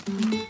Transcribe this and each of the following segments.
Ooh.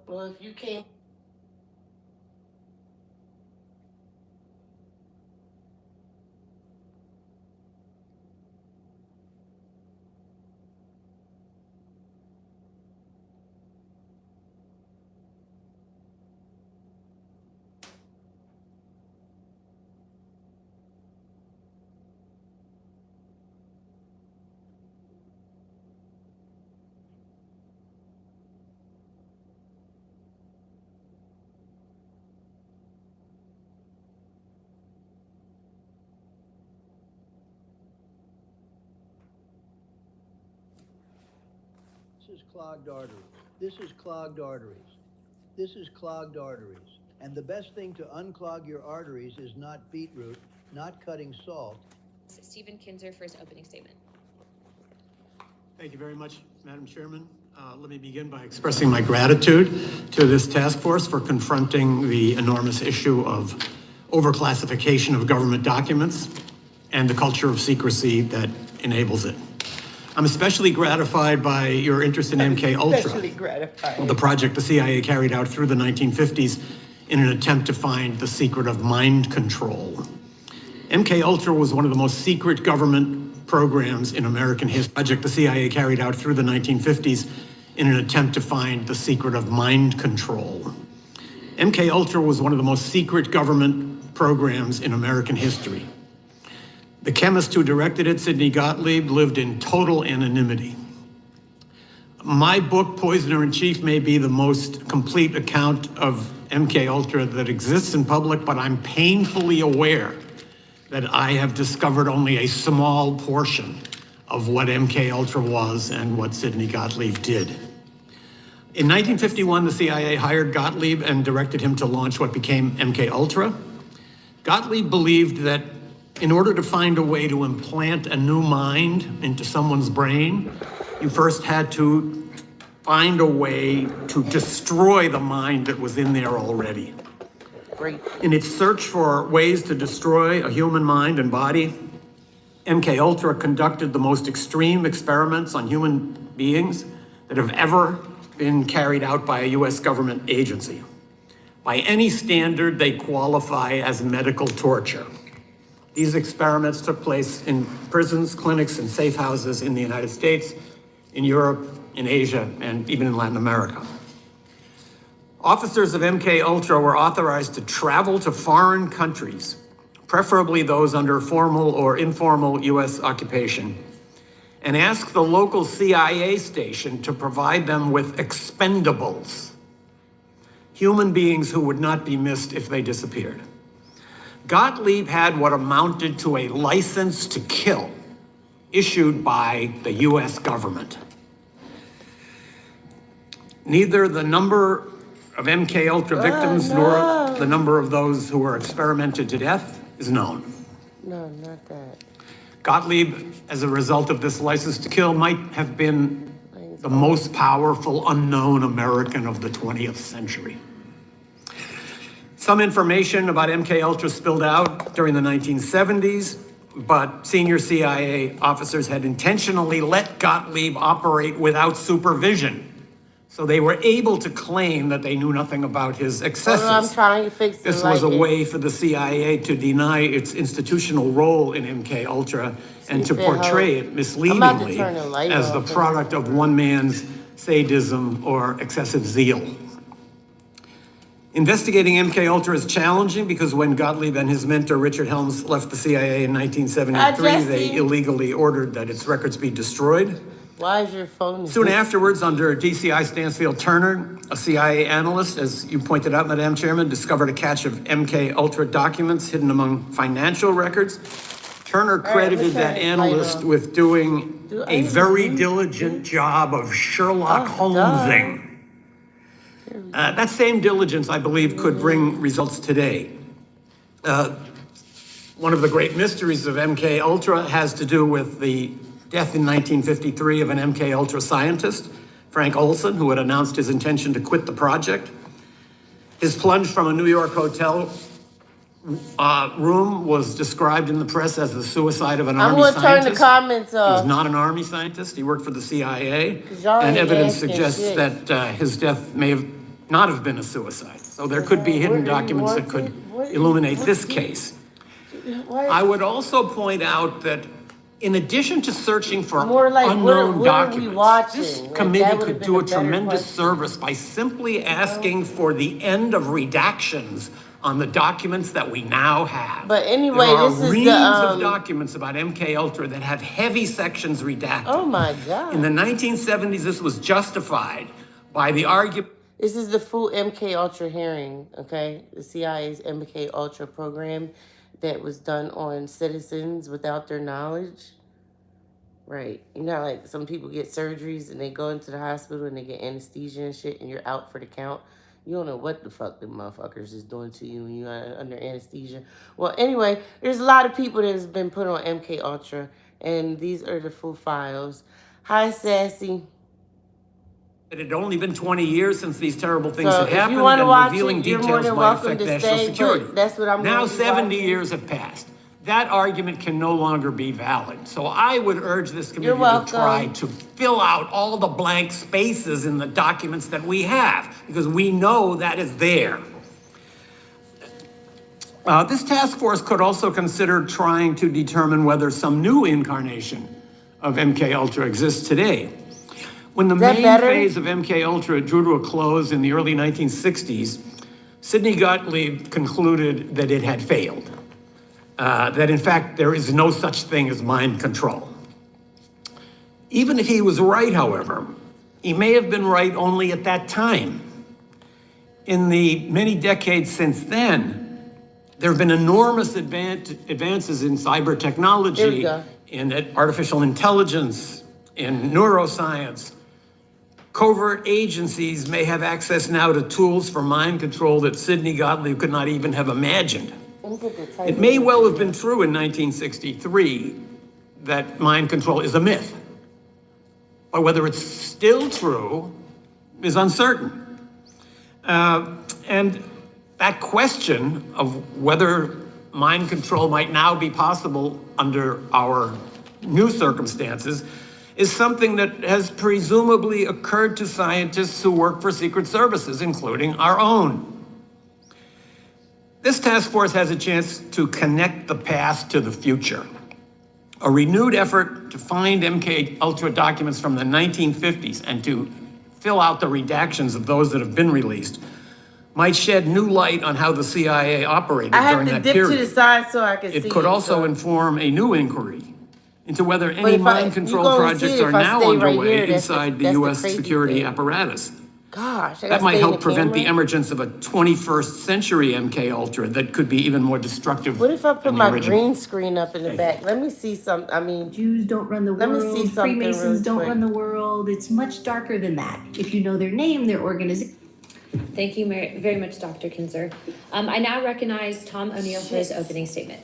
Well, if you came. This is clogged arteries. This is clogged arteries. This is clogged arteries. And the best thing to unclog your arteries is not beetroot, not cutting salt. Stephen Kinzer for his opening statement. Thank you very much, Madam Chairman. Let me begin by expressing my gratitude to this task force for confronting the enormous issue of overclassification of government documents and the culture of secrecy that enables it. I'm especially gratified by your interest in MKUltra, Especially gratified. the project the CIA carried out through the 1950s in an attempt to find the secret of mind control. MKUltra was one of the most secret government programs in American history. Project the CIA carried out through the 1950s in an attempt to find the secret of mind control. MKUltra was one of the most secret government programs in American history. The chemist who directed it, Sidney Gottlieb, lived in total anonymity. My book, Poisoner in Chief, may be the most complete account of MKUltra that exists in public, but I'm painfully aware that I have discovered only a small portion of what MKUltra was and what Sidney Gottlieb did. In 1951, the CIA hired Gottlieb and directed him to launch what became MKUltra. Gottlieb believed that in order to find a way to implant a new mind into someone's brain, you first had to find a way to destroy the mind that was in there already. Great. In its search for ways to destroy a human mind and body, MKUltra conducted the most extreme experiments on human beings that have ever been carried out by a US government agency. By any standard, they qualify as medical torture. These experiments took place in prisons, clinics, and safe houses in the United States, in Europe, in Asia, and even in Latin America. Officers of MKUltra were authorized to travel to foreign countries, preferably those under formal or informal US occupation, and ask the local CIA station to provide them with expendables, human beings who would not be missed if they disappeared. Gottlieb had what amounted to a license to kill issued by the US government. Neither the number of MKUltra victims nor the number of those who were experimented to death is known. No, not that. Gottlieb, as a result of this license to kill, might have been the most powerful unknown American of the 20th century. Some information about MKUltra spilled out during the 1970s, but senior CIA officers had intentionally let Gottlieb operate without supervision. So they were able to claim that they knew nothing about his excesses. Hold on, I'm trying to fix the This was a lighting. way for the CIA to deny its institutional role in MKUltra and to if it helps. portray it I'm about to misleadingly turn the light as the off. product of one man's sadism or excessive zeal. Investigating MKUltra is challenging because when Gottlieb and his mentor Richard Helms left the CIA in 1973, they Jesse. illegally ordered that its records be destroyed. Why is your phone? Soon afterwards, under DCI Stansfield Turner, a CIA analyst, as you pointed out, Madam Chairman, discovered a cache of MKUltra documents hidden among financial records. Turner credited let's that turn the light analyst off. with doing Do I a very need diligent job of Sherlock Oh, duh. Holmesing. That same diligence, I believe, could bring results today. One of the great mysteries of MKUltra has to do with the death in 1953 of an MKUltra scientist, Frank Olson, who had announced his intention to quit the project. His plunge from a New York hotel room was described in the press as the suicide of an I'm Army gonna turn scientist. the comments He was off. not an Army scientist. He worked for the CIA. y'all And ain't evidence asking suggests shit. that his death may have not have been a suicide. So there could be hidden What do you documents want that could it? What- illuminate what this do you- case. Why- I would also point out that in addition to searching for More like, unknown what are we documents, watching? this Like, committee that would've could been do a a better tremendous question. service by simply asking for the end of redactions on the documents that we now have. But anyway, there are this is the, reams of documents about MKUltra that have heavy sections redacted. Oh my God. In the 1970s, this was justified by the argument. This is the full MKUltra hearing, okay? The CIA's MKUltra program that was done on citizens without their knowledge. Right. You know, like some people get surgeries and they go into the hospital and they get anesthesia and shit and you're out for the count. You don't know what the fuck the motherfuckers is doing to you when you're under anesthesia. Well, anyway, there's a lot of people that has been put on MKUltra and these are the full files. Hi, Sassy. It had only been 20 years since these terrible things So had if you happened, wanna and watch revealing it, you're more details than might welcome affect to national stay, security. but that's what I'm Now gonna be 70 watching. years have passed. That argument can no longer be valid. So I would urge this committee to welcome. try to fill out all the blank spaces in the documents that we have, because we know that is there. This task force could also consider trying to determine whether some new incarnation of MKUltra exists today. When the that main better? phase of MKUltra drew to a close in the early 1960s, Sidney Gottlieb concluded that it had failed. That in fact, there is no such thing as mind control. Even if he was right, however, he may have been right only at that time. In the many decades since then, there have been enormous advances in cyber There we technology, go. in artificial intelligence, in neuroscience. Covert agencies may have access now to tools for mind control that Sidney Gottlieb could not even have imagined. It may well have been true in 1963 that mind control is a myth, but whether it's still true is uncertain. And that question of whether mind control might now be possible under our new circumstances is something that has presumably occurred to scientists who work for secret services, including our own. This task force has a chance to connect the past to the future. A renewed effort to find MKUltra documents from the 1950s and to fill out the redactions of those that have been released might shed new light on how the CIA operated I have during to that dip period. to the side so I can see. It could also so. inform a new inquiry into whether any if mind you control gonna projects see it are if I now stay right underway here, that's the- inside the that's the U.S. crazy security thing. apparatus. Gosh, I That gotta might stay in help the prevent the camera. emergence of a 21st century MKUltra that could be even more destructive. What if I put than the my original. green screen up in the back? Let me see some. I mean, Jews don't run the Let me world. see something Freemasons really don't quick. run the world. It's much darker than that. If you know their name, their organization. Thank you very much, Dr. Kinzer. I now recognize Tom O'Neill for his opening statement.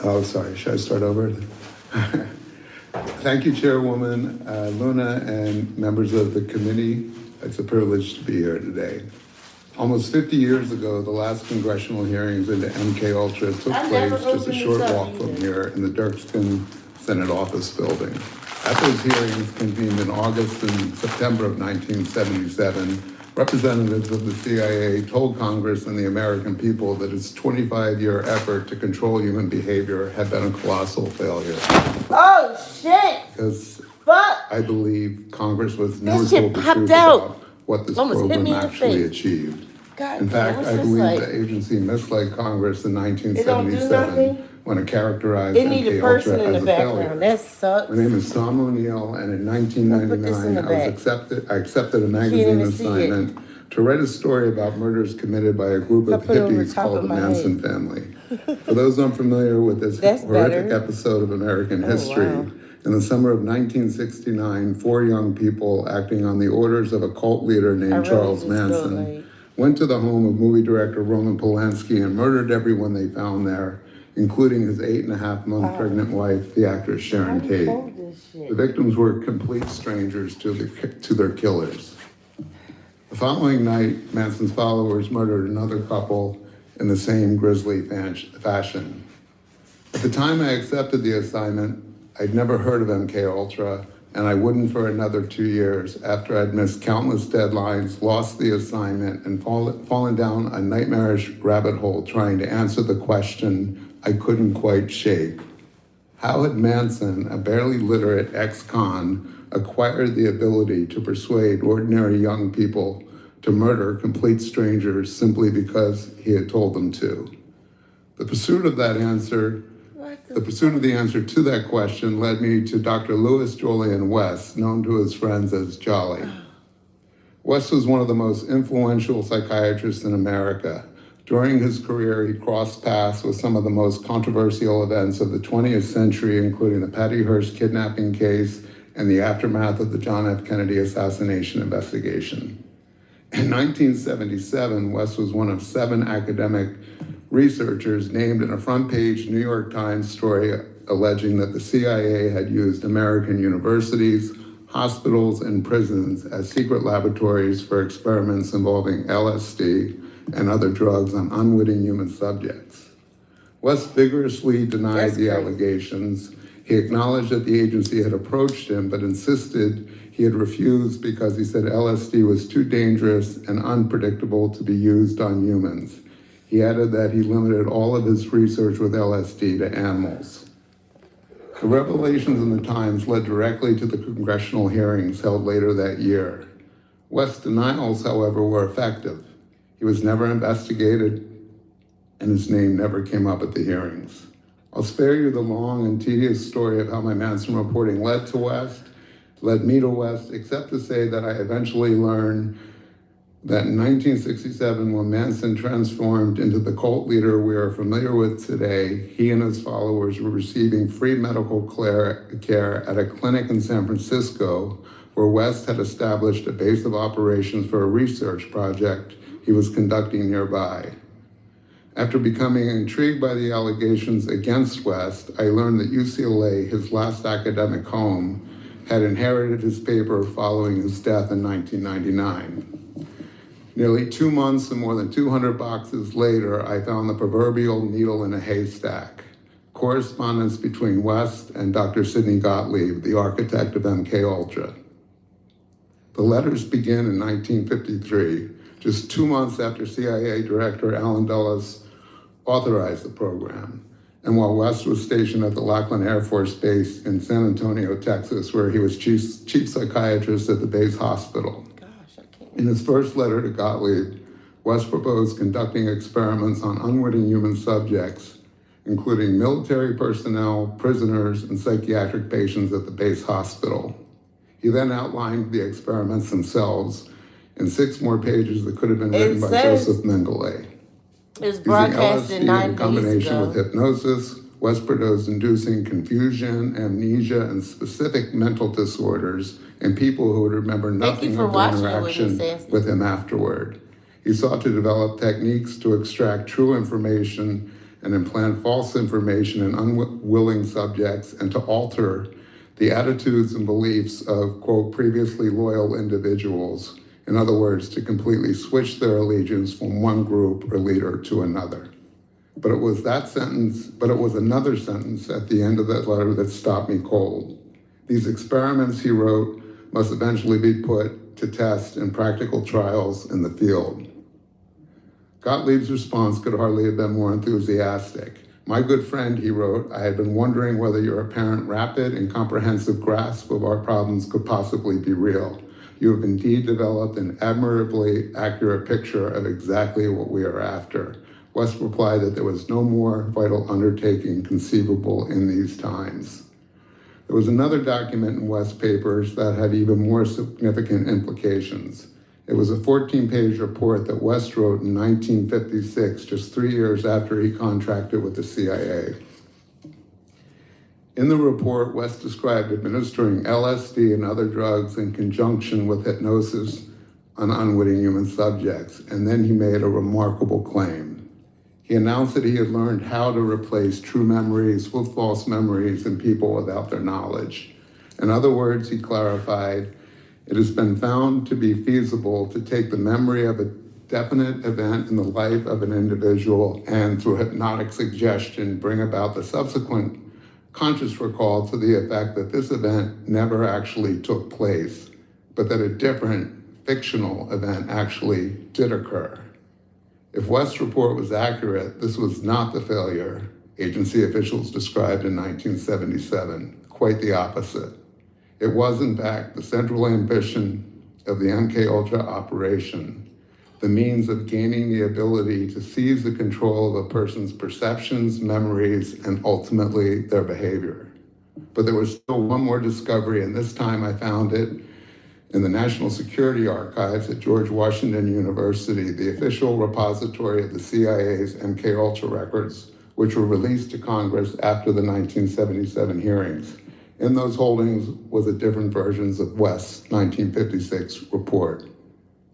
Oh, sorry, should I start over? Thank you, Chairwoman Luna and members of the committee. It's a privilege to be here today. Almost 50 years ago, the last congressional hearings into MKUltra took place just a short walk from here in the Dirksen Senate Office Building. At those hearings, convened in August and September of 1977, representatives of the CIA told Congress and the American people that its 25-year effort to control human behavior had been a colossal failure. Oh, shit! Because Fuck! I believe Congress was That never shit told the popped truth out. about what this Almost hit program me in the actually face. achieved. God, In fact, what's I this believe like? the agency misled Congress in It don't do 1977 nothing? when it characterized It need a person MKUltra in the as a background. failure. That sucks. My name is Tom O'Neill, and in Put this in 1999, the back. I accepted a Can't magazine even see it. assignment to write a story about murders committed by a group I of put it over hippies top called of the my Manson head. family. For those unfamiliar with this That's horrific better. episode of American Oh, history, wow. in the summer of 1969, 4 young people acting on the orders of a cult leader named really Charles just felt Manson like- went to the home of movie director Roman Polanski and murdered everyone they found there, including his 8.5-month pregnant wife, the actress Sharon How Tate. fold this shit? The victims were complete strangers to their killers. The following night, Manson's followers murdered another couple in the same grisly fashion. At the time I accepted the assignment, I'd never heard of MKUltra, and I wouldn't for another 2 years after I'd missed countless deadlines, lost the assignment, and fallen down a nightmarish rabbit hole trying to answer the question I couldn't quite shake. How had Manson, a barely literate ex-con, acquired the ability to persuade ordinary young people to murder complete strangers simply because he had told them to? The pursuit of the answer to that question led me to Dr. Louis Julian West, known to his friends as Jolly. West was one of the most influential psychiatrists in America. During his career, he crossed paths with some of the most controversial events of the 20th century, including the Patty Hearst kidnapping case and the aftermath of the John F. Kennedy assassination investigation. In 1977, West was one of 7 academic researchers named in a front-page New York Times story alleging that the CIA had used American universities, hospitals, and prisons as secret laboratories for experiments involving LSD and other drugs on unwitting human subjects. West vigorously denied the allegations. He acknowledged that the agency had approached him, but insisted he had refused because he said LSD was too dangerous and unpredictable to be used on humans. He added that he limited all of his research with LSD to animals. The revelations in the Times led directly to the congressional hearings held later that year. West's denials, however, were effective. He was never investigated, and his name never came up at the hearings. I'll spare you the long and tedious story of how my Manson reporting led me to West, except to say that I eventually learned that in 1967, when Manson transformed into the cult leader we are familiar with today, he and his followers were receiving free medical care at a clinic in San Francisco, where West had established a base of operations for a research project he was conducting nearby. After becoming intrigued by the allegations against West, I learned that UCLA, his last academic home, had inherited his paper following his death in 1999. Nearly 2 months and more than 200 boxes later, I found the proverbial needle in a haystack: correspondence between West and Dr. Sidney Gottlieb, the architect of MKUltra. The letters begin in 1953, just 2 months after CIA Director Allen Dulles authorized the program, and while West was stationed at the Lackland Air Force Base in San Antonio, Texas, where he was chief psychiatrist at the base hospital. In his first letter to Gottlieb, West proposed conducting experiments on unwitting human subjects, including military personnel, prisoners, and psychiatric patients at the base hospital. He then outlined the experiments themselves in 6 more pages that could have been written by Joseph Mengele. It was Using broadcasted LSD 9 in days combination with ago. hypnosis, West proposed inducing confusion, amnesia, and specific mental disorders in people who would remember Thank you nothing for of the watching it with me, interaction Sassy. with him afterward. He sought to develop techniques to extract true information and implant false information in unwilling subjects and to alter the attitudes and beliefs of, quote, previously loyal individuals. In other words, to completely switch their allegiance from one group or leader to another. But it was another sentence at the end of that letter that stopped me cold. These experiments, he wrote, must eventually be put to test in practical trials in the field. Gottlieb's response could hardly have been more enthusiastic. My good friend, he wrote, I had been wondering whether your apparent rapid and comprehensive grasp of our problems could possibly be real. You have indeed developed an admirably accurate picture of exactly what we are after. West replied that there was no more vital undertaking conceivable in these times. There was another document in West's papers that had even more significant implications. It was a 14-page report that West wrote in 1956, just 3 years after he contracted with the CIA. In the report, West described administering LSD and other drugs in conjunction with hypnosis on unwitting human subjects, and then he made a remarkable claim. He announced that he had learned how to replace true memories with false memories in people without their knowledge. In other words, he clarified, it has been found to be feasible to take the memory of a definite event in the life of an individual and through hypnotic suggestion bring about the subsequent conscious recall to the effect that this event never actually took place, but that a different fictional event actually did occur. If West's report was accurate, this was not the failure agency officials described in 1977, quite the opposite. It was, in fact, the central ambition of the MKUltra operation, the means of gaining the ability to seize the control of a person's perceptions, memories, and ultimately their behavior. But there was still one more discovery, and this time I found it in the National Security Archives at George Washington University, the official repository of the CIA's MKUltra records, which were released to Congress after the 1977 hearings. In those holdings was a different versions of West's 1956 report.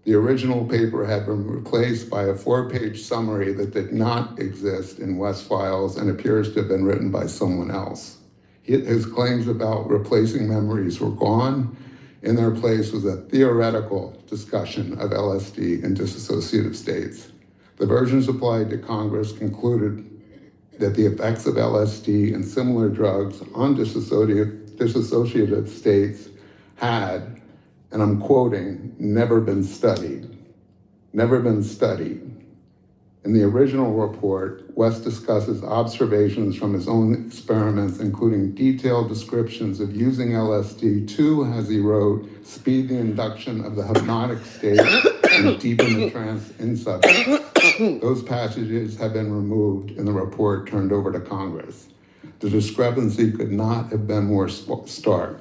The original paper had been replaced by a 4-page summary that did not exist in West's files and appears to have been written by someone else. His claims about replacing memories were gone. In their place was a theoretical discussion of LSD in dissociative states. The versions applied to Congress concluded that the effects of LSD and similar drugs on dissociative states had, and I'm quoting, never been studied. Never been studied. In the original report, West discusses observations from his own experiments, including detailed descriptions of using LSD to, as he wrote, speed the induction of the hypnotic state and deepen the trance in subjects. Those passages have been removed in the report turned over to Congress. The discrepancy could not have been more stark.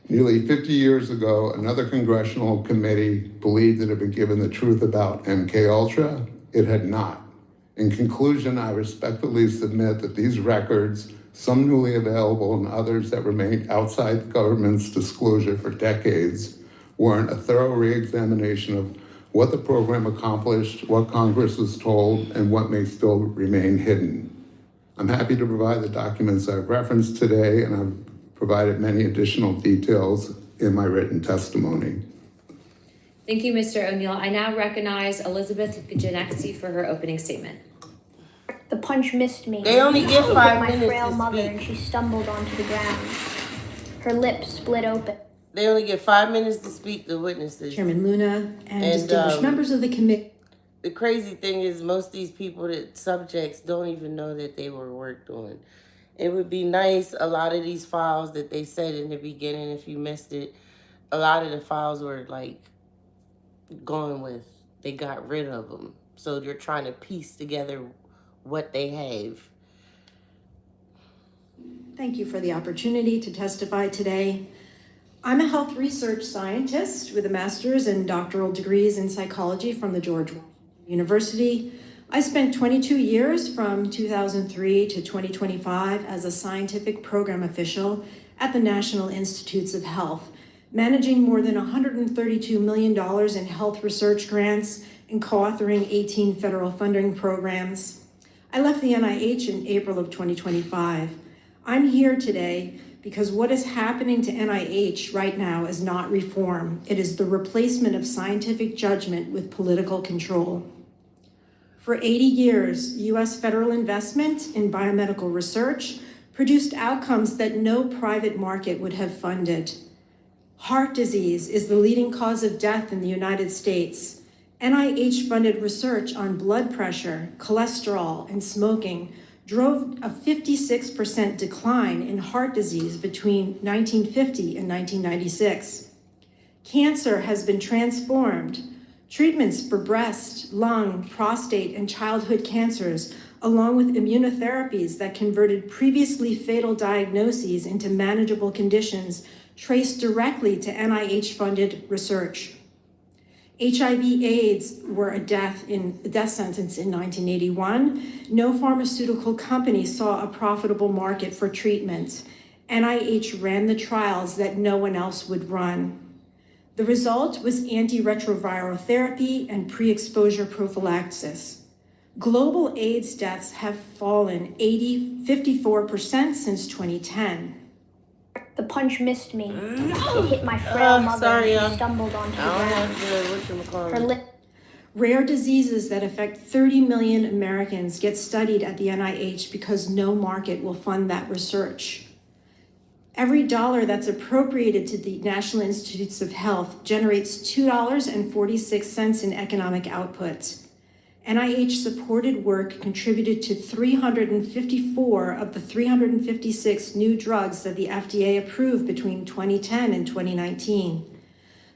Nearly 50 years ago, another congressional committee believed it had been given the truth about MKUltra. It had not. In conclusion, I respectfully submit that these records, some newly available and others that remained outside the government's disclosure for decades, warrant a thorough re-examination of what the program accomplished, what Congress was told, and what may still remain hidden. I'm happy to provide the documents I've referenced today, and I've provided many additional details in my written testimony. Thank you, Mr. O'Neill. I now recognize Elizabeth Genexi for her opening statement. The punch missed me. They only get It 5 hit minutes my frail to mother speak. and she stumbled onto the ground. Her lips split open. They only get 5 minutes to speak, the witnesses. Chairman Luna and And, distinguished members of the committee. The crazy thing is most of these people, that subjects, don't even know that they were worked on. It would be nice, a lot of these files that they said in the beginning, if you missed it, a lot of the files were like gone with. They got rid of them. So they're trying to piece together what they have. Thank you for the opportunity to testify today. I'm a health research scientist with a master's and doctoral degrees in psychology from the George Washington University. I spent 22 years from 2003 to 2025 as a scientific program official at the National Institutes of Health, managing more than $132 million in health research grants and co-authoring 18 federal funding programs. I left the NIH in April of 2025. I'm here today because what is happening to NIH right now is not reform. It is the replacement of scientific judgment with political control. For 80 years, US federal investment in biomedical research produced outcomes that no private market would have funded. Heart disease is the leading cause of death in the United States. NIH-funded research on blood pressure, cholesterol, and smoking drove a 56% decline in heart disease between 1950 and 1996. Cancer has been transformed. Treatments for breast, lung, prostate, and childhood cancers, along with immunotherapies that converted previously fatal diagnoses into manageable conditions, traced directly to NIH-funded research. HIV/AIDS were a death sentence in 1981. No pharmaceutical company saw a profitable market for treatment. NIH ran the trials that no one else would run. The result was antiretroviral therapy and pre-exposure prophylaxis. Global AIDS deaths have fallen 54% since 2010. The punch missed me. It hit my frail mother and she stumbled onto the ground. Her lip. Rare diseases that affect 30 million Americans get studied at the NIH because no market will fund that research. Every dollar that's appropriated to the National Institutes of Health generates $2.46 in economic output. NIH-supported work contributed to 354 of the 356 new drugs that the FDA approved between 2010 and 2019.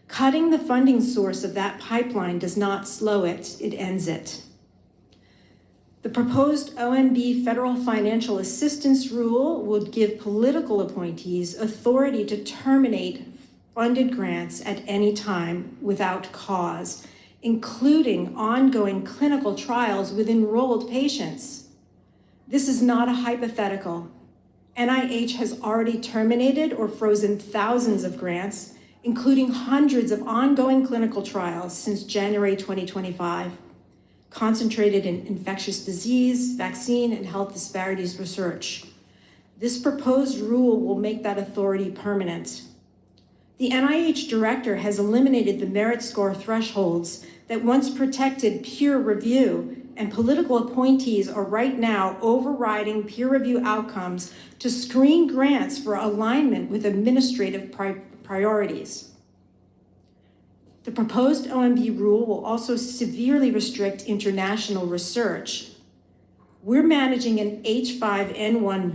Cutting the funding source of that pipeline does not slow it, it ends it. The proposed OMB federal financial assistance rule would give political appointees authority to terminate funded grants at any time without cause, including ongoing clinical trials with enrolled patients. This is not a hypothetical. NIH has already terminated or frozen thousands of grants, including hundreds of ongoing clinical trials since January 2025, concentrated in infectious disease, vaccine, and health disparities research. This proposed rule will make that authority permanent. The NIH director has eliminated the merit score thresholds that once protected peer review, and political appointees are right now overriding peer review outcomes to screen grants for alignment with administrative priorities. The proposed OMB rule will also severely restrict international research. We're managing an H5N1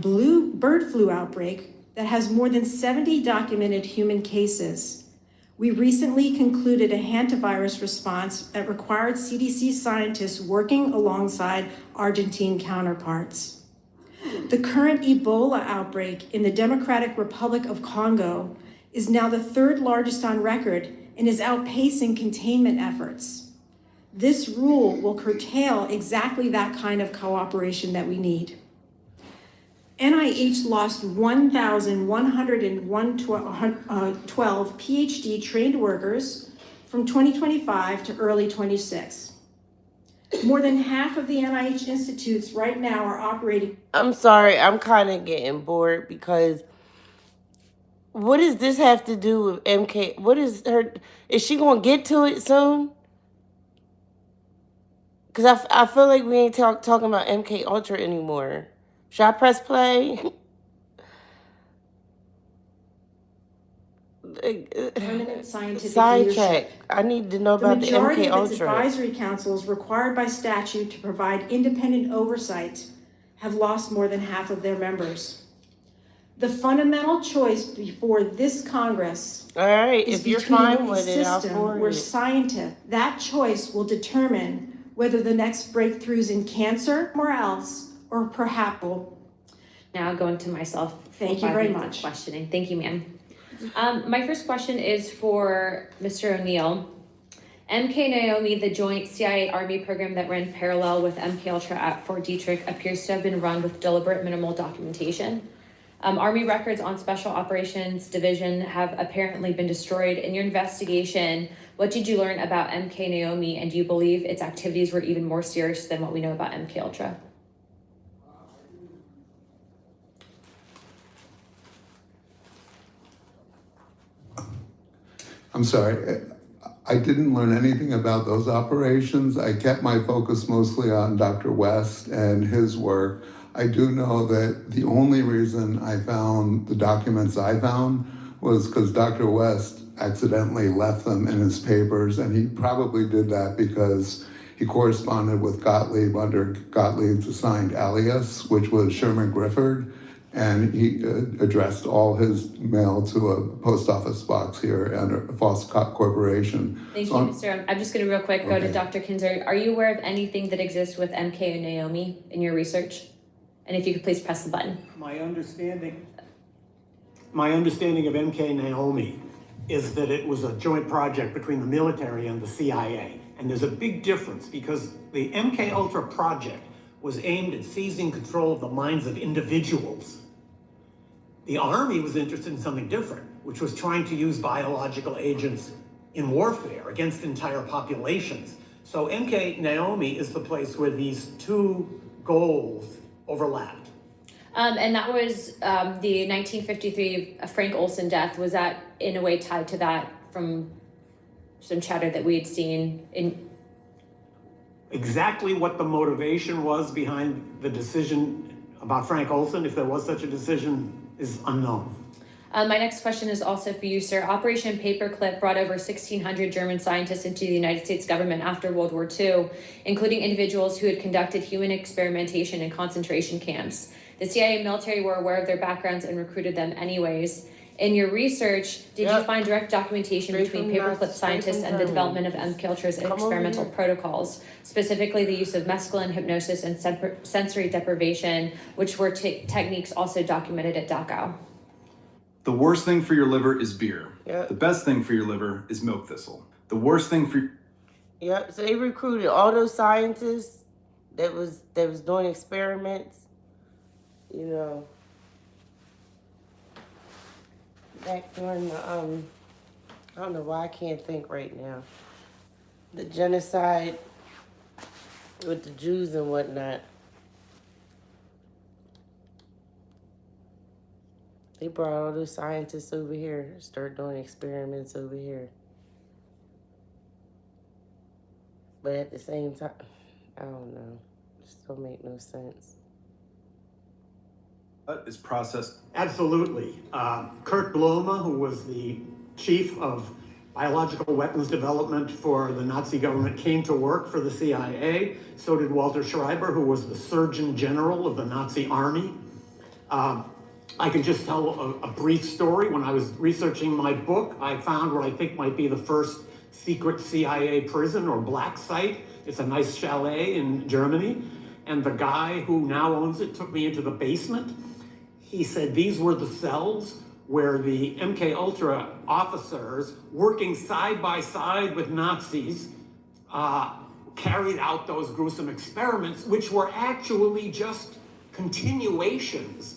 bird flu outbreak that has more than 70 documented human cases. We recently concluded a hantavirus response that required CDC scientists working alongside Argentine counterparts. The current Ebola outbreak in the Democratic Republic of Congo is now the third largest on record and is outpacing containment efforts. This rule will curtail exactly that kind of cooperation that we need. NIH lost 1,112 PhD trained workers from 2025 to early 26. More than half of the NIH institutes right now are operating. I'm sorry, I'm kind of getting bored because what does this have to do with MK? What is she going to get to it soon? Because I feel like we ain't talking about MKUltra anymore. Should I press play? Permanent scientific Sidetrack. leadership. I need to know about the majority of its MKUltra. advisory councils required by statute to provide independent oversight have lost more than half of their members. The fundamental choice before this Congress All right, is if you're between fine a with it, I'll system forward where it. scientists, that choice will determine whether the next breakthroughs in cancer or else, or perhaps. Now going to myself. Thank you very 5 minutes of much. Questioning. Thank you, ma'am. My first question is for Mr. O'Neill. MK Naomi, the joint CIA Army program that ran parallel with MKUltra at Fort Detrick, appears to have been run with deliberate minimal documentation. Army records on Special Operations Division have apparently been destroyed. In your investigation, what did you learn about MK Naomi, and do you believe its activities were even more serious than what we know about MKUltra? I'm sorry. I didn't learn anything about those operations. I kept my focus mostly on Dr. West and his work. I do know that the only reason I found the documents I found was because Dr. West accidentally left them in his papers, and he probably did that because he corresponded with Gottlieb under Gottlieb's assigned alias, which was Sherman Grifford, and he addressed all his mail to a post office box here under a false corporation. Thank you, Mr. I'm just going to real quick go to Dr. Kinzer. Are you aware of anything that exists with MK and Naomi in your research? And if you could please press the button. My understanding of MK Naomi is that it was a joint project between the military and the CIA. And there's a big difference because the MKUltra project was aimed at seizing control of the minds of individuals. The Army was interested in something different, which was trying to use biological agents in warfare against entire populations. So MK Naomi is the place where these two goals overlapped. And that was the 1953 Frank Olson death. Was that in a way tied to that from some chatter that we had seen in? Exactly what the motivation was behind the decision about Frank Olson, if there was such a decision, is unknown. My next question is also for you, sir. Operation Paperclip brought over 1,600 German scientists into the United States government after World War II, including individuals who had conducted human experimentation in concentration camps. The CIA and military were aware of their backgrounds and recruited them anyways. In your research, did you find direct documentation between Paperclip scientists and the development of MKUltra's experimental protocols, specifically the use of mescaline, hypnosis, and sensory deprivation, which were techniques also documented at Dachau? The worst thing for your liver is beer. Yep. The best thing for your liver is milk thistle. The worst thing for Yep. So they recruited all those scientists that was doing experiments, you know, back during the I don't know why I can't think right now. The genocide with the Jews and whatnot. They brought all those scientists over here, started doing experiments over here. But at the same time, I don't know. It just don't make no sense. is processed. Absolutely. Kurt Blome, who was the chief of biological weapons development for the Nazi government, came to work for the CIA. So did Walter Schreiber, who was the Surgeon General of the Nazi Army. I can just tell a brief story. When I was researching my book, I found what I think might be the first secret CIA prison or black site. It's a nice chalet in Germany. And the guy who now owns it took me into the basement. He said these were the cells where the MKUltra officers, working side by side with Nazis, carried out those gruesome experiments, which were actually just continuations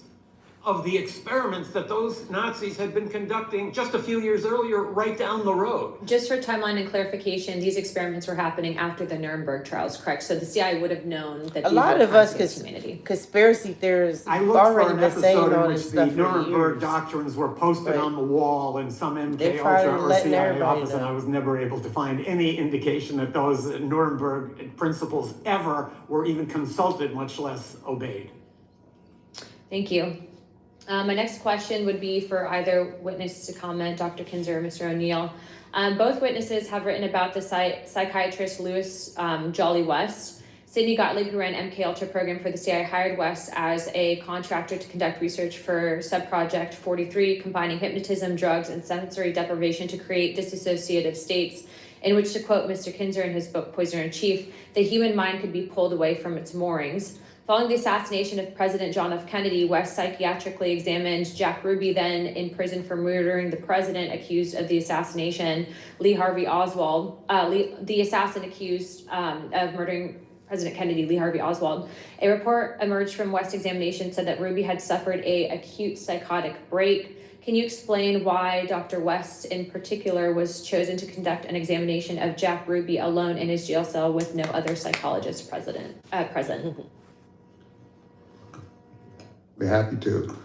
of the experiments that those Nazis had been conducting just a few years earlier, right down the road. Just for timeline and clarification, these experiments were happening after the Nuremberg trials, correct? So the CIA would have known that a lot of us community. Conspiracy theorists I looked already for an been saying episode in all which this the stuff for Nuremberg years. doctrines were posted Right. on the wall in some They're MKUltra probably or letting CIA everybody office, know. and I was never able to find any indication that those Nuremberg principles ever were even consulted, much less obeyed. Thank you. My next question would be for either witness to comment, Dr. Kinzer or Mr. O'Neill. Both witnesses have written about the psychiatrist Louis Jolly West. Sidney Gottlieb, who ran MKUltra program for the CIA, hired West as a contractor to conduct research for subproject 43, combining hypnotism, drugs, and sensory deprivation to create dissociative states, in which, to quote Mr. Kinzer in his book Poisoner in Chief, the human mind could be pulled away from its moorings. Following the assassination of President John F. Kennedy, West psychiatrically examined Jack Ruby, then in prison for murdering the president accused of the assassination, Lee Harvey Oswald, the assassin accused of murdering President Kennedy, Lee Harvey Oswald. A report emerged from West examination said that Ruby had suffered an acute psychotic break. Can you explain why Dr. West in particular was chosen to conduct an examination of Jack Ruby alone in his jail cell with no other psychologist present? Be happy to.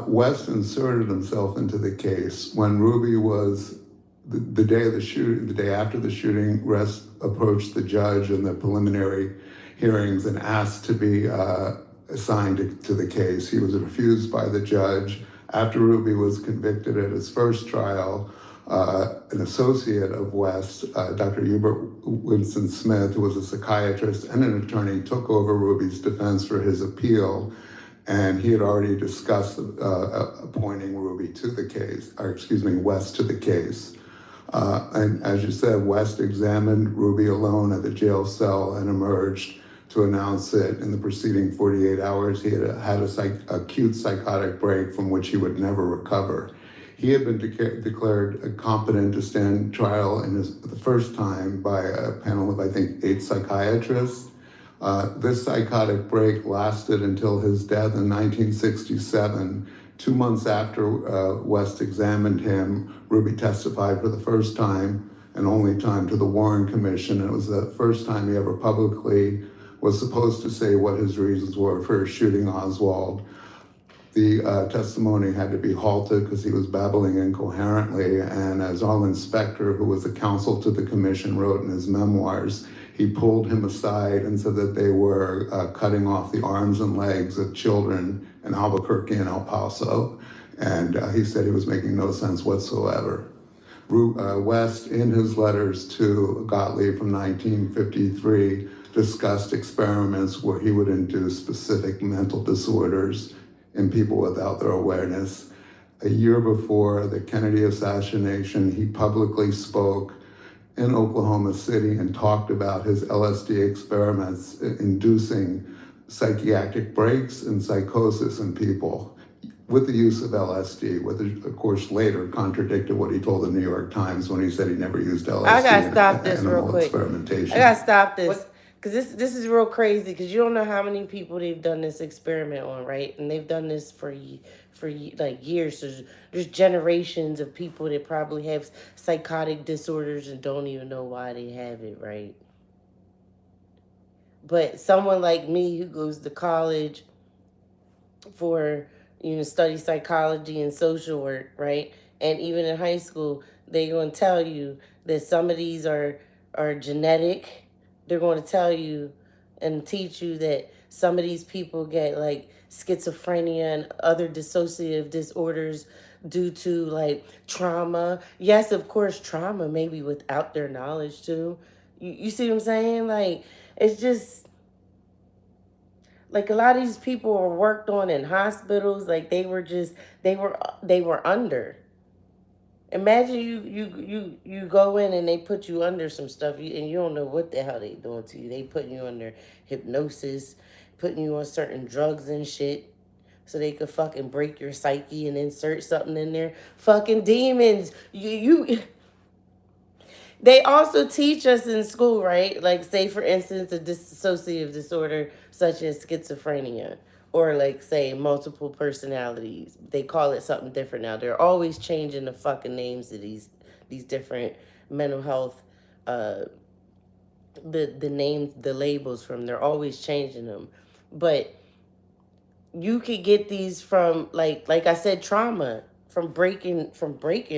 West inserted himself into the case when Ruby was the day of the shooting. The day after the shooting, West approached the judge in the preliminary hearings and asked to be assigned to the case. He was refused by the judge. After Ruby was convicted at his first trial, an associate of West, Dr. Hubert Winston Smith, who was a psychiatrist and an attorney, took over Ruby's defense for his appeal. And he had already discussed appointing Ruby to the case, or excuse me, West to the case. And as you said, West examined Ruby alone at the jail cell and emerged to announce that in the preceding 48 hours, he had had an acute psychotic break from which he would never recover. He had been declared competent to stand trial the first time by a panel of, I think, 8 psychiatrists. This psychotic break lasted until his death in 1967. 2 months after West examined him, Ruby testified for the first time and only time to the Warren Commission. It was the first time he ever publicly was supposed to say what his reasons were for shooting Oswald. The testimony had to be halted because he was babbling incoherently, and as Arlen Specter, who was a counsel to the commission, wrote in his memoirs, he pulled him aside and said that they were cutting off the arms and legs of children in Albuquerque and El Paso, and he said he was making no sense whatsoever. West, in his letters to Gottlieb from 1953, discussed experiments where he would induce specific mental disorders in people without their awareness. A year before the Kennedy assassination, he publicly spoke in Oklahoma City and talked about his LSD experiments inducing psychiatric breaks and psychosis in people with the use of LSD, which of course later contradicted what he told the New York Times when he said he never used LSD. I gotta stop this real animal quick. experimentation. I gotta stop this. Because this is real crazy, because you don't know how many people they've done this experiment on, right? And they've done this for like years. There's generations of people that probably have psychotic disorders and don't even know why they have it, right? But someone like me who goes to college for, study psychology and social work, right? And even in high school, they're going to tell you that some of these are genetic. They're going to tell you and teach you that some of these people get like schizophrenia and other dissociative disorders due to like trauma. Yes, of course, trauma, maybe without their knowledge too. You see what I'm saying? Like, it's just like a lot of these people were worked on in hospitals. Like they were under. Imagine you go in and they put you under some stuff and you don't know what the hell they doing to you. They putting you under hypnosis, putting you on certain drugs and shit so they could fucking break your psyche and insert something in there. Fucking demons. They also teach us in school, right? Like, say, for instance, a dissociative disorder such as schizophrenia or, like, say, multiple personalities. They call it something different now. They're always changing the fucking names of these different mental health, the names, the labels from. They're always changing them. But you could get these from, like I said, trauma. From breaking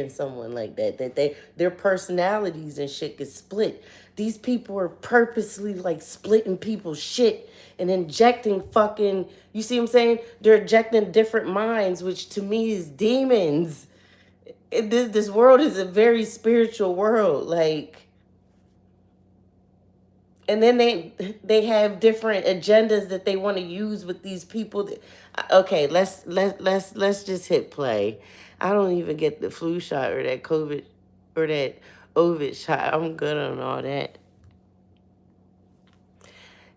someone like that their personalities and shit get split. These people are purposely like splitting people's shit and injecting fucking, you see what I'm saying? They're injecting different minds, which to me is demons. This world is a very spiritual world, like, and then they have different agendas that they want to use with these people. Okay, let's just hit play. I don't even get the flu shot or that COVID or that Ovid shot. I'm good on all that.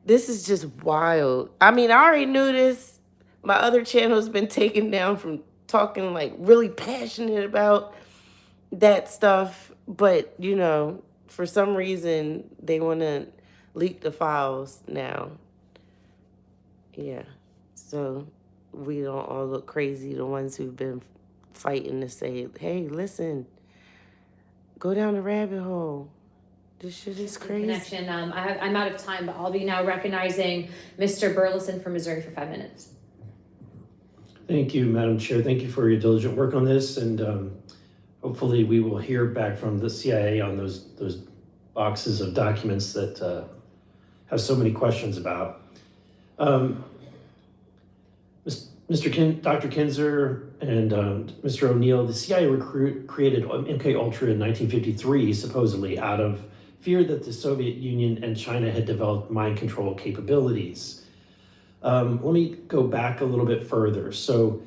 This is just wild. I mean, I already knew this. My other channel's been taken down from talking like really passionate about that stuff. But, you know, for some reason, they want to leak the files now. Yeah. So we don't all look crazy, the ones who've been fighting to say, hey, listen, go down the rabbit hole. This shit is crazy. Connection. I'm out of time, but I'll be now recognizing Mr. Burleson from Missouri for 5 minutes. Thank you, Madam Chair. Thank you for your diligent work on this, and hopefully we will hear back from the CIA on those boxes of documents that have so many questions about. Dr. Kinzer and Mr. O'Neill, the CIA created MKUltra in 1953, supposedly out of fear that the Soviet Union and China had developed mind control capabilities. Let me go back a little bit further. So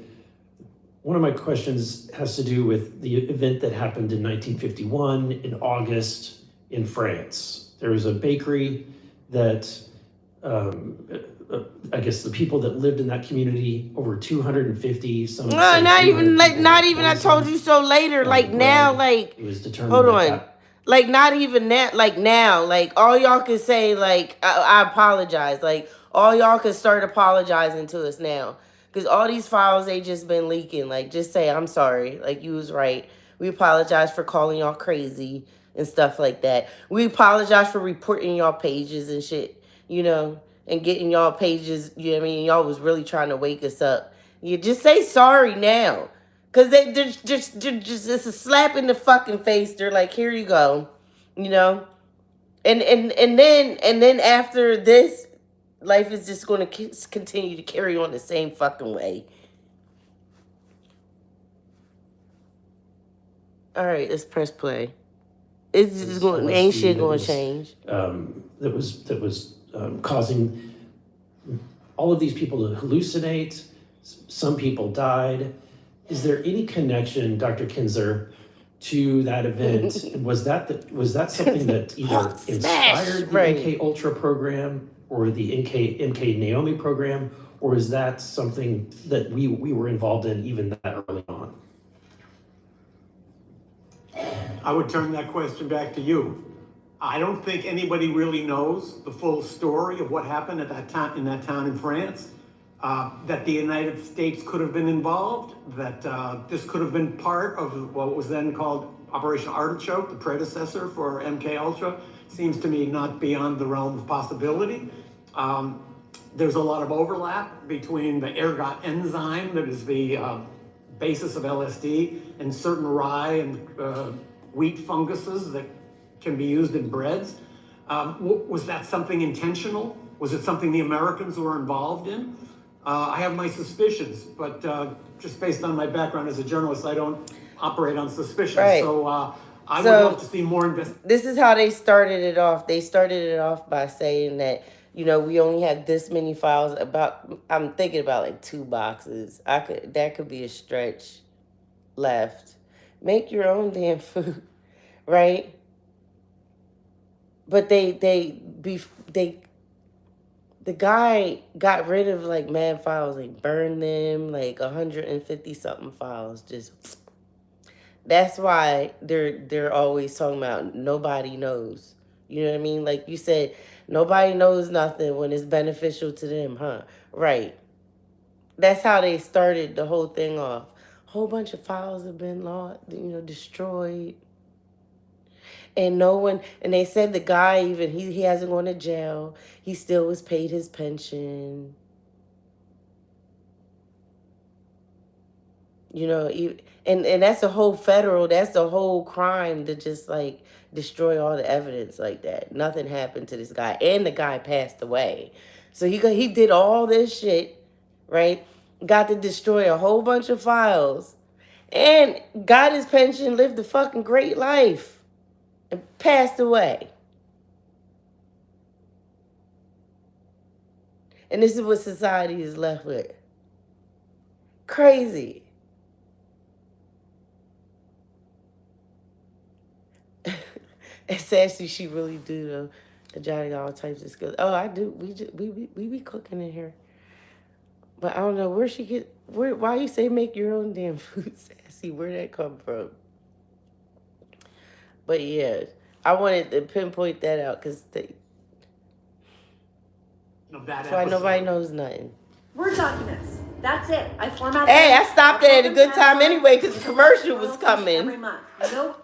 one of my questions has to do with the event that happened in 1951 in August in France. There was a bakery that I guess the people that lived in that community, over 250, some not even I told you so later, like now, like it was determined. Hold on. Like not even that, like now, like all y'all can say, like, I apologize. Like all y'all can start apologizing to us now. Because all these files, they just been leaking. Like just say, I'm sorry. Like you was right. We apologize for calling y'all crazy and stuff like that. We apologize for reporting y'all pages and shit, you know, and getting y'all pages, you know what I mean? Y'all was really trying to wake us up. You just say sorry now. Because they're just it's a slap in the fucking face. They're like, here you go, you know? And then after this, life is just going to continue to carry on the same fucking way. All right, let's press play. It's just going, ain't shit going to change. That was causing all of these people to hallucinate. Some people died. Is there any connection, Dr. Kinzer, to that event? Was that something that either inspired the MKUltra program or the MK Naomi program, or is that something that we were involved in even that early on? I would turn that question back to you. I don't think anybody really knows the full story of what happened at that time in that town in France. That the United States could have been involved, that this could have been part of what was then called Operation Artichoke, the predecessor for MKUltra, seems to me not beyond the realm of possibility. There's a lot of overlap between the ergot enzyme that is the basis of LSD and certain rye and wheat funguses that can be used in breads. Was that something intentional? Was it something the Americans were involved in? I have my suspicions, but just based on my background as a journalist, I don't operate on suspicion. Right. So I would love to see more investigation. This is how they started it off. They started it off by saying that, you know, we only had this many files. I'm thinking about like 2 boxes. That could be a stretch left. Make your own damn food, right? But the guy got rid of like mad files, like burned them, like 150 something files. Just that's why they're always talking about nobody knows. You know what I mean? Like you said, nobody knows nothing when it's beneficial to them, huh? Right. That's how they started the whole thing off. Whole bunch of files have been lost, destroyed. And no one, and they said the guy even, he hasn't gone to jail. He still was paid his pension. You know, and that's the whole that's the whole crime, to just like destroy all the evidence like that. Nothing happened to this guy. And the guy passed away. So he did all this shit, right? Got to destroy a whole bunch of files. And got his pension, lived a fucking great life. And passed away. And this is what society is left with. Crazy. And Sassy, she really do though. Ijada got all types of skills. Oh, I do. We be cooking in here. But I don't know where she get why you say make your own damn food, Sassy? Where that come from? But yeah, I wanted to pinpoint that out because that's why nobody knows nothing. Word documents. That's it. I formatted. Hey, I stopped it at a good time anyway because the commercial was coming. Every month. Nope.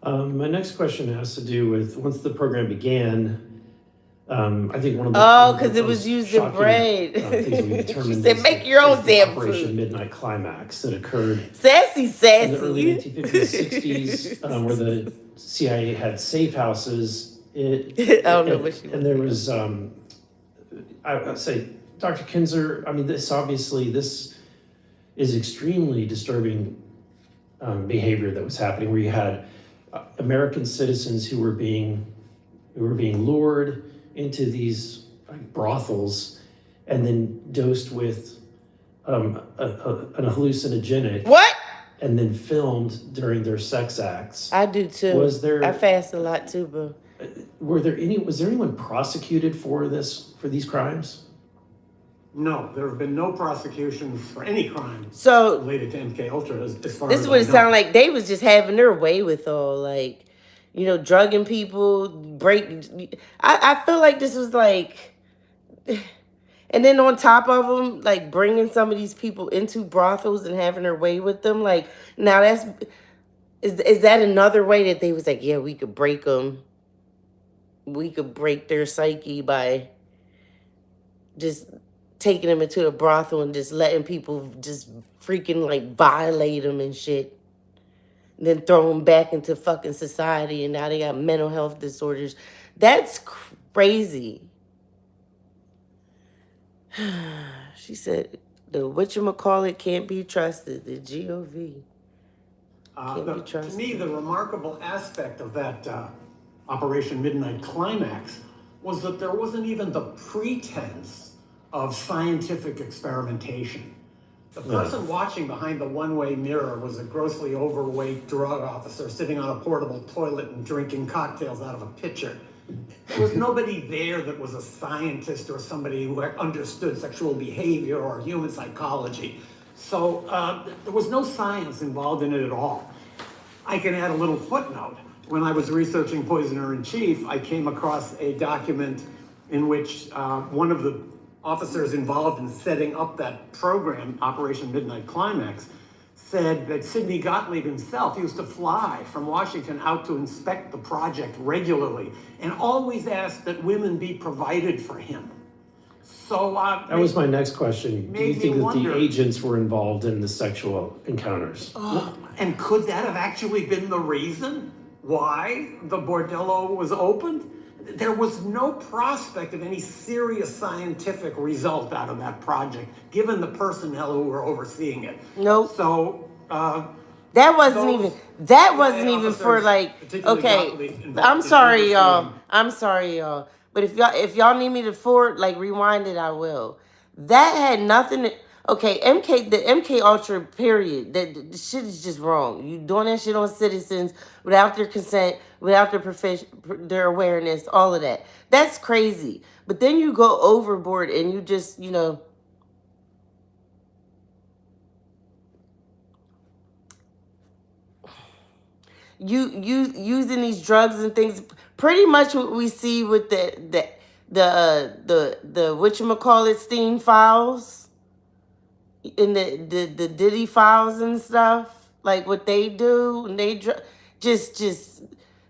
My next question has to do with once the program began. I think one of the because it was used in bread. Things we determined She said, "Make your own damn Operation food." Midnight Climax that occurred Sassy. in the early 1950s, 60s, where the CIA had safe houses. I don't know what she. And there was, I'd say, Dr. Kinzer. I mean, this is extremely disturbing behavior that was happening, where you had American citizens who were being lured into these brothels and then dosed with an hallucinogenic. What? And then filmed during their sex acts. I do too. I fast a lot too, bro. Was there anyone prosecuted for these crimes? No, there have been no prosecutions for any crimes related to MKUltra as far as this is what it sounded like. They was just having their way with all, like, drugging people, I feel like this was like, and then on top of them, like bringing some of these people into brothels and having their way with them. Like, now is that another way that they was like, yeah, we could break them. We could break their psyche by just taking them into a brothel and just letting people just freaking like violate them and shit. Then throw them back into fucking society, and now they got mental health disorders. That's crazy. She said, the whatchamacallit can't be trusted. The GOV can't be trusted. To me, the remarkable aspect of that Operation Midnight Climax was that there wasn't even the pretense of scientific experimentation. The person watching behind the one-way mirror was a grossly overweight drug officer sitting on a portable toilet and drinking cocktails out of a pitcher. There was nobody there that was a scientist or somebody who understood sexual behavior or human psychology. So there was no science involved in it at all. I can add a little footnote. When I was researching Poisoner-in-Chief, I came across a document in which one of the officers involved in setting up that program, Operation Midnight Climax, said that Sidney Gottlieb himself used to fly from Washington out to inspect the project regularly and always asked that women be provided for him. So that was my next question. Do you think that the agents were involved in the sexual encounters? And could that have actually been the reason why the bordello was opened? There was no prospect of any serious scientific result out of that project, given the personnel who were overseeing it. Nope. So that wasn't even for like, okay, I'm sorry, y'all. But if y'all need me to rewind it, I will. That had nothing to, okay, the MKUltra period, that shit is just wrong. You doing that shit on citizens without their consent, without their awareness, all of that. That's crazy. But then you go overboard and you just, you using these drugs and things, pretty much what we see with the whatchamacallit Steam files in the Diddy files and stuff, like what they do, and they just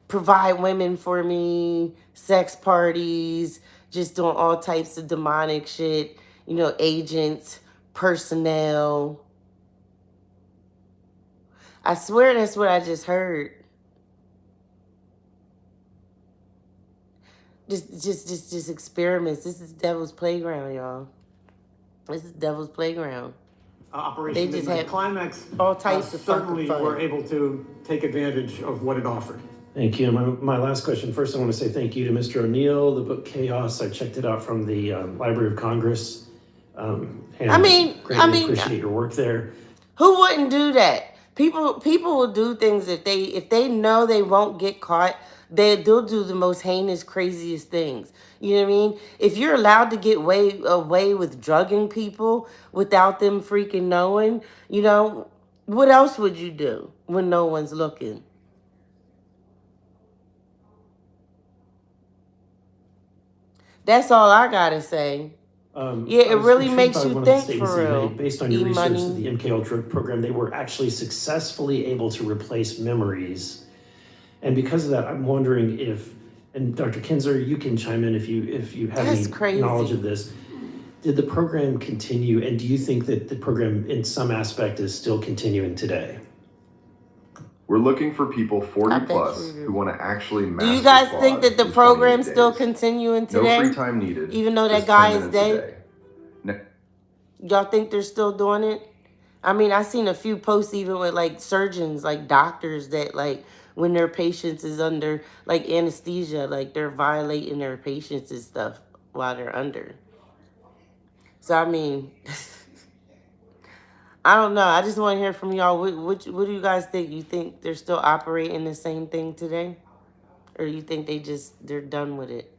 provide women for me, sex parties, just doing all types of demonic shit, agents, personnel. I swear that's what I just heard. Just experiments. This is Devil's Playground, y'all. This is Devil's Playground. Operation Midnight Climax all types of certainly fun. were able to take advantage of what it offered. Thank you. My last question. First, I want to say thank you to Mr. O'Neill. The book Chaos, I checked it out from the Library of Congress. And greatly appreciate your work there. Who wouldn't do that? People will do things if they know they won't get caught. they'll do the most heinous, craziest things. You know what I mean? If you're allowed to get away with drugging people without them freaking knowing, you know, what else would you do when no one's looking? That's all I gotta say. Yeah, it really makes you think for real. Based on your research E-money. to the MKUltra program, they were actually successfully able to replace memories. And because of that, I'm wondering if, and Dr. Kinzer, you can chime in if you have That's any crazy. knowledge of this. Did the program continue, and do you think that the program in some aspect is still continuing today? We're looking for people 40 I bet plus you do. who want to actually master Do you guys quad think that the in 28 program's still days. continuing today? No free time needed. Even though that just guy 10 is minutes a dead? day. Y'all think they're still doing it? I mean, I seen a few posts even with like surgeons, like doctors that like when their patients is under like anesthesia, like they're violating their patients and stuff while they're under. So I mean, I don't know. I just want to hear from y'all. What do you guys think? You think they're still operating the same thing today? Or you think they're done with it?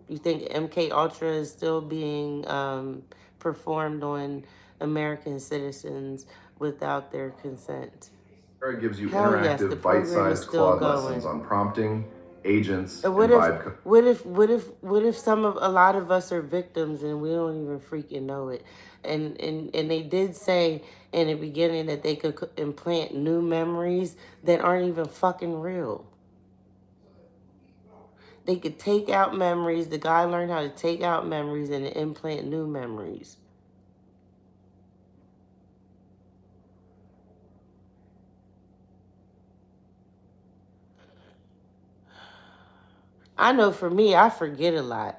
You think MKUltra is still being performed on American citizens without their consent? It gives you Hell yes, the interactive, program is bite-sized still quad lessons going. on prompting, agents, And and vibe. what if a lot of us are victims and we don't even freaking know it? And they did say in the beginning that they could implant new memories that aren't even fucking real. They could take out memories. The guy learned how to take out memories and implant new memories. I know for me, I forget a lot.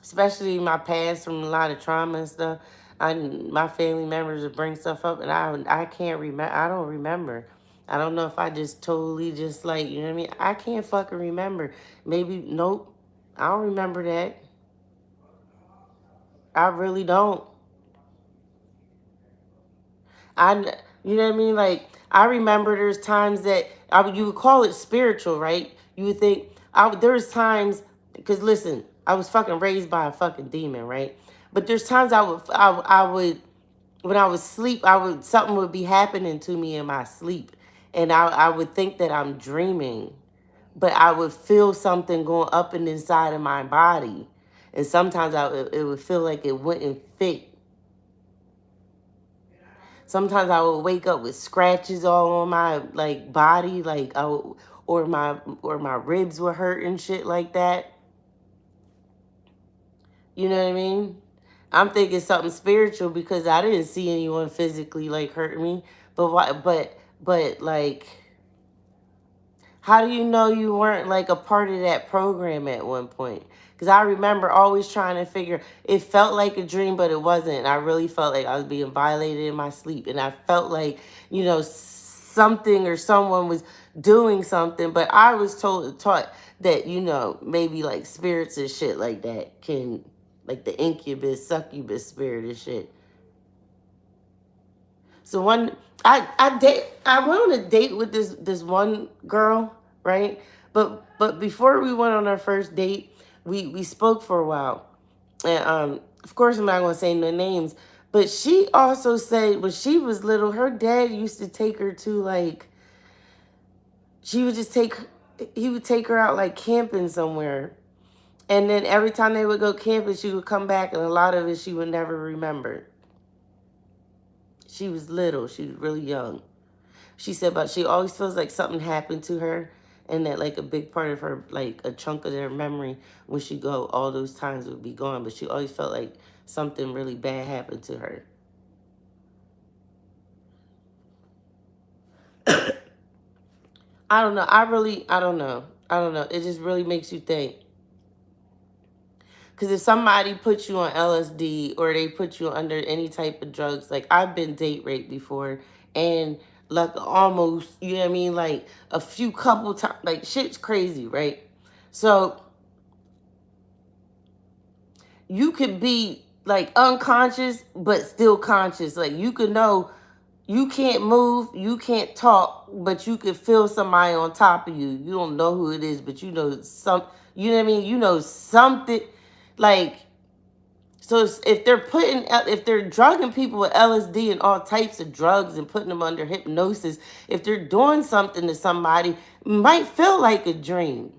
Especially my past from a lot of trauma and stuff. My family members would bring stuff up and I can't remember. I don't remember. I don't know if I just totally just like, you know what I mean? I can't fucking remember. Maybe, nope. I don't remember that. I really don't. You know what I mean? Like, I remember there's times that you would call it spiritual, right? You would think, there's times, because listen, I was fucking raised by a fucking demon, right? But there's times I would, when I was asleep, something would be happening to me in my sleep. And I would think that I'm dreaming, but I would feel something going up and inside of my body. And sometimes it would feel like it wouldn't fit. Sometimes I would wake up with scratches all on my like body, like or my ribs would hurt and shit like that. You know what I mean? I'm thinking something spiritual because I didn't see anyone physically like hurt me. But why? But like, how do you know you weren't like a part of that program at one point? Because I remember always trying to figure, it felt like a dream, but it wasn't. I really felt like I was being violated in my sleep. And I felt like, you know, something or someone was doing something. But I was taught that, you know, maybe like spirits and shit like that can, like the incubus, succubus spirit and shit. So I went on a date with this one girl, right? But before we went on our first date, we spoke for a while. And of course I'm not gonna say no names, but she also said when she was little, her dad used to take her to like, he would take her out like camping somewhere. And then every time they would go camping, she would come back and a lot of it she would never remember. She was little, she was really young. She said, but she always feels like something happened to her and that like a big part of her, like a chunk of their memory when she go, all those times would be gone. But she always felt like something really bad happened to her. I don't know. I don't know. I don't know. It just really makes you think. Because if somebody puts you on LSD or they put you under any type of drugs, like I've been date raped before and like almost, you know what I mean? Like a few couple times, like shit's crazy, right? So you could be like unconscious, but still conscious. Like you could know You can't move, you can't talk, but you could feel somebody on top of you. You don't know who it is, but you know you know what I mean? You know something, like, so if they're drugging people with LSD and all types of drugs and putting them under hypnosis, if they're doing something to somebody, it might feel like a dream.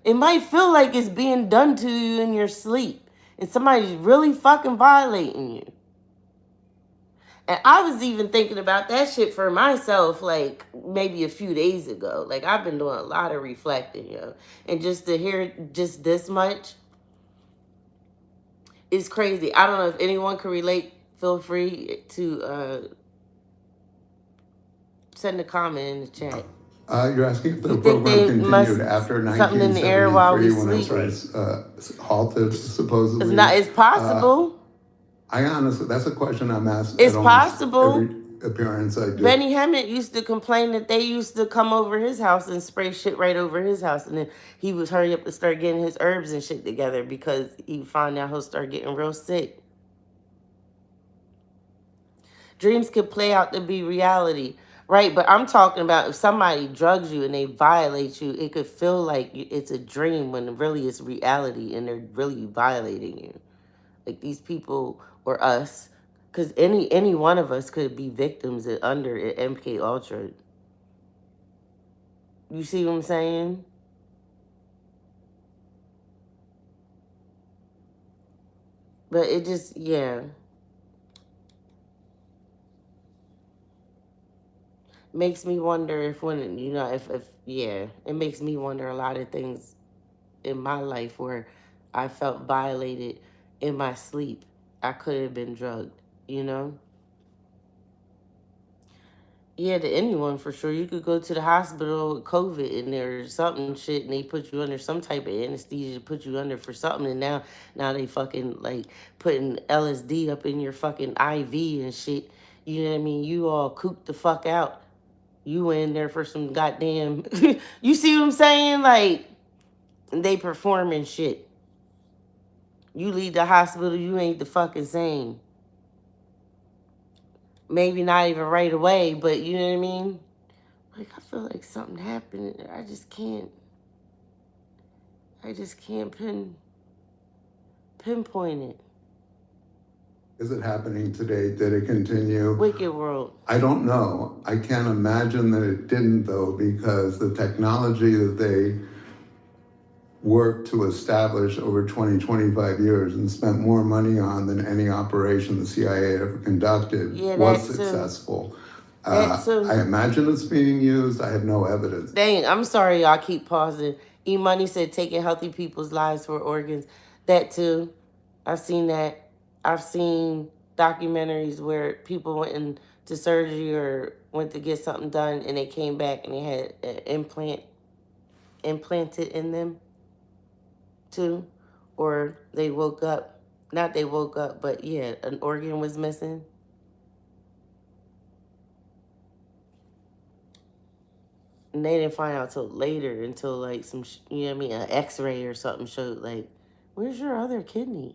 It might feel like it's being done to you in your sleep, and somebody's really fucking violating you. And I was even thinking about that shit for myself, like, maybe a few days ago. Like, I've been doing a lot of reflecting, yo. And just to hear just this much is crazy. I don't know if anyone can relate. Feel free to send a comment in the chat. You're asking if the You think program they continued must after something in the air while we 1973 when it sleep? was halted, supposedly? It's possible. I honestly, that's a question I'm asked It's at almost possible. every appearance I do. Benny Hemmett used to complain that they used to come over his house and spray shit right over his house. And then he would hurry up and start getting his herbs and shit together because he found out he'll start getting real sick. Dreams could play out to be reality, right? But I'm talking about if somebody drugs you and they violate you, it could feel like it's a dream when really it's reality and they're really violating you. Like these people or us, because any one of us could be victims under MKUltra. You see what I'm saying? But it just, yeah. Makes me wonder if when, you know, if yeah, it makes me wonder a lot of things in my life where I felt violated in my sleep. I could have been drugged, you know? Yeah, to anyone for sure. You could go to the hospital with COVID and there's something shit and they put you under some type of anesthesia, put you under for something, and now they fucking like putting LSD up in your fucking IV and shit. You know what I mean? You all cooped the fuck out. You in there for some goddamn you see what I'm saying? Like they performing shit. You leave the hospital, you ain't the fucking same. Maybe not even right away, but you know what I mean? Like, I feel like something happened. I just can't pinpoint it. Is it happening today? Did it continue? Wicked world. I don't know. I can't imagine that it didn't, though, because the technology that they worked to establish over 20, 25 years and spent more money on than any operation the CIA ever conducted was successful. I imagine it's being used. I have no evidence. Dang, I'm sorry y'all keep pausing. E-Money said taking healthy people's lives for organs. That too. I've seen that. I've seen documentaries where people went into surgery or went to get something done and they came back and they had an implanted in them too. Or they woke up. Not they woke up, but yeah, an organ was missing. And they didn't find out till later, until like some, you know what I mean, an x-ray or something showed like, where's your other kidney?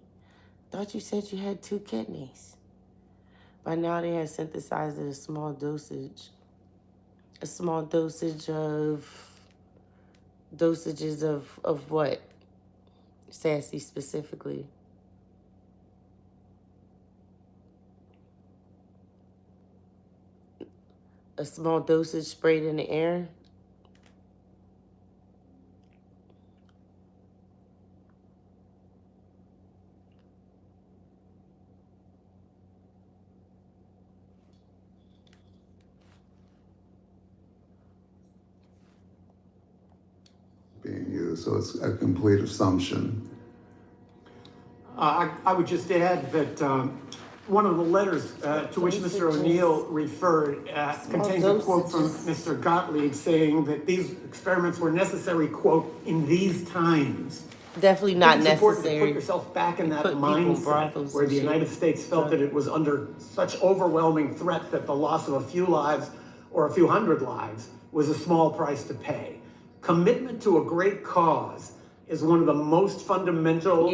Thought you said you had 2 kidneys. By now they had synthesized a small dosage. A small dosage of, dosages of what? Sassy specifically. A small dosage sprayed in the air. Being used, so it's a complete assumption. I would just add that one of the letters to which Mr. O'Neill referred contains a quote from Mr. Gottlieb saying that these experiments were necessary, quote, in these times. Definitely not it's necessary. Important to put yourself back in that mindset where the United States felt that it was under such overwhelming threat that the loss of a few lives or a few hundred lives was a small price to pay. Commitment to a great cause is one of the most fundamental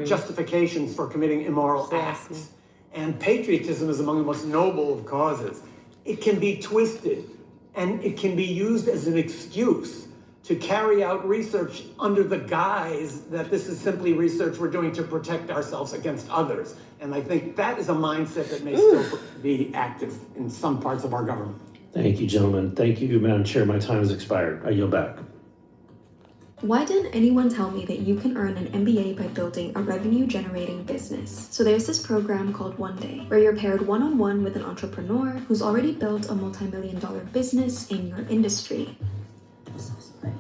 justifications for committing immoral acts. and patriotism is among the most noble of causes. It can be twisted, and it can be used as an excuse to carry out research under the guise that this is simply research we're doing to protect ourselves against others. And I think that is a mindset that may still be active in some parts of our government. Thank you, gentlemen. Thank you, Madam Chair. My time has expired. I yield back. Why didn't anyone tell me that you can earn an MBA by building a revenue-generating business? So there's this program called One Day, where you're paired one-on-one with an entrepreneur who's already built a multi-million-dollar business in your industry. I'm so sorry.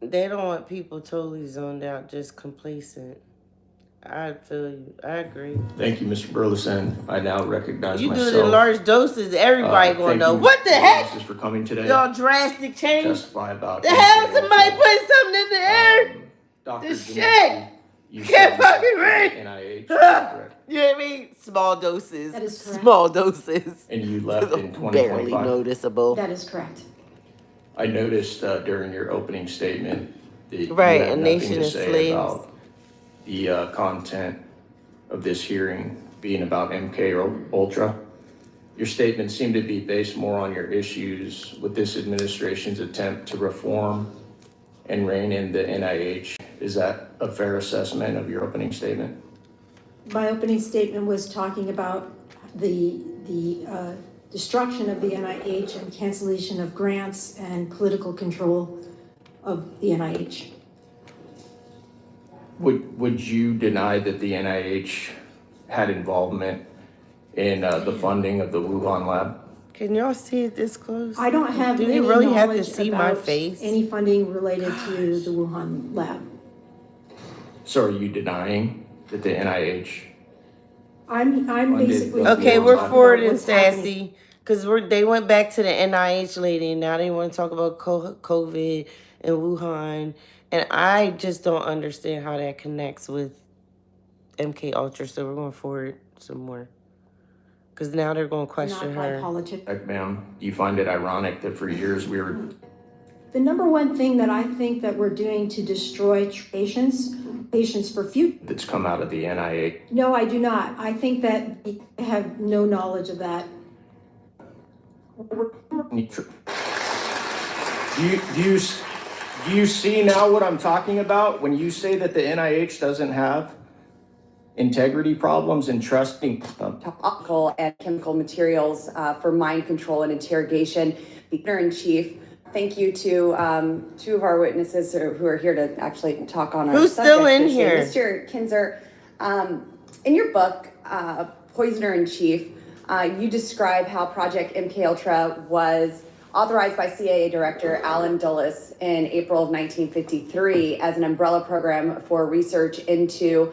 They don't want people totally zoned out, just complacent. I feel you. I agree. Thank you, Mr. Burleson. I now recognize You myself. do it in large doses, everybody gonna Thank know. you, What the heck? Mrs. for coming today. Y'all drastic change. Testify about The hell? Somebody put something in the air? Dr. This Zanetsky, shit. you Can't said fucking read. NIH, correct? You know what I mean? Small doses. That is correct. Small doses. And you left in 2025. Barely noticeable. That is correct. I noticed during your opening statement that Right, you had a nothing nation to of say slaves. about the content of this hearing being about MKUltra. Your statement seemed to be based more on your issues with this administration's attempt to reform and rein in the NIH. Is that a fair assessment of your opening statement? My opening statement was talking about the destruction of the NIH and cancellation of grants and political control of the NIH. Would you deny that the NIH had involvement in the funding of the Wuhan lab? Can y'all see it this close? I don't have Do any they really have to knowledge see my about face? any funding related to the Wuhan lab. So are you denying that the NIH? I'm basically. Okay, What's we're forward and what's happening. sassy because they went back to the NIH lady and now they want to talk about COVID and Wuhan, and I just don't understand how that connects with MKUltra. So we're going forward some more because now they're going to question Not by her. politics. Ma'am, do you find it ironic that for years we were The number one thing that I think that we're doing to destroy patients for future. that's come out of the NIH? No, I do not. I think that we have no knowledge of that. Do you see now what I'm talking about when you say that the NIH doesn't have integrity problems and trusting Optical and chemical materials for mind control and interrogation. The Commander-in-Chief, thank you to two of our witnesses who are here to actually talk on our Who's still in this year. here? Mr. Kinzer, in your book, Poisoner-in-Chief, you describe how Project MKUltra was authorized by CIA Director Alan Dulles in April of 1953 as an umbrella program for research into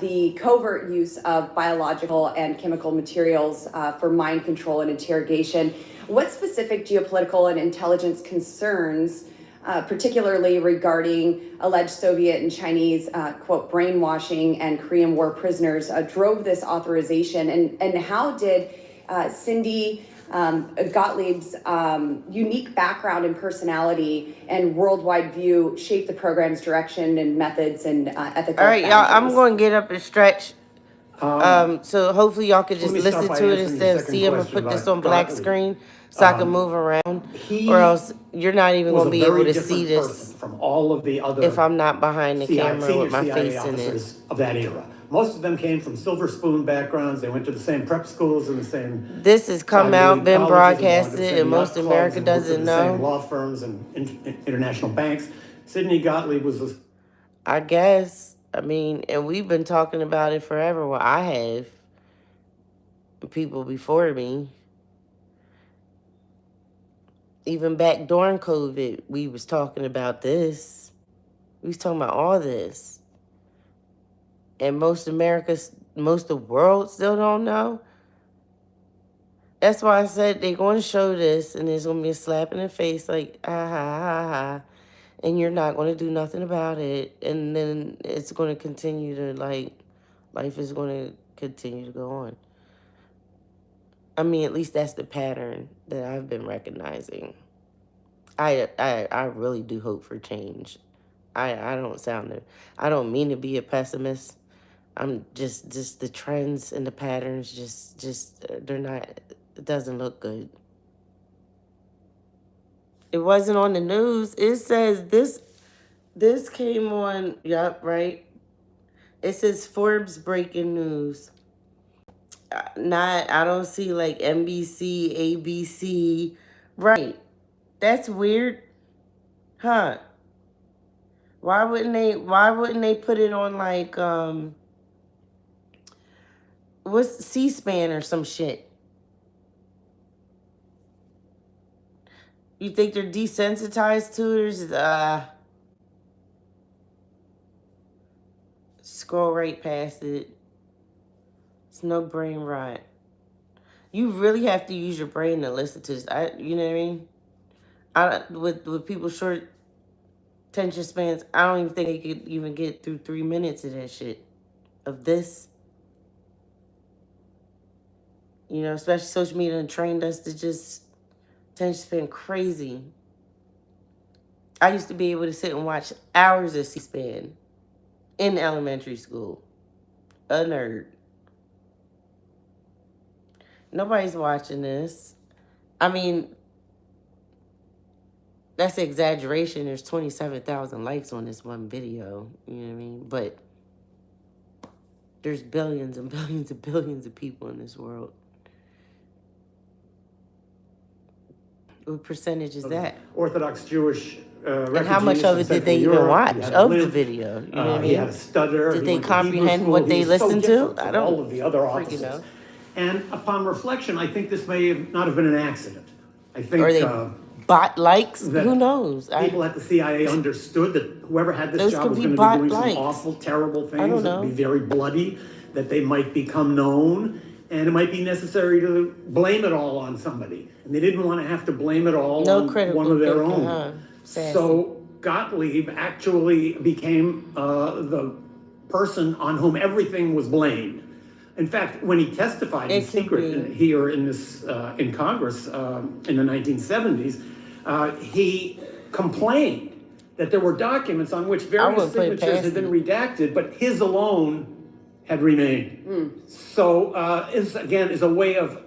the covert use of biological and chemical materials for mind control and interrogation. What specific geopolitical and intelligence concerns, particularly regarding alleged Soviet and Chinese, quote, brainwashing and Korean War prisoners, drove this authorization? And how did Cindy Gottlieb's unique background and personality and worldwide view shape the program's direction and methods and ethical All right, y'all, I'm boundaries? going to get up and stretch. So hopefully y'all could just let me start listen by to it answering instead your of second see him and question put this about on black Gottlieb. screen so I can move around, or else you're not even going to be able to see this from all of the other if I'm not behind the camera senior with my CIA face in it. officers of that era. Most of them came from silver spoon backgrounds. They went to the same prep schools and the same. This has come Ivy out, League been colleges, broadcasted, belonged to the and same most yacht America clubs, and worked doesn't for the same know. law firms and international banks. Sidney Gottlieb was I guess. I mean, and we've been talking about it forever. Well, I have. People before me. Even back during COVID, we was talking about this. We was talking about all this. And most of the world still don't know. That's why I said they're going to show this and there's going to be a slap in the face like, ah, ha, ha, ha. And you're not going to do nothing about it. And then it's going to continue to, like, life is going to continue to go on. I mean, at least that's the pattern that I've been recognizing. I really do hope for change. I don't mean to be a pessimist, I'm just the trends and the patterns, they're not, it doesn't look good. It wasn't on the news. It says this came on, yup, right? It says Forbes Breaking News. I don't see like NBC, ABC. Right. That's weird. Huh. Why wouldn't they put it on like what's C-SPAN or some shit? You think they're desensitized to it, or just, scroll right past it. It's no brain rot. You really have to use your brain to listen to this. You know what I mean? With people short attention spans, I don't even think they could even get through 3 minutes of that shit. Of this. You know, especially social media and trained us to just attention span crazy. I used to be able to sit and watch hours of C-SPAN in elementary school. A nerd. Nobody's watching this. I mean, that's an exaggeration. There's 27,000 likes on this one video. You know what I mean? But there's billions and billions and billions of people in this world. What percentage is that? Orthodox Jewish refugees. And how much of it did they even watch of the video? You know what I mean? He had a stutter. Did they comprehend what they listened to? I don't all of the other freaking officers. know. And upon reflection, I think this may not have been an accident. I think Or they bot likes? Who knows? People at the CIA understood that whoever had this Those job could was be going to bot be doing likes. some awful, terrible things. I don't It know. would be very bloody, that they might become known, and it might be necessary to blame it all on somebody. And they didn't want to have to blame it all on one of their own. So Gottlieb actually became the person on whom everything was blamed. In fact, when he testified in secret here in this in Congress in the 1970s, he complained that there were documents on which various signatures had been redacted, but his alone had remained. So is a way of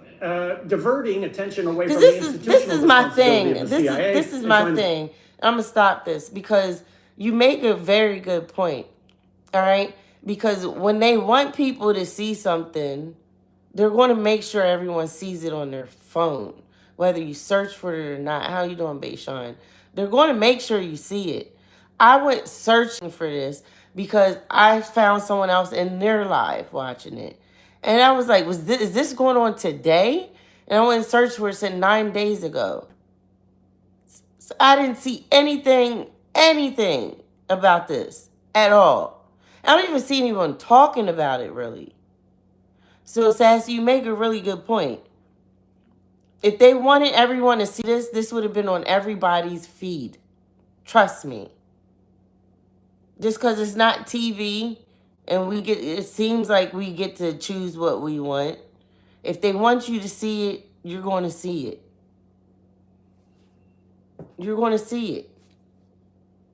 diverting attention away from the institutional this is my thing. responsibility of the CIA. This is my thing. I'm gonna stop this because you make a very good point. All right, because when they want people to see something, they're going to make sure everyone sees it on their phone, whether you search for it or not. How you doing, Bayshawn? They're going to make sure you see it. I went searching for this because I found someone else in their live watching it. And I was like, is this going on today? And I went and searched for it, said 9 days ago. So I didn't see anything about this at all. I don't even see anyone talking about it, really. So, Sassy, you make a really good point. If they wanted everyone to see this would have been on everybody's feed. Trust me. Just because it's not TV and it seems like we get to choose what we want. If they want you to see it, you're going to see it. You're going to see it.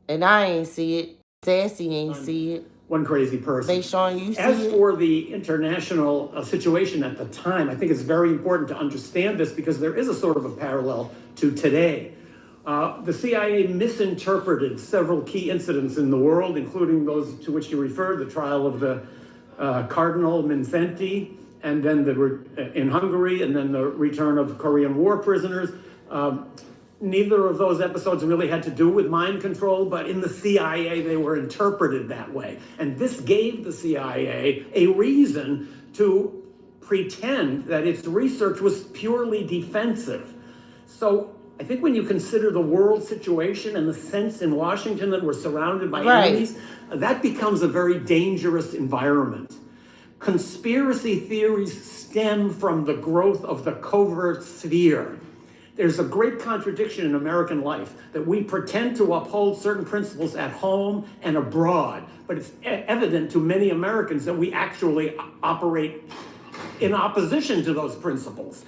And I ain't see it. Sassy ain't see it. One crazy person. Bayshawn, you see As it? for the international situation at the time, I think it's very important to understand this because there is a sort of a parallel to today. The CIA misinterpreted several key incidents in the world, including those to which you referred, the trial of the Cardinal Mindszenty, and then in Hungary, and then the return of Korean War prisoners. Neither of those episodes really had to do with mind control, but in the CIA, they were interpreted that way. And this gave the CIA a reason to pretend that its research was purely defensive. So I think when you consider the world situation and the sense in Washington that we're surrounded by enemies, that becomes a very dangerous environment. Conspiracy theories stem from the growth of the covert sphere. There's a great contradiction in American life that we pretend to uphold certain principles at home and abroad, but it's evident to many Americans that we actually operate in opposition to those principles.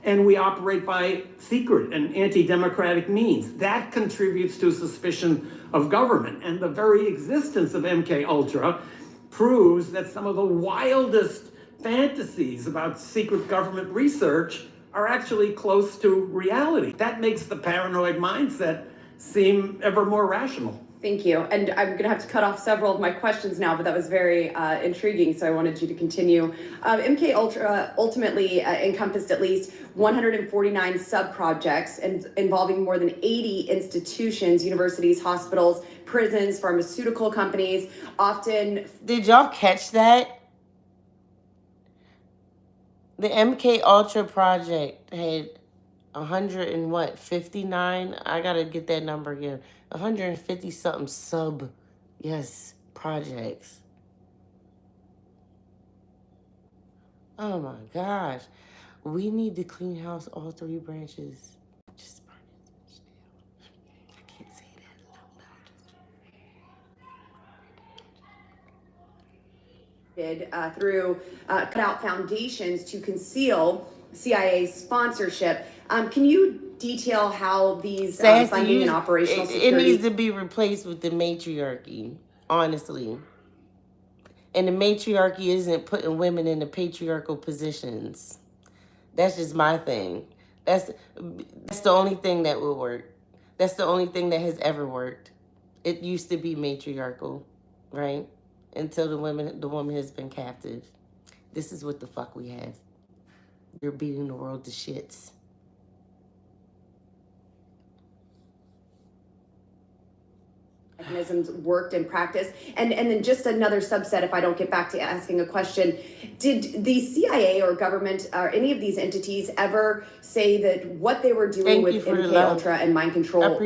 And we operate by secret and anti-democratic means. That contributes to suspicion of government. And the very existence of MKUltra proves that some of the wildest fantasies about secret government research are actually close to reality. That makes the paranoid mindset seem ever more rational. Thank you. And I'm going to have to cut off several of my questions now, but that was very intriguing, so I wanted you to continue. MKUltra ultimately encompassed at least 149 sub-projects involving more than 80 institutions, universities, hospitals, prisons, pharmaceutical companies, often... Did y'all catch that? The MKUltra project had 59? I gotta get that number again. 150 something projects. Oh my gosh. We need to clean house all 3 branches. Just burn it down. I can't say that out loud. through cutout foundations to conceal CIA sponsorship. Can you detail how these funding and operational security... It needs to be replaced with the matriarchy, honestly. And the matriarchy isn't putting women in the patriarchal positions. That's just my thing. That's the only thing that will work. That's the only thing that has ever worked. It used to be matriarchal, right? Until the woman has been captive. This is what the fuck we have. You're beating the world to shits. Mechanisms worked in practice. And then just another subset, if I don't get back to asking a question, did the CIA or government or any of these entities ever say that what they were doing with MKUltra and mind control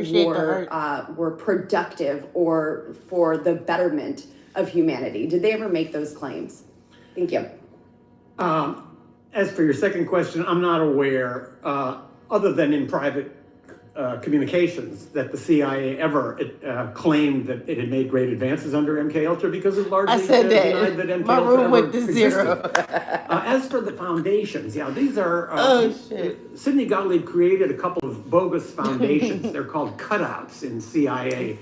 were productive or for the betterment of humanity? Did they ever make those claims? Thank you. As for your second question, I'm not aware, other than in private communications, that the CIA ever claimed that it had made great advances under MKUltra, because it largely denied that MKUltra My room went to existed. 0. As for the foundations, yeah, these are... Sidney Gottlieb created a couple of bogus foundations. They're called cutouts in CIA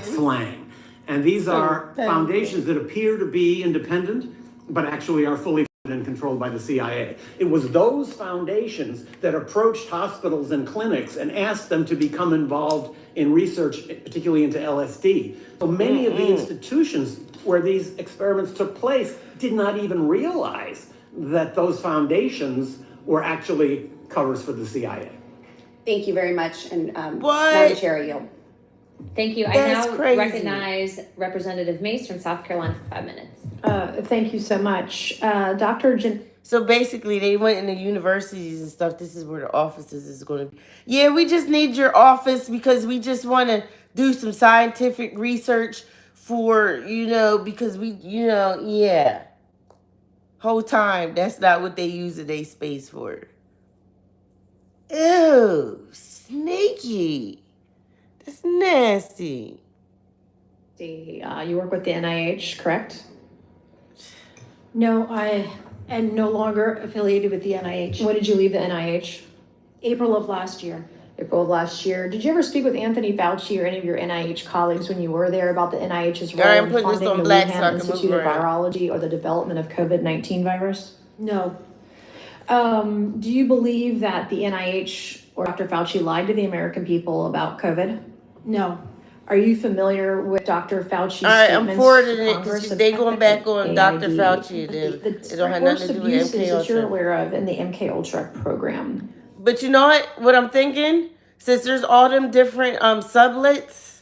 slang. And these are foundations that appear to be independent, but actually are fully and controlled by the CIA. It was those foundations that approached hospitals and clinics and asked them to become involved in research, particularly into LSD. So many of the institutions where these experiments took place did not even realize that those foundations were actually covers for the CIA. Thank you very much. And Madam Chair, yield. Thank you. I now recognize Representative Mace from South Carolina for 5 minutes. Thank you so much. So basically, they went into universities and stuff. This is where the offices is going to be. Yeah, we just need your office because we just want to do some scientific research for, because we, yeah. Whole time, that's not what they use their space for. Ew, sneaky. That's nasty. You work with the NIH, correct? No, I am no longer affiliated with the NIH. When did you leave the NIH? April of last year. April of last year. Did you ever speak with Anthony Fauci or any of your NIH colleagues when you were there about the NIH's role in funding the Wuhan Institute of Virology or the development of COVID-19 virus? No. Do you believe that the NIH or Dr. Fauci lied to the American people about COVID? No. Are you familiar with Dr. Fauci's statements? I'm forwarding it because they going back on Dr. Fauci. It don't have nothing to do with MKUltra. That you're aware of in the MKUltra program. But you know what I'm thinking? Since there's all them different sublets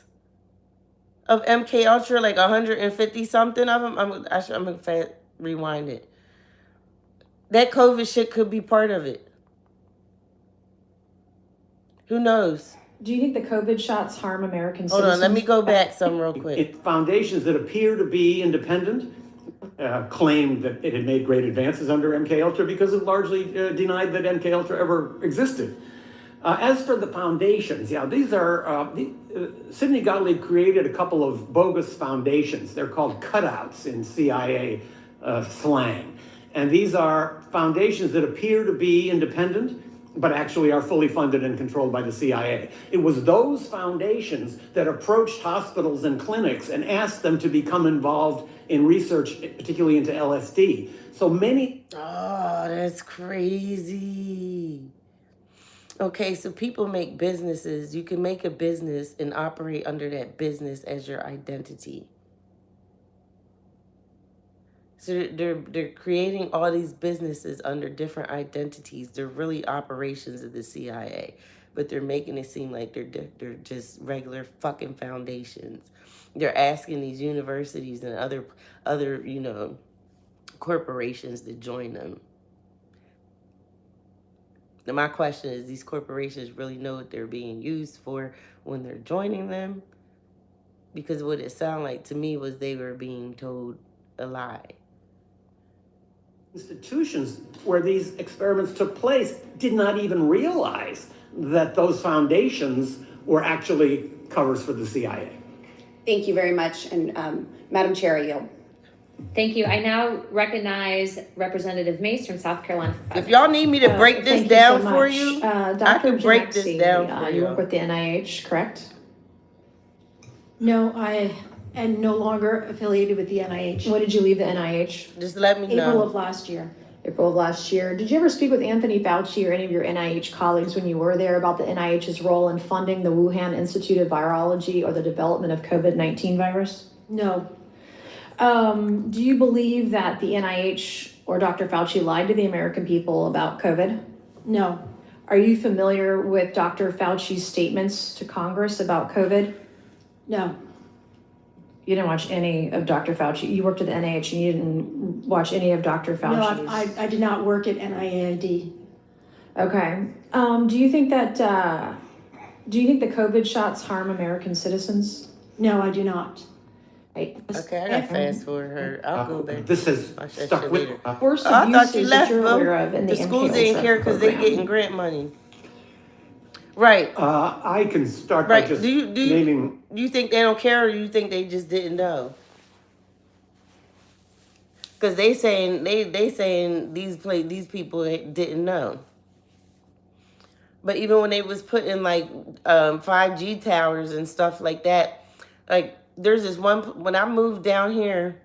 of MKUltra, like 150 something of them, I'm gonna rewind it. That COVID shit could be part of it. Who knows? Do you think the COVID shots harm American citizens? Hold on, let me go back some real quick. Foundations that appear to be independent claimed that it had made great advances under MKUltra because it largely denied that MKUltra ever existed. As for the foundations, yeah, these are, Sidney Gottlieb created a couple of bogus foundations. They're called cutouts in CIA slang. And these are foundations that appear to be independent, but actually are fully funded and controlled by the CIA. It was those foundations that approached hospitals and clinics and asked them to become involved in research, particularly into LSD. So many... Oh, that's crazy. Okay, so people make businesses. You can make a business and operate under that business as your identity. So they're creating all these businesses under different identities. They're really operations of the CIA, but they're making it seem like they're just regular fucking foundations. They're asking these universities and other corporations to join them. Now my question is, these corporations really know what they're being used for when they're joining them? Because what it sounded like to me was they were being told a lie. Institutions where these experiments took place did not even realize that those foundations were actually covers for the CIA. Thank you very much. And Madam Chair, I yield. Thank you. I now recognize Representative Mace from South Carolina. If y'all need me to break this down for you, Dr. I can break this Janexi, down for you you. work with the NIH, correct? No, I am no longer affiliated with the NIH. When did you leave the NIH? Just let me know. April of last year. April of last year. Did you ever speak with Anthony Fauci or any of your NIH colleagues when you were there about the NIH's role in funding the Wuhan Institute of Virology or the development of COVID-19 virus? No. Do you believe that the NIH or Dr. Fauci lied to the American people about COVID? No. Are you familiar with Dr. Fauci's statements to Congress about COVID? No. You didn't watch any of Dr. Fauci. You worked at the NIH and you didn't watch any of Dr. Fauci's. No, I did not work at NIAID. Okay. Do you think that the COVID shots harm American citizens? No, I do not. Okay, I gotta fast forward her. I'll go back. This has stuck with... Worst I thought you abuses left, that you're bro. aware of in The the schools MKUltra didn't care because they program. getting grant money. Right. I can start by just naming... Do you think they don't care, or you think they just didn't know? Because they saying these people didn't know. But even when they was putting like 5G towers and stuff like that, like there's this one, when I moved down here,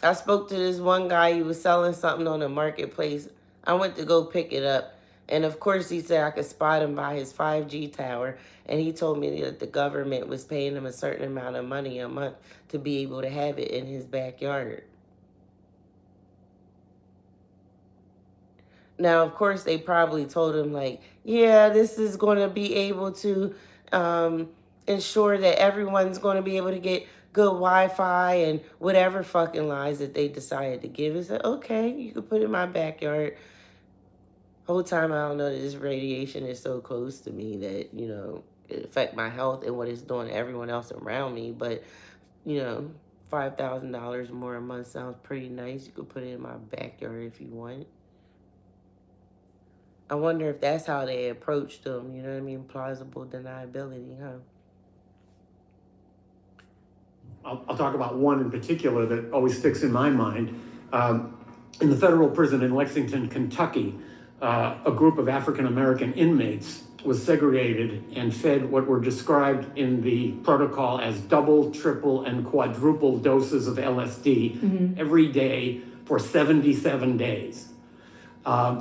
I spoke to this one guy. He was selling something on the marketplace. I went to go pick it up. And of course, he said I could spot him by his 5G tower. And he told me that the government was paying him a certain amount of money a month to be able to have it in his backyard. Now, of course, they probably told him, like, yeah, this is going to be able to ensure that everyone's going to be able to get good Wi-Fi and whatever fucking lies that they decided to give. He said, okay, you can put it in my backyard. Whole time I don't know that this radiation is so close to me that, you know, it affect my health and what it's doing to everyone else around me. But, you know, $5,000 more a month sounds pretty nice. You could put it in my backyard if you want. I wonder if that's how they approached them, you know what I mean? Plausible deniability, huh? I'll talk about one in particular that always sticks in my mind. In the federal prison in Lexington, Kentucky, a group of African-American inmates was segregated and fed what were described in the protocol as double, triple, and quadruple doses of LSD every day for 77 days.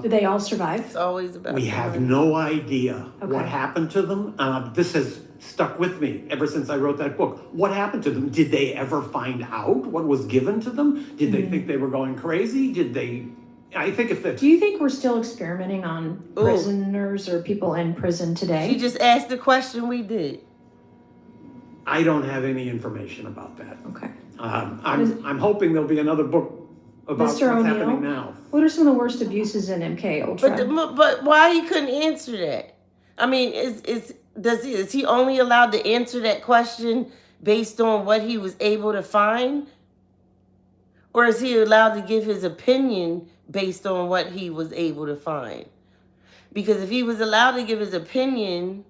Did they all survive? It's always about We have no idea what happened to them. This has stuck with me ever since I wrote that book. What happened to them? Did they ever find out what was given to them? Did they think they were going crazy? Did they... I think if the... Do you think we're still experimenting on prisoners or people in prison today? She just asked the question we did. I don't have any information about that. Okay. I'm hoping there'll be another book about what's happening now. What are some of the worst abuses in MKUltra? But why he couldn't answer that? I mean, is he only allowed to answer that question based on what he was able to find? Or is he allowed to give his opinion based on what he was able to find? Because if he was allowed to give his opinion,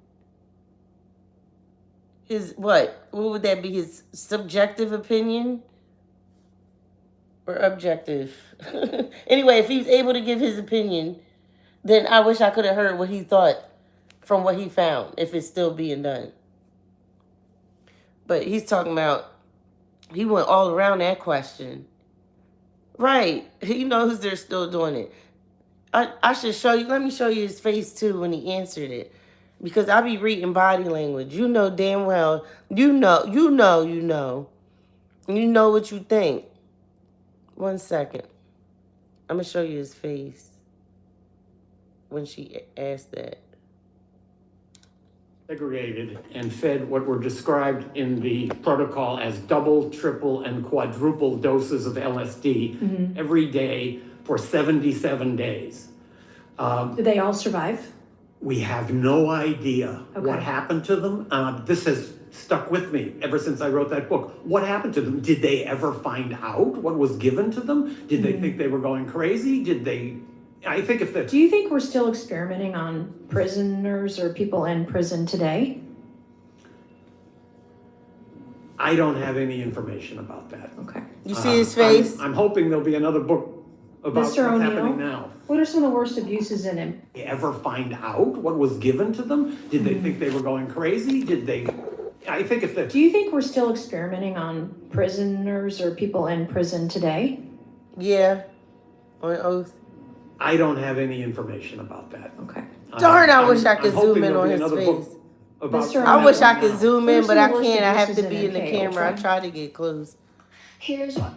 what would that be? His subjective opinion? Or objective? Anyway, if he's able to give his opinion, then I wish I could have heard what he thought from what he found, if it's still being done. But he's talking about, he went all around that question. Right. He knows they're still doing it. I should show you, let me show you his face too when he answered it. Because I be reading body language. You know damn well, you know what you think. 1 second. I'm going to show you his face when she asked that. Segregated and fed what were described in the protocol as double, triple, and quadruple doses of LSD every day for 77 days. Did they all survive? We have no idea Okay. what happened to them. This has stuck with me ever since I wrote that book. What happened to them? Did they ever find out what was given to them? Did they think they were going crazy? I think if the... Do you think we're still experimenting on prisoners or people in prison today? I don't have any information about that. Okay. You see his face? I'm hoping there'll be another book about what's Mr. happening O'Neill, now. what are some of the worst abuses in him? Did they ever find out what was given to them? Did they think they were going crazy? I think if the... Do you think we're still experimenting on prisoners or people in prison today? Yeah. On oath. I don't have any information about that. Okay. Darn, I wish I could I'm zoom hoping in there'll on be his another face. book about Mr. I wish I now. could zoom What are in, but some I of the worst can't. I have to abuses be in the MK camera. I Ultra? try to get close.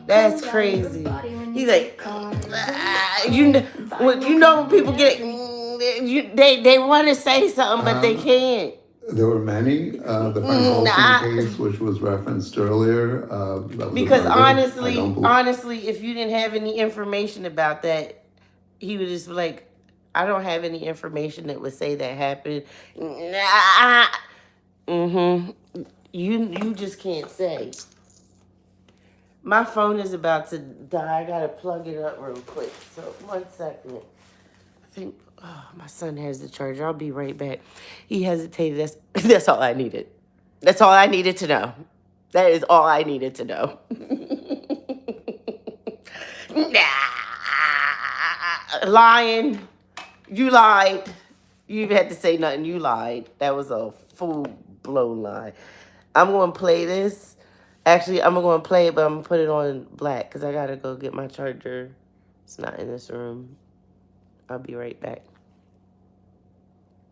That's crazy. He's like, you know when people get, they want to say something, but they can't. There were many. The Frank Olson case, which was referenced earlier, that was Because a murder. honestly, if you didn't have any information about that, he would just be like, I don't have any information that would say that happened. You just can't say. My phone is about to die. I gotta plug it up real quick. So 1 second. I think my son has the charger. I'll be right back. He hesitated. That's all I needed. That's all I needed to know. That is all I needed to know. Lying. You lied. You even had to say nothing. You lied. That was a full-blown lie. I'm going to play this. Actually, I'm going to play it, but I'm going to put it on black because I got to go get my charger. It's not in this room. I'll be right back.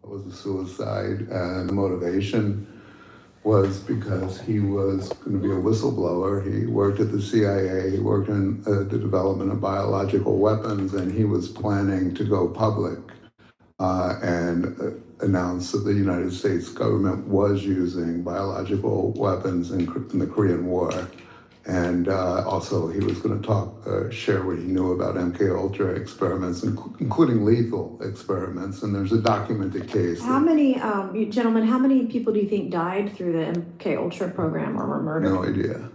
It was a suicide, and the motivation was because he was going to be a whistleblower. He worked at the CIA, he worked in the development of biological weapons, and he was planning to go public and announce that the United States government was using biological weapons in the Korean War. And also he was going to share what he knew about MKUltra experiments, including lethal experiments. And there's a documented case. How many, gentlemen, how many people do you think died through the MKUltra program or were murdered? No idea.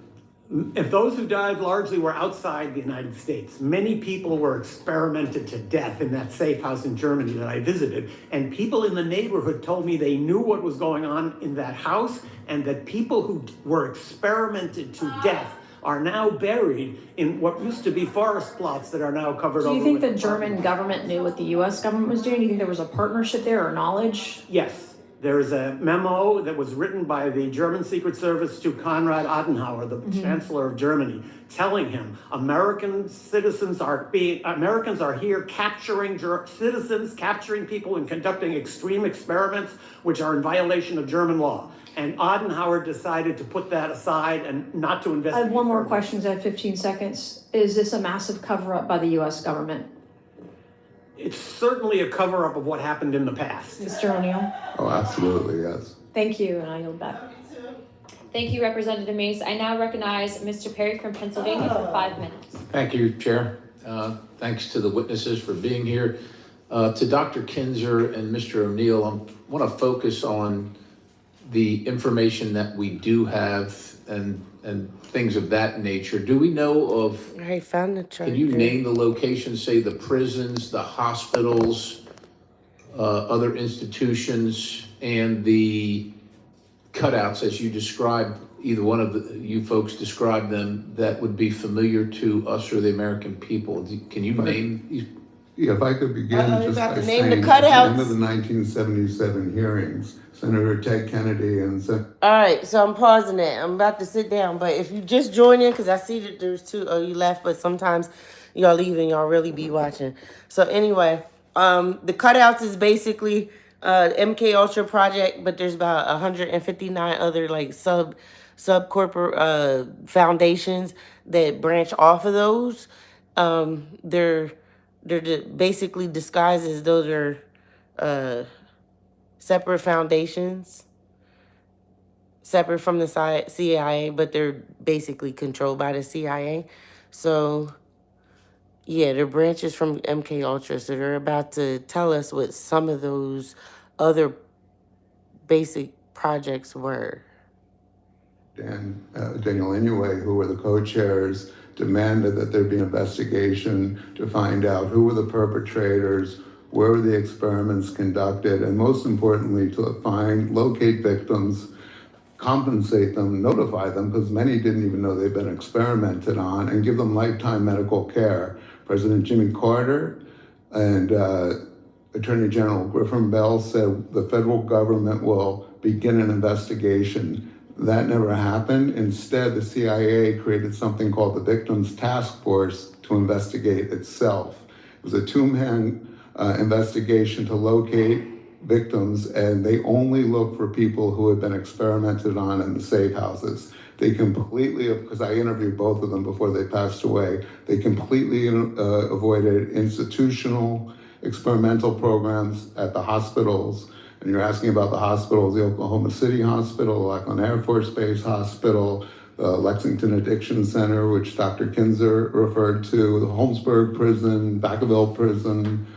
If those who died largely were outside the United States, many people were experimented to death in that safe house in Germany that I visited. And people in the neighborhood told me they knew what was going on in that house, and that people who were experimented to death are now buried in what used to be forest plots that are now covered over. Do you think the German government knew what the US government was doing? Do you think there was a partnership there or knowledge? Yes. There is a memo that was written by the German Secret Service to Konrad Adenauer, the Chancellor of Germany, telling him Americans are here capturing citizens, capturing people and conducting extreme experiments which are in violation of German law. And Adenauer decided to put that aside and not to investigate. I have one more question. I have 15 seconds. Is this a massive cover-up by the US government? It's certainly a cover-up of what happened in the past. Mr. O'Neill? Oh, absolutely, yes. Thank you, and I yield back. Thank you, Representative Mace. I now recognize Mr. Perry from Pennsylvania for 5 minutes. Thank you, Chair. Thanks to the witnesses for being here. To Dr. Kinzer and Mr. O'Neill, I want to focus on the information that we do have and things of that nature. Do we know of, I found the charger. can you name the locations, say the prisons, the hospitals, other institutions, and the cutouts as you described, either one of you folks described them, that would be familiar to us or the American people? Can you name these? If I could begin Uh-oh, just about by to name the saying, at the end cutouts. of the 1977 hearings, Senator Ted Kennedy and All right, so I'm pausing it. I'm about to sit down, but if you just join in, because I see that there's two, oh, you left, but sometimes y'all leave and y'all really be watching. So anyway, the cutouts is basically MK Ultra project, but there's about 159 other like sub corporate foundations that branch off of those. They're basically disguised as those are separate foundations, separate from the CIA, but they're basically controlled by the CIA. So yeah, they're branches from MK Ultra. So they're about to tell us what some of those other basic projects were. Daniel Inouye, who were the co-chairs, demanded that there be an investigation to find out who were the perpetrators, where were the experiments conducted, and most importantly, to locate victims, compensate them, notify them, because many didn't even know they'd been experimented on, and give them lifetime medical care. President Jimmy Carter and Attorney General Griffin Bell said the federal government will begin an investigation. That never happened. Instead, the CIA created something called the Victims Task Force to investigate itself. It was a two-man investigation to locate victims, and they only looked for people who had been experimented on in the safe houses. They completely, because I interviewed both of them before they passed away, they completely avoided institutional experimental programs at the hospitals. And you're asking about the hospitals, the Oklahoma City Hospital, Lackland Air Force Base Hospital, the Lexington Addiction Center, which Dr. Kinzer referred to, the Holmesburg Prison, Vacaville Prison,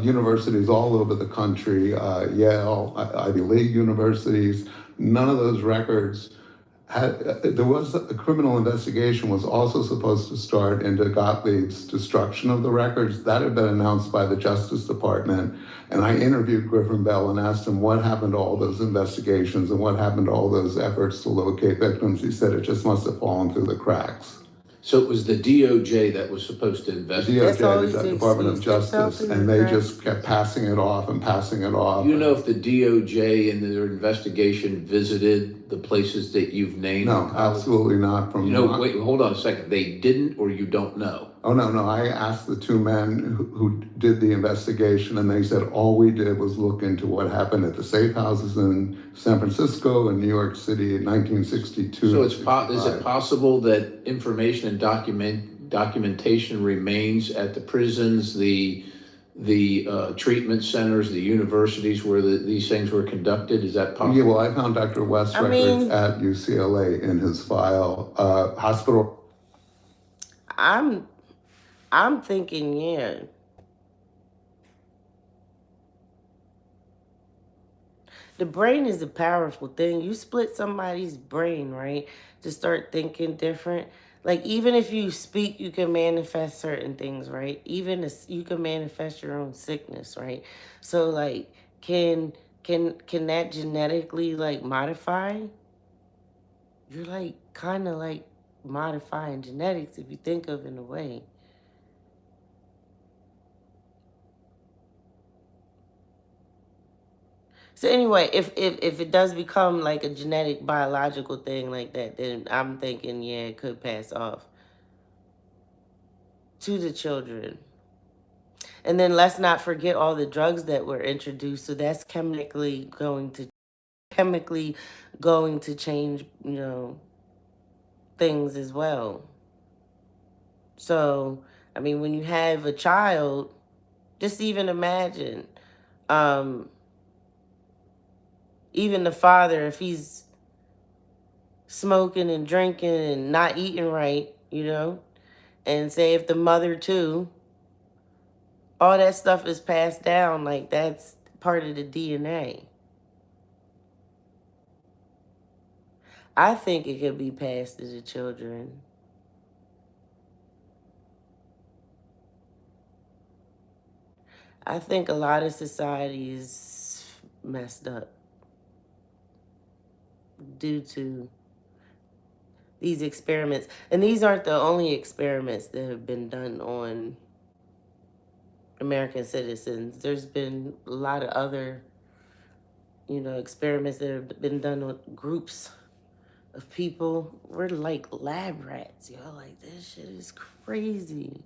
universities all over the country, Yale, Ivy League universities. None of those records there was a criminal investigation was also supposed to start into Gottlieb's destruction of the records. That had been announced by the Justice Department. And I interviewed Griffin Bell and asked him what happened to all those investigations and what happened to all those efforts to locate victims. He said it just must have fallen through the cracks. So it was the DOJ that was supposed to investigate. The DOJ, the Department of Justice, and they just kept passing it off and passing it off. Do you know if the DOJ and their investigation visited the places that you've named? No, absolutely not. Wait, hold on a second. They didn't, or you don't know? Oh, no. I asked the two men who did the investigation, and they said all we did was look into what happened at the safe houses in San Francisco and New York City in 1962. So is it possible that information and documentation remains at the prisons, the treatment centers, the universities where these things were conducted? Is that possible? Yeah, well, I found Dr. West's records at UCLA in his file. Hospital. I'm thinking, yeah. The brain is a powerful thing. You split somebody's brain, right, to start thinking different. Like, even if you speak, you can manifest certain things, right? Even you can manifest your own sickness, right? So, like, can that genetically, like, modify? You're, like, kind of, like, modifying genetics if you think of it in a way. So anyway, if it does become like a genetic biological thing like that, then I'm thinking, yeah, it could pass off to the children. And then let's not forget all the drugs that were introduced. So that's chemically going to change, things as well. So, I mean, when you have a child, just even imagine, even the father, if he's smoking and drinking and not eating right, and say if the mother too, all that stuff is passed down, like that's part of the DNA. I think it could be passed to the children. I think a lot of society is messed up due to these experiments. And these aren't the only experiments that have been done on American citizens. There's been a lot of other, experiments that have been done with groups of people. We're like lab rats, yo. Like, this shit is crazy.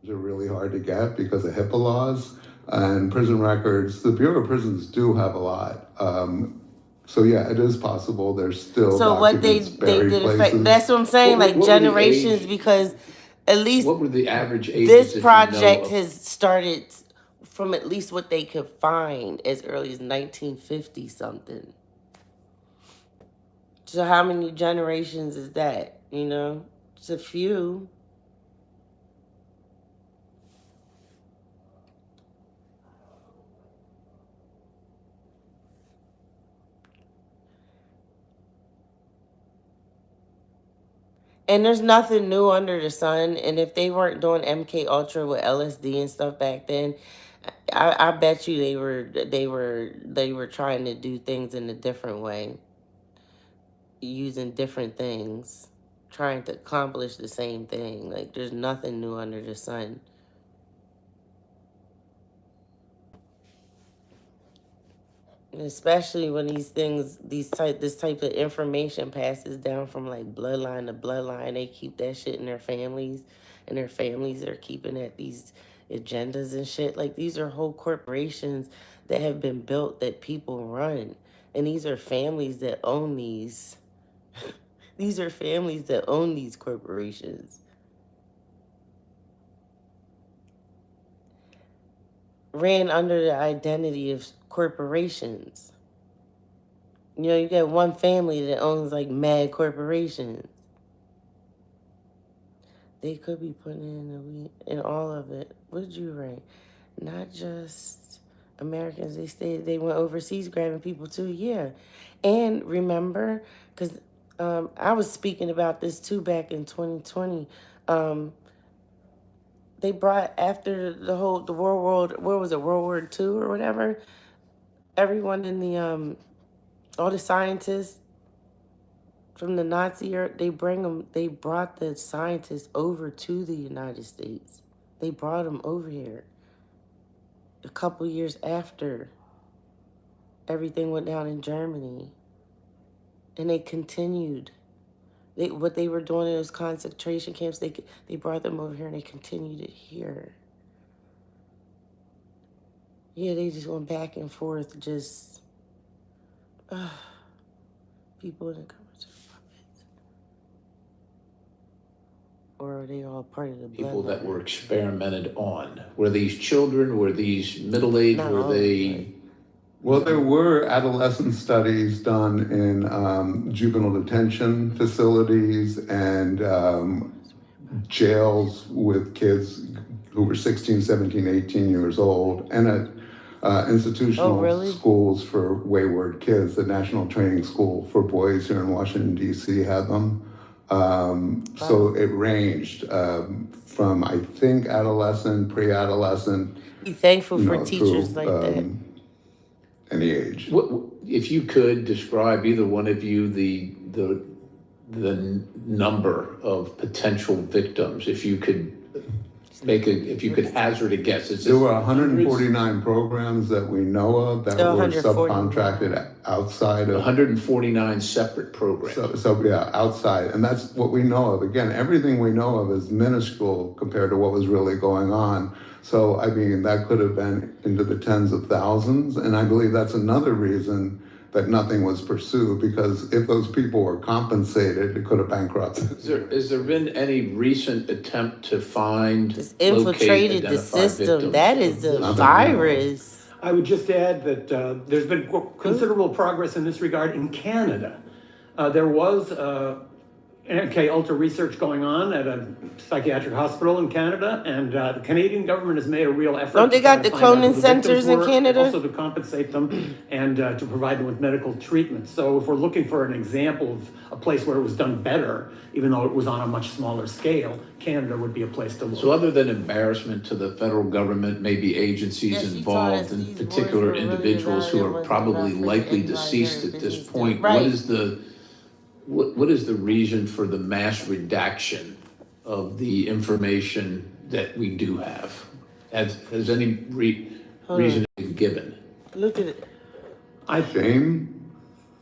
Are really hard to get because of HIPAA laws and prison records. The Bureau of Prisons do have a lot. So yeah, it is possible there's still So what they documents buried did places. affect, that's what I'm saying, What like were the generations, age- because at least What were the average ages? this if you project know, has started from at least what they could find as early as 1950 something. So how many generations is that? It's a few. And there's nothing new under the sun. And if they weren't doing MKUltra with LSD and stuff back then, I bet you they were trying to do things in a different way, using different things, trying to accomplish the same thing. Like, there's nothing new under the sun. And especially when this type of information passes down from like bloodline to bloodline, they keep that shit in their families, and their families are keeping at these agendas and shit. Like, these are whole corporations that have been built that people run, and these are families that own these. These are families that own these corporations. Ran under the identity of corporations. You got one family that owns like mad corporations. They could be putting in all of it. What did you write? Not just Americans. They went overseas grabbing people too. Yeah. And remember, because I was speaking about this too back in 2020. They brought, after World War II or whatever, everyone in the all the scientists from the Nazi era, they brought the scientists over to the United States. They brought them over here a couple years after everything went down in Germany. And they continued. What they were doing in those concentration camps, they brought them over here and they continued it here. Yeah, they just went back and forth, just people in the government puppets. Or are they all part of the people that bloodline? were experimented on. Were these children? Were these middle-aged? Not Were all, they? Well, there were adolescent studies done in juvenile detention facilities and jails with kids who were 16, 17, 18 years old, and at institutional schools for wayward kids. The National Training School for Boys here in Washington, D.C. had them. So it ranged from, I think, adolescent, pre-adolescent. Be thankful for teachers through, like that. Any age. If you could describe, either one of you, the number of potential victims, if you could hazard a guess. There were 149 programs that we know of that were subcontracted outside of 149 separate programs. So yeah, outside, and that's what we know of. Again, everything we know of is minuscule compared to what was really going on. So I mean, that could have been into the tens of thousands, and I believe that's another reason that nothing was pursued, because if those people were compensated, it could have bankrupted. Has there been any recent attempt to find, Just infiltrated the system? That is a virus. I would just add that there's been considerable progress in this regard in Canada. There was MKUltra research going on at a psychiatric hospital in Canada, and the Canadian government has made a real effort. Don't they got the cloning centers in Canada? Also to compensate them and to provide them with medical treatment. So if we're looking for an example of a place where it was done better, even though it was on a much smaller scale, Canada would be a place to look. So other than embarrassment to the federal government, maybe agencies involved and particular individuals who are probably likely deceased at this point, what is the reason for the mass redaction of the information that we do have? Has any reason been given? Look at it. Shame?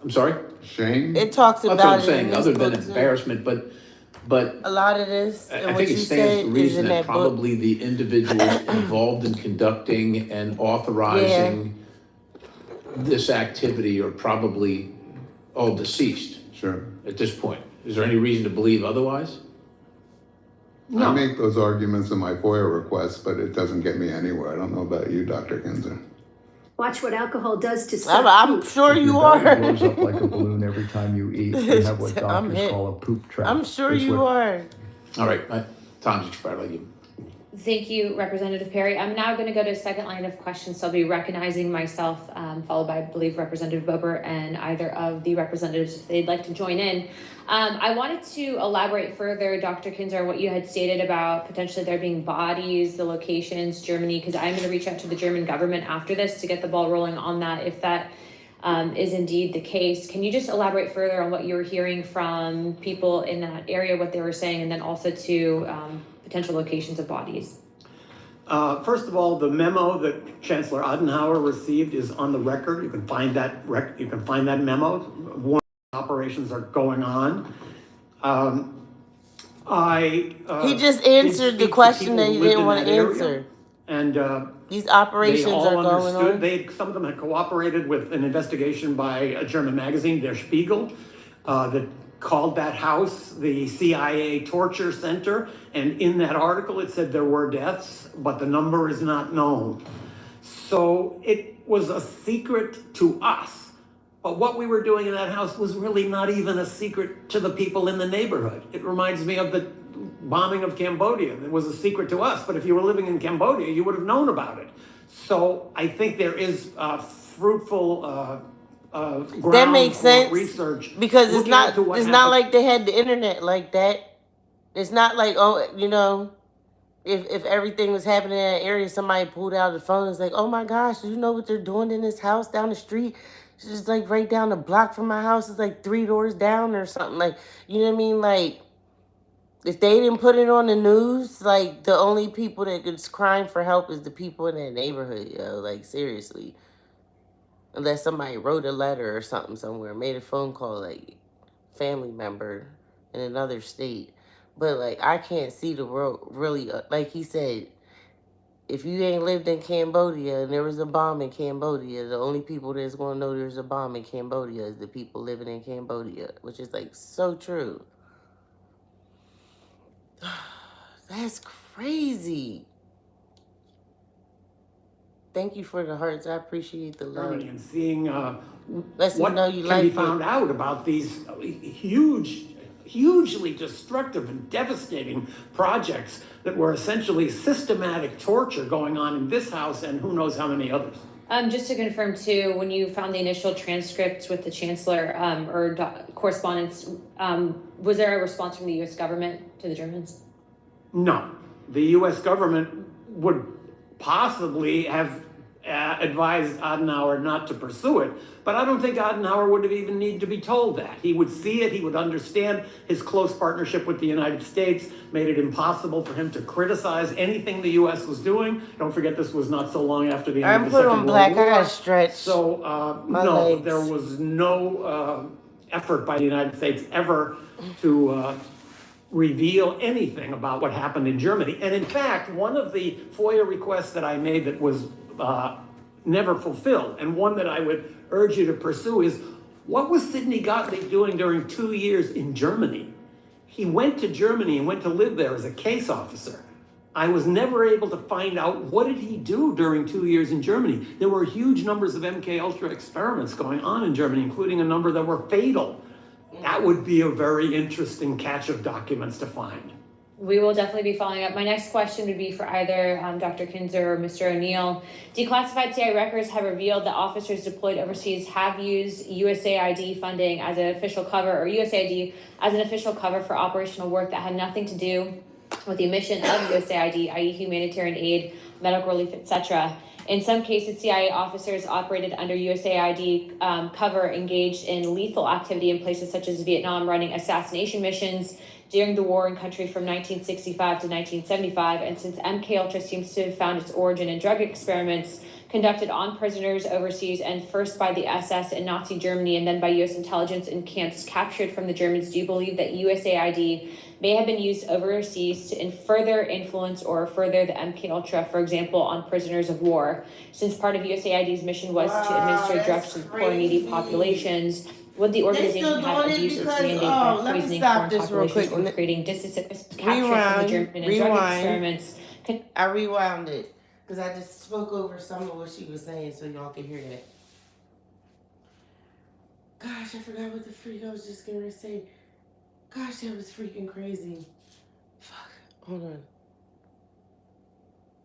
I'm sorry? Shame? It talks That's about what I'm it saying, in other this than book, too. embarrassment, but A lot of this, and I what think you it stands said to is reason in that that book. probably the individuals involved in conducting and authorizing this activity are probably all deceased. Sure. At this point. Is there any reason to believe otherwise? I make those arguments in my FOIA requests, but it doesn't get me anywhere. I don't know about you, Dr. Kinzer. Watch what alcohol does to I'm sure you are. Your belly blows up like a balloon every time you eat. You have what I'm doctors hit. call a poop trap. I'm sure It's you what- are. All right, time's expired. I'll give you. Thank you, Representative Perry. I'm now going to go to a second line of questions. So I'll be recognizing myself, followed by, I believe, Representative Bober and either of the representatives if they'd like to join in. I wanted to elaborate further, Dr. Kinzer, what you had stated about potentially there being bodies, the locations, Germany, because I'm going to reach out to the German government after this to get the ball rolling on that, if that is indeed the case. Can you just elaborate further on what you were hearing from people in that area, what they were saying, and then also to potential locations of bodies? First of all, the memo that Chancellor Adenauer received is on the record. You can find that memo. Warning operations are going on. He just answered the question that he didn't want to answer. And these operations they all are going understood. on. Some of them had cooperated with an investigation by a German magazine, Der Spiegel, that called that house the CIA torture center. And in that article, it said there were deaths, but the number is not known. So it was a secret to us. But what we were doing in that house was really not even a secret to the people in the neighborhood. It reminds me of the bombing of Cambodia. It was a secret to us, but if you were living in Cambodia, you would have known about it. So I think there is fruitful ground That makes sense, research because it's not happened. like they had the internet like that. It's not like, oh, you know, if everything was happening in that area, somebody pulled out the phone and was like, oh my gosh, do you know what they're doing in this house down the street? It's just like right down the block from my house. It's like 3 doors down or something. Like, you know what I mean? Like, if they didn't put it on the news, like, the only people that could crying for help is the people in that neighborhood, yo. Like, seriously. Unless somebody wrote a letter or something somewhere, made a phone call, like, family member in another state. But, like, I can't see the world really, like he said, if you ain't lived in Cambodia and there was a bomb in Cambodia, the only people that's going to know there's a bomb in Cambodia is the people living in Cambodia, which is, like, so true. That's crazy. Thank you for the hearts. I appreciate the love. Germany and seeing Lets me what know you can like be it. found out about these hugely destructive and devastating projects that were essentially systematic torture going on in this house and who knows how many others. Just to confirm too, when you found the initial transcripts with the chancellor correspondence, was there a response from the U.S. government to the Germans? No, the U.S. government would possibly have advised Adenauer not to pursue it, but I don't think Adenauer would have even need to be told that. He would see it, he would understand his close partnership with the United States made it impossible for him to criticize anything the U.S. was doing. Don't forget, this was not so long after the end of the Second World War. I gotta stretch. So, my no, legs. there was no effort by the United States ever to reveal anything about what happened in Germany. And in fact, one of the FOIA requests that I made that was never fulfilled, and one that I would urge you to pursue, is what was Sidney Gottlieb doing during 2 years in Germany? He went to Germany and went to live there as a case officer. I was never able to find out what did he do during 2 years in Germany. There were huge numbers of MKUltra experiments going on in Germany, including a number that were fatal. That would be a very interesting catch of documents to find. We will definitely be following up. My next question would be for either Dr. Kinzer or Mr. O'Neill. Declassified CIA records have revealed that officers deployed overseas have used USAID funding as an official cover, or USAID as an official cover for operational work that had nothing to do with the mission of USAID, i.e. humanitarian aid, medical relief, etc. In some cases, CIA officers operated under USAID cover engaged in lethal activity in places such as Vietnam, running assassination missions, during the war in country from 1965 to 1975, and since MKUltra seems to have found its origin in drug experiments conducted on prisoners overseas, and first by the SS in Nazi Germany and then by U.S. intelligence in camps captured from the Germans, do you believe that USAID may have been used overseas to further influence or further the MKUltra, for example, on prisoners of war? Since part of USAID's mission was to administer drugs to poor and needy populations, would the organization have abused its mandate by poisoning foreign populations or creating captured from the German and drug experiments? I rewound it because I just spoke over some of what she was saying so y'all can hear that. Gosh, I forgot what the freak I was just gonna say. Gosh, that was freaking crazy. Fuck. Hold on.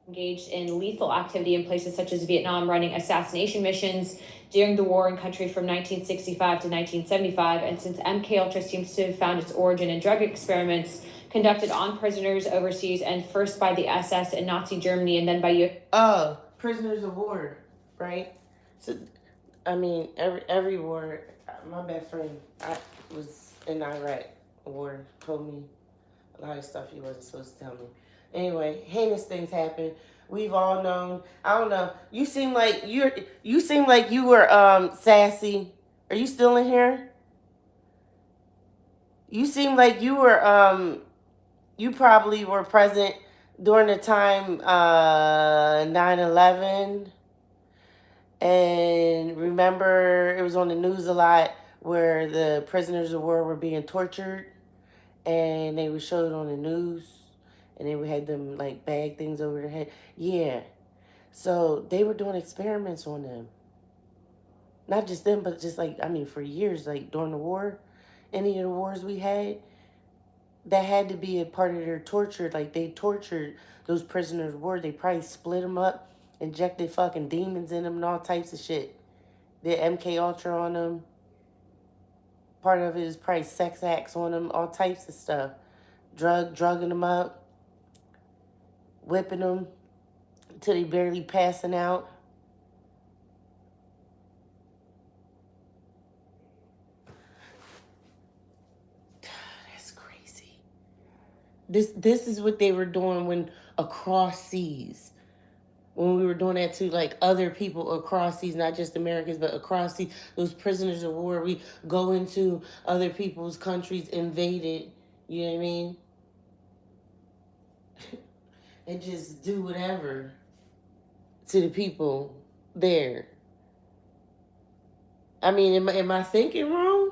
Engaged in lethal activity in places such as Vietnam, running assassination missions during the war in country from 1965 to 1975, and since MKUltra seems to have found its origin in drug experiments conducted on prisoners overseas, and first by the SS in Nazi Germany and then by prisoners of war, right? So, I mean, every war. My best friend, I was in Iraq war, told me a lot of stuff he wasn't supposed to tell me. Anyway, heinous things happen. We've all known. I don't know. You seem like you were sassy. Are you still in here? You seem like you were you probably were present during the time 9/11. And remember, it was on the news a lot where the prisoners of war were being tortured, and they would show it on the news, and they would have them like bag things over their head. Yeah. So they were doing experiments on them. Not just them, but just like, I mean, for years, like during the war, any of the wars we had, that had to be a part of their torture. Like they tortured those prisoners of war. They probably split them up, injected fucking demons in them and all types of shit. The MKUltra on them. Part of it is probably sex acts on them, all types of stuff. Drugging them up, whipping them until they barely passing out. That's crazy. This is what they were doing when across seas. When we were doing that to like other people across seas, not just Americans, but across seas, those prisoners of war, we go into other people's countries, invaded, you know what I mean? And just do whatever to the people there. I mean, am I thinking wrong?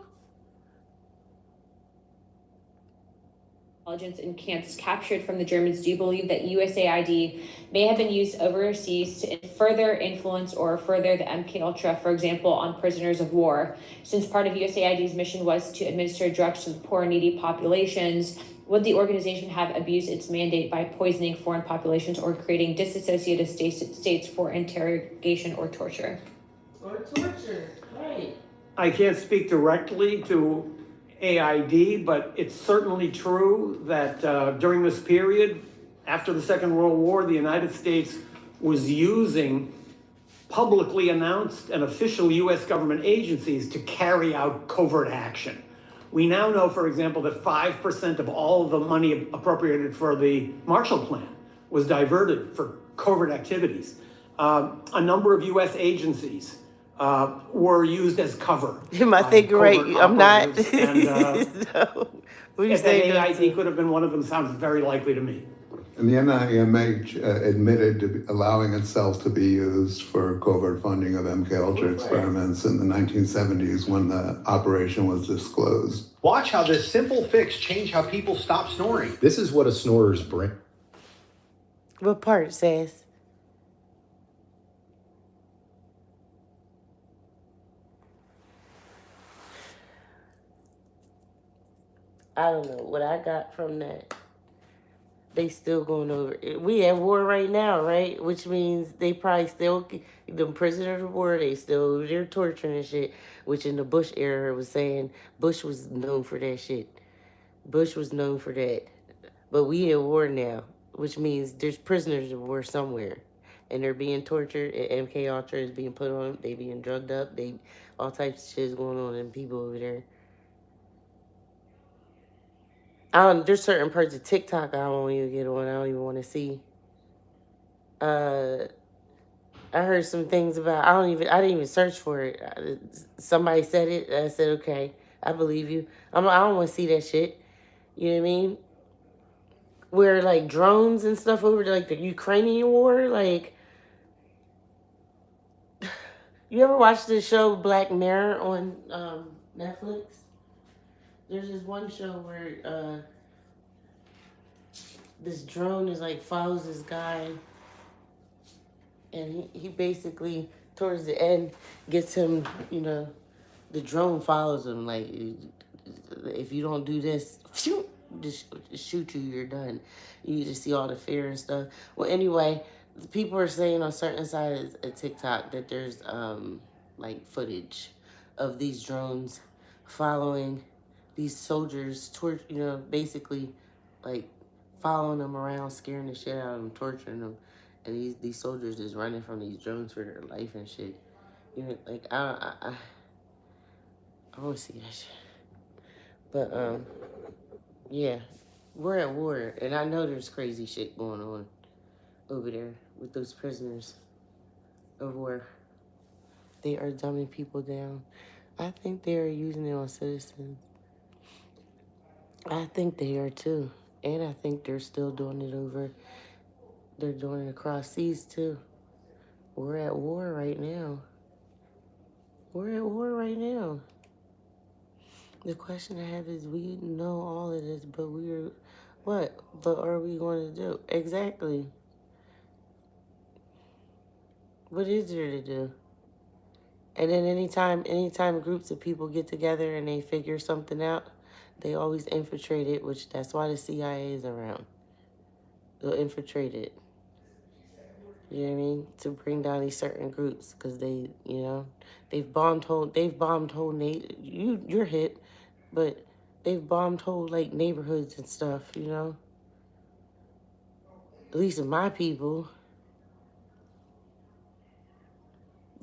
Intelligence in camps captured from the Germans, do you believe that USAID may have been used overseas to further influence or further the MKUltra, for example, on prisoners of war? Since part of USAID's mission was to administer drugs to the poor and needy populations, would the organization have abused its mandate by poisoning foreign populations or creating disassociated states for interrogation or torture? Or torture, right. I can't speak directly to AID, but it's certainly true that during this period, after the Second World War, the United States was using publicly announced and official U.S. government agencies to carry out covert action. We now know, for example, that 5% of all of the money appropriated for the Marshall Plan was diverted for covert activities. A number of U.S. agencies were used as cover. Am I thinking right? I'm not. And, No. What do you if say? AID could have been one of them sounds very likely to me. And the NIMH admitted to allowing itself to be used for covert funding of MKUltra experiments in the 1970s when the operation was disclosed. Watch how this simple fix changed how people stop snoring. This is what a snorer's brain. What part says? I don't know what I got from that. They still going over. We at war right now, right? Which means they probably still, the prisoners of war, they still over there torturing and shit. Which in the Bush era was saying, Bush was known for that shit. Bush was known for that. But we at war now, which means there's prisoners of war somewhere. And they're being tortured, and MKUltra is being put on, they being drugged up, all types of shit is going on, and people over there. There's certain parts of TikTok I don't even get on. I don't even want to see. I heard some things about, I didn't even search for it. Somebody said it. I said, okay, I believe you. I don't want to see that shit. You know what I mean? Where like drones and stuff over like the Ukrainian war, like, you ever watch the show Black Mirror on Netflix? There's this one show where this drone is like follows this guy, and he basically towards the end gets him, you know, the drone follows him like, if you don't do this, just shoot you, you're done. You just see all the fear and stuff. Well, anyway, people are saying on certain sides of TikTok that there's like footage of these drones following these soldiers, you know, basically like following them around, scaring the shit out of them, torturing them, and these soldiers is running from these drones for their life and shit. You know, like I want to see that shit. But yeah, we're at war, and I know there's crazy shit going on over there with those prisoners of war. They are dumbing people down. I think they are using it on citizens. I think they are too. And I think they're still doing it they're doing it across seas too. We're at war right now. We're at war right now. The question I have is, we know all of this, but what are we going to do? Exactly. What is there to do? And then anytime groups of people get together and they figure something out, they always infiltrate it, which that's why the CIA is around. They'll infiltrate it. You know what I mean? To bring down these certain groups, because they, you know, they've bombed whole you're hit, but they've bombed whole like neighborhoods and stuff, you know? At least in my people.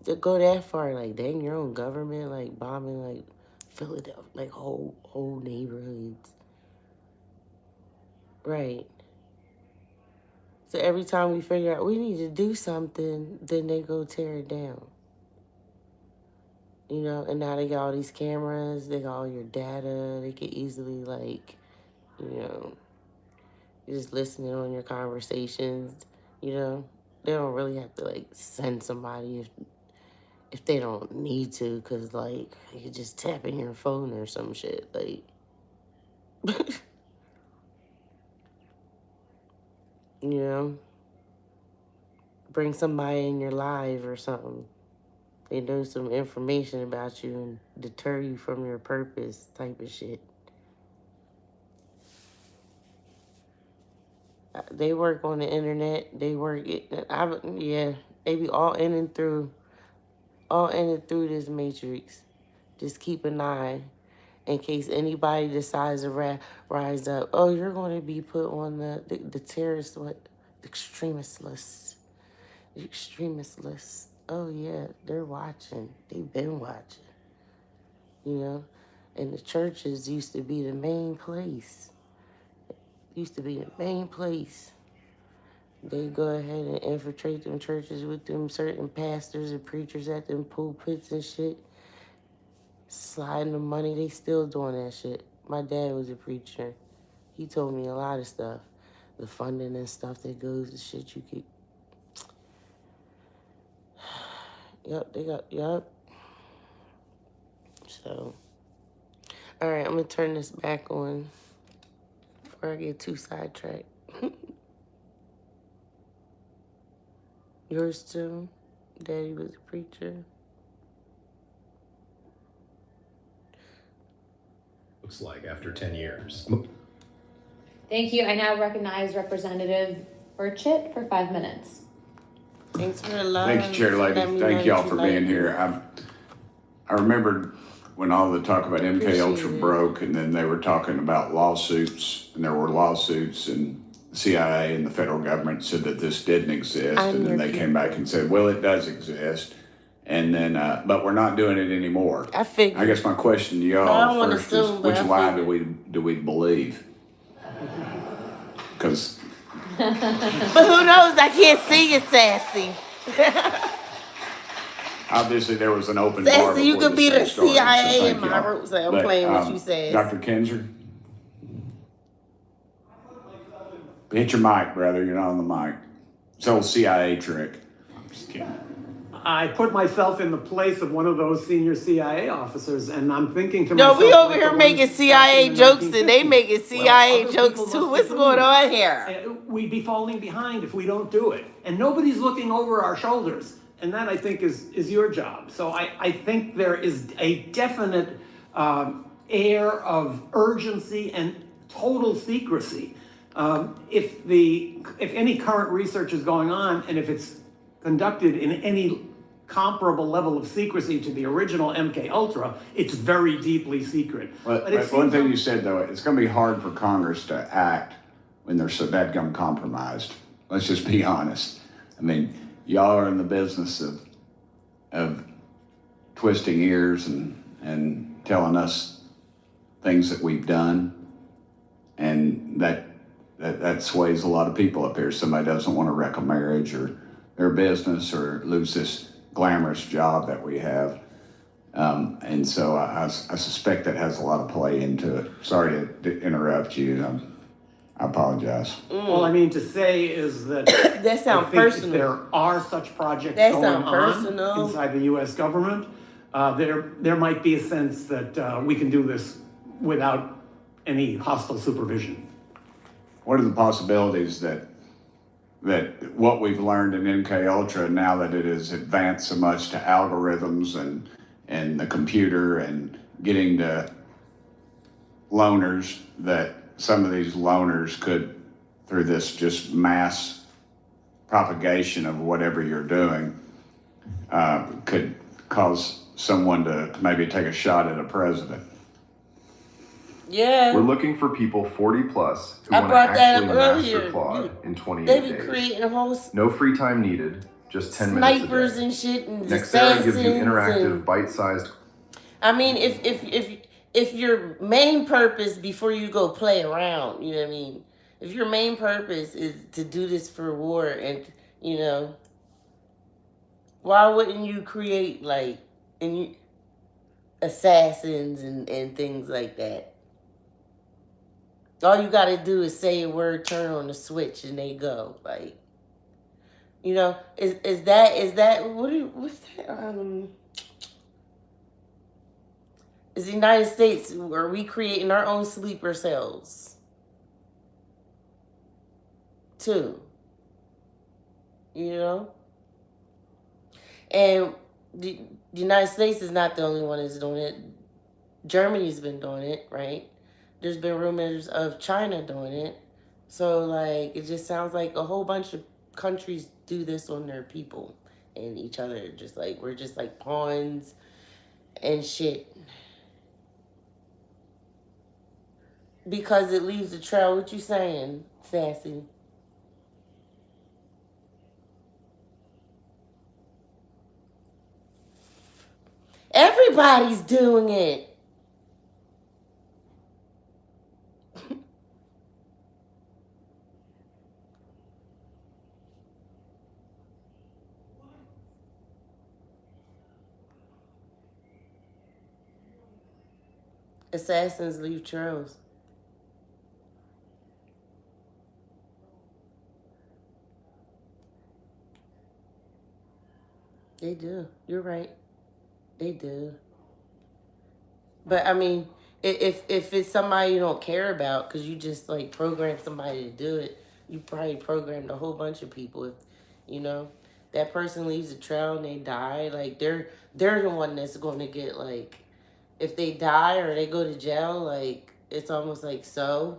To go that far, like, dang, your own government, like, bombing, like, Philadelphia, like, whole neighborhoods. Right. So every time we figure out we need to do something, then they go tear it down. You know, and now they got all these cameras, they got all your data, they can easily, like, you know, you're just listening on your conversations, you know. They don't really have to, like, send somebody if they don't need to, because, like, you could just tap in your phone or some shit, like. You know? Bring somebody in your live or something. They know some information about you and deter you from your purpose type of shit. They work on the internet. They work it. They be all in and through this matrix. Just keep an eye in case anybody decides to rise up. Oh, you're going to be put on the terrorist, the extremist list. The extremist list. Oh, yeah, they're watching. They've been watching. You know? And the churches used to be the main place. Used to be the main place. They go ahead and infiltrate them churches with them certain pastors and preachers at them pulpits and shit. Sliding the money. They still doing that shit. My dad was a preacher. He told me a lot of stuff. The funding and stuff that goes to shit you could. Yep. So, all right, I'm going to turn this back on before I get too sidetracked. Yours too? Daddy was a preacher. Looks like after 10 years. Thank you. I now recognize Representative Burchett for 5 minutes. Thanks for allowing. Thank you, Chair Lady. Thank y'all for being here. I remembered when all the talk about MKUltra broke, and then they were talking about lawsuits, and there were lawsuits, and the CIA and the federal government said that this didn't exist, and then they came back and said, well, it does exist, and then, but we're not doing it anymore. I figured. I guess my question to y'all first is, which lie do we believe? because But who knows? I can't see you, Sassy. obviously there was an open bar Sassy, you before could be the this thing started, so CIA in thank my y'all. room. So I'm But, playing what you said. Dr. Kinzer? Hit your mic, brother. You're not on the mic. It's an old CIA trick. I'm just kidding. I put myself in the place of one of those senior CIA officers, and I'm thinking to No, myself, we over like here the making ones back CIA in the jokes and they 1950s. making CIA Other jokes people too. must What's be going doing on this. here? We'd be falling behind if we don't do it. And nobody's looking over our shoulders. And that, I think, is your job. So I think there is a definite air of urgency and total secrecy. If any current research is going on, and if it's conducted in any comparable level of secrecy to the original MKUltra, it's very deeply secret. But it one seems thing you said, though, it's going to be hard for Congress to act when they're so dadgum compromised. Let's just be honest. I mean, y'all are in the business of twisting ears and telling us things that we've done, and that sways a lot of people up here. Somebody doesn't want to wreck a marriage or their business or lose this glamorous job that we have. And so I suspect that has a lot of play into it. Sorry to interrupt you. I apologize. All I mean to say is that That sounds I think personal. if there are such projects That going sound on personal. inside the U.S. government, there might be a sense that we can do this without any hostile supervision. What are the possibilities that what we've learned in MKUltra, now that it has advanced so much to algorithms and the computer and getting to loners, that some of these loners could, through this just mass propagation of whatever you're doing, could cause someone to maybe take a shot at a president? Yeah. We're looking for people 40 plus who I want to brought that actually up master earlier. Claude in 28 They be days. creating a whole No free time needed, just 10 minutes a snipers day. and shit and Nexera gives you assassins interactive, and bite-sized. I mean, if your main purpose before you go play around, you know what I mean? If your main purpose is to do this for war and, you know, why wouldn't you create like assassins and things like that? All you gotta do is say a word, turn on the switch, and they go. Like, you know, is that what's that? Is the United States, are we creating our own sleeper cells too? You know, and the United States is not the only one that's doing it. Germany's been doing it, right? There's been rumors of China doing it. So, like, it just sounds like a whole bunch of countries do this on their people and each other. Just like, we're just like pawns and shit. Because it leaves a trail. What you saying, Sassy? Everybody's doing it. Assassins leave trails. They do. You're right. They do. But I mean, if it's somebody you don't care about, because you just like program somebody to do it, you probably programmed a whole bunch of people. If you know that person leaves a trail and they die, like they're the one that's going to get like, if they die or they go to jail, like it's almost like so.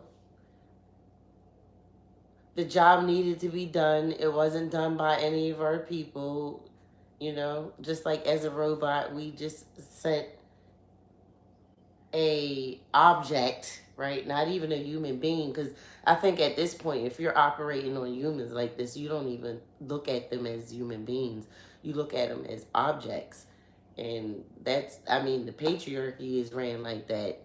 The job needed to be done. It wasn't done by any of our people. You know, just like as a robot, we just sent a object, right? Not even a human being, because I think at this point, if you're operating on humans like this, you don't even look at them as human beings. You look at them as objects. And that's, I mean, the patriarchy is ran like that.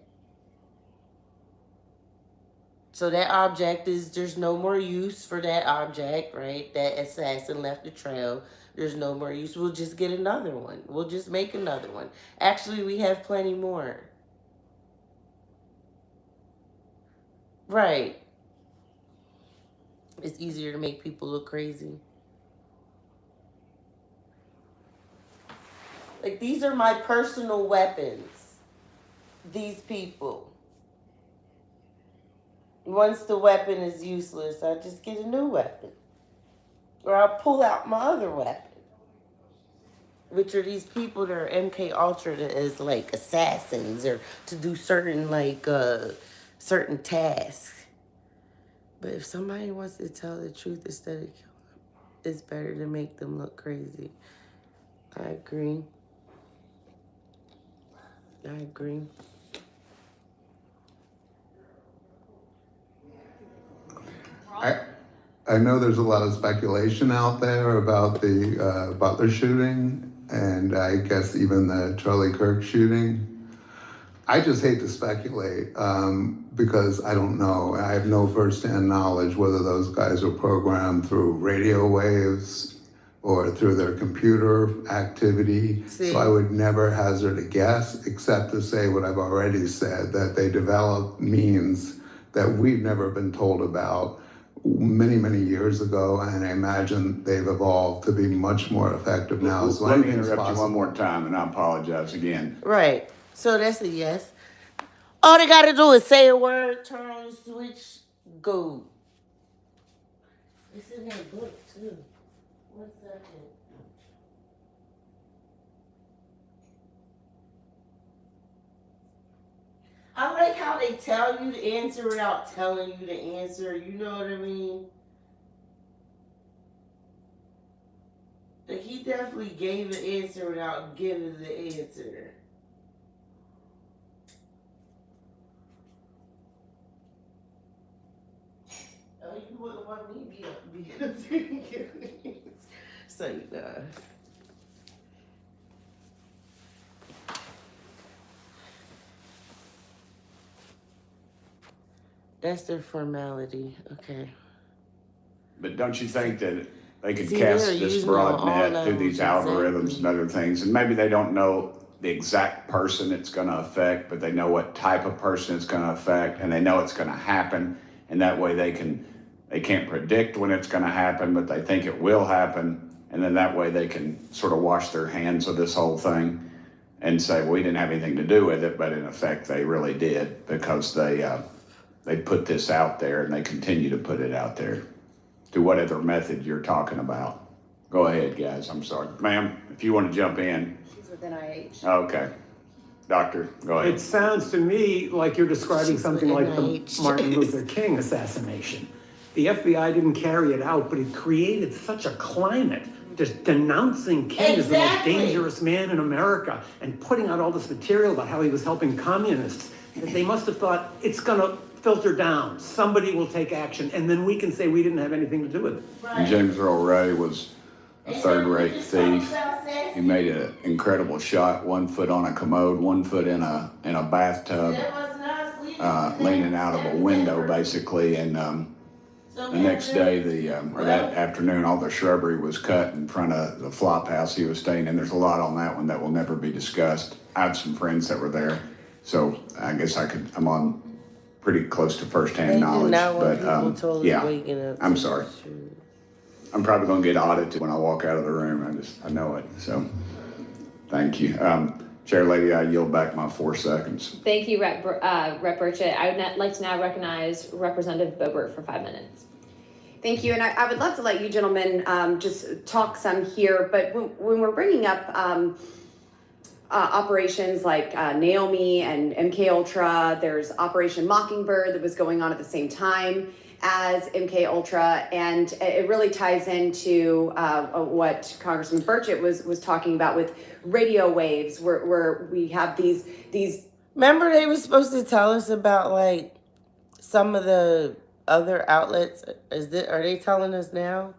So that object there's no more use for that object, right? That assassin left a trail. There's no more use. We'll just get another one. We'll just make another one. Actually, we have plenty more. Right. It's easier to make people look crazy. Like, these are my personal weapons. These people. Once the weapon is useless, I just get a new weapon. Or I'll pull out my other weapon. Which are these people that are MKUltra as like assassins or to do certain certain tasks. But if somebody wants to tell the truth instead of killing them, it's better to make them look crazy. I agree. I agree. I know there's a lot of speculation out there about the Butler shooting, and I guess even the Charlie Kirk shooting. I just hate to speculate because I don't know. I have no firsthand knowledge whether those guys were programmed through radio waves or through their computer activity. So I would never hazard a guess, except to say what I've already said, that they developed means that we've never been told about many, many years ago, and I imagine they've evolved to be much more effective now. So Let me interrupt you one more time, and I apologize again. Right. So that's a yes. All they gotta do is say a word, turn on the switch, go. It's in that book too. 1 second. I like how they tell you the answer without telling you the answer. You know what I mean? Like, he definitely gave the answer without giving the answer. Oh, you wouldn't want me to be up there. So, that's their formality. Okay. But don't you think that they could See, cast they're this using broad all net through these algorithms exactly. and other things, and maybe they don't know the exact person it's going to affect, but they know what type of person it's going to affect, and they know it's going to happen, and that way they can't predict when it's going to happen, but they think it will happen, and then that way they can sort of wash their hands of this whole thing and say, well, we didn't have anything to do with it, but in effect they really did, because they put this out there and they continue to put it out there through whatever method you're talking about. Go ahead, guys. I'm sorry. Ma'am, if you want to jump in. She's with NIH. Okay. Doctor, go ahead. It sounds to me like you're describing something like the Martin Luther King assassination. The FBI didn't carry it out, but it created such a climate just denouncing King as the most dangerous man in America and putting out all this material about how he was helping communists. That they must have thought, it's gonna filter down, somebody will take action, and then we can say we didn't have anything to do with it. And James Earl Ray was a third-rate thief. He made an incredible shot, 1 foot on a commode, 1 foot in a bathtub, leaning out of a window, basically. And the next day, or that afternoon, all the shrubbery was cut in front of the flop house he was staying in. There's a lot on that one that will never be discussed. I have some friends that were there, so I guess I'm on pretty close to firsthand knowledge. But yeah, I'm sorry. I'm probably going to get audited when I walk out of the room. I know it. So thank you. Chair Lady, I yield back my 4 seconds. Thank you, Rep. Burchett. I would like to now recognize Representative Boebert for 5 minutes. Thank you, and I would love to let you gentlemen just talk some here, but when we're bringing up operations like Naomi and MKUltra, there's Operation Mockingbird that was going on at the same time as MKUltra, and it really ties into what Congressman Burchett was talking about with radio waves, where we have these. Remember, they were supposed to tell us about like some of the other outlets. Are they telling us now?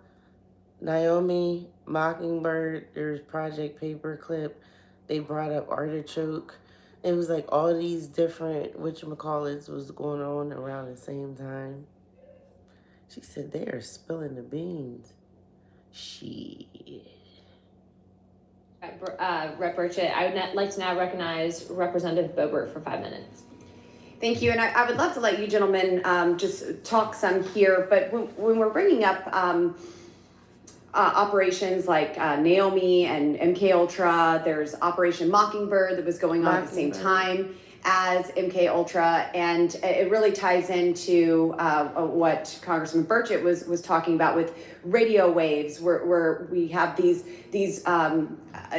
Naomi, Mockingbird, there's Project Paperclip. They brought up Artichoke. It was like all these different whatchamacallits was going on around the same time. She said they are spilling the beans. Shit. Rep Burchett, I would like to now recognize Representative Boebert for 5 minutes. Thank you, and I would love to let you gentlemen just talk some here, but when we're bringing up operations like Naomi and MKUltra, there's Operation Mockingbird that was going on at the same time as MKUltra, and it really ties into what Congressman Burchett was talking about with radio waves, where we have these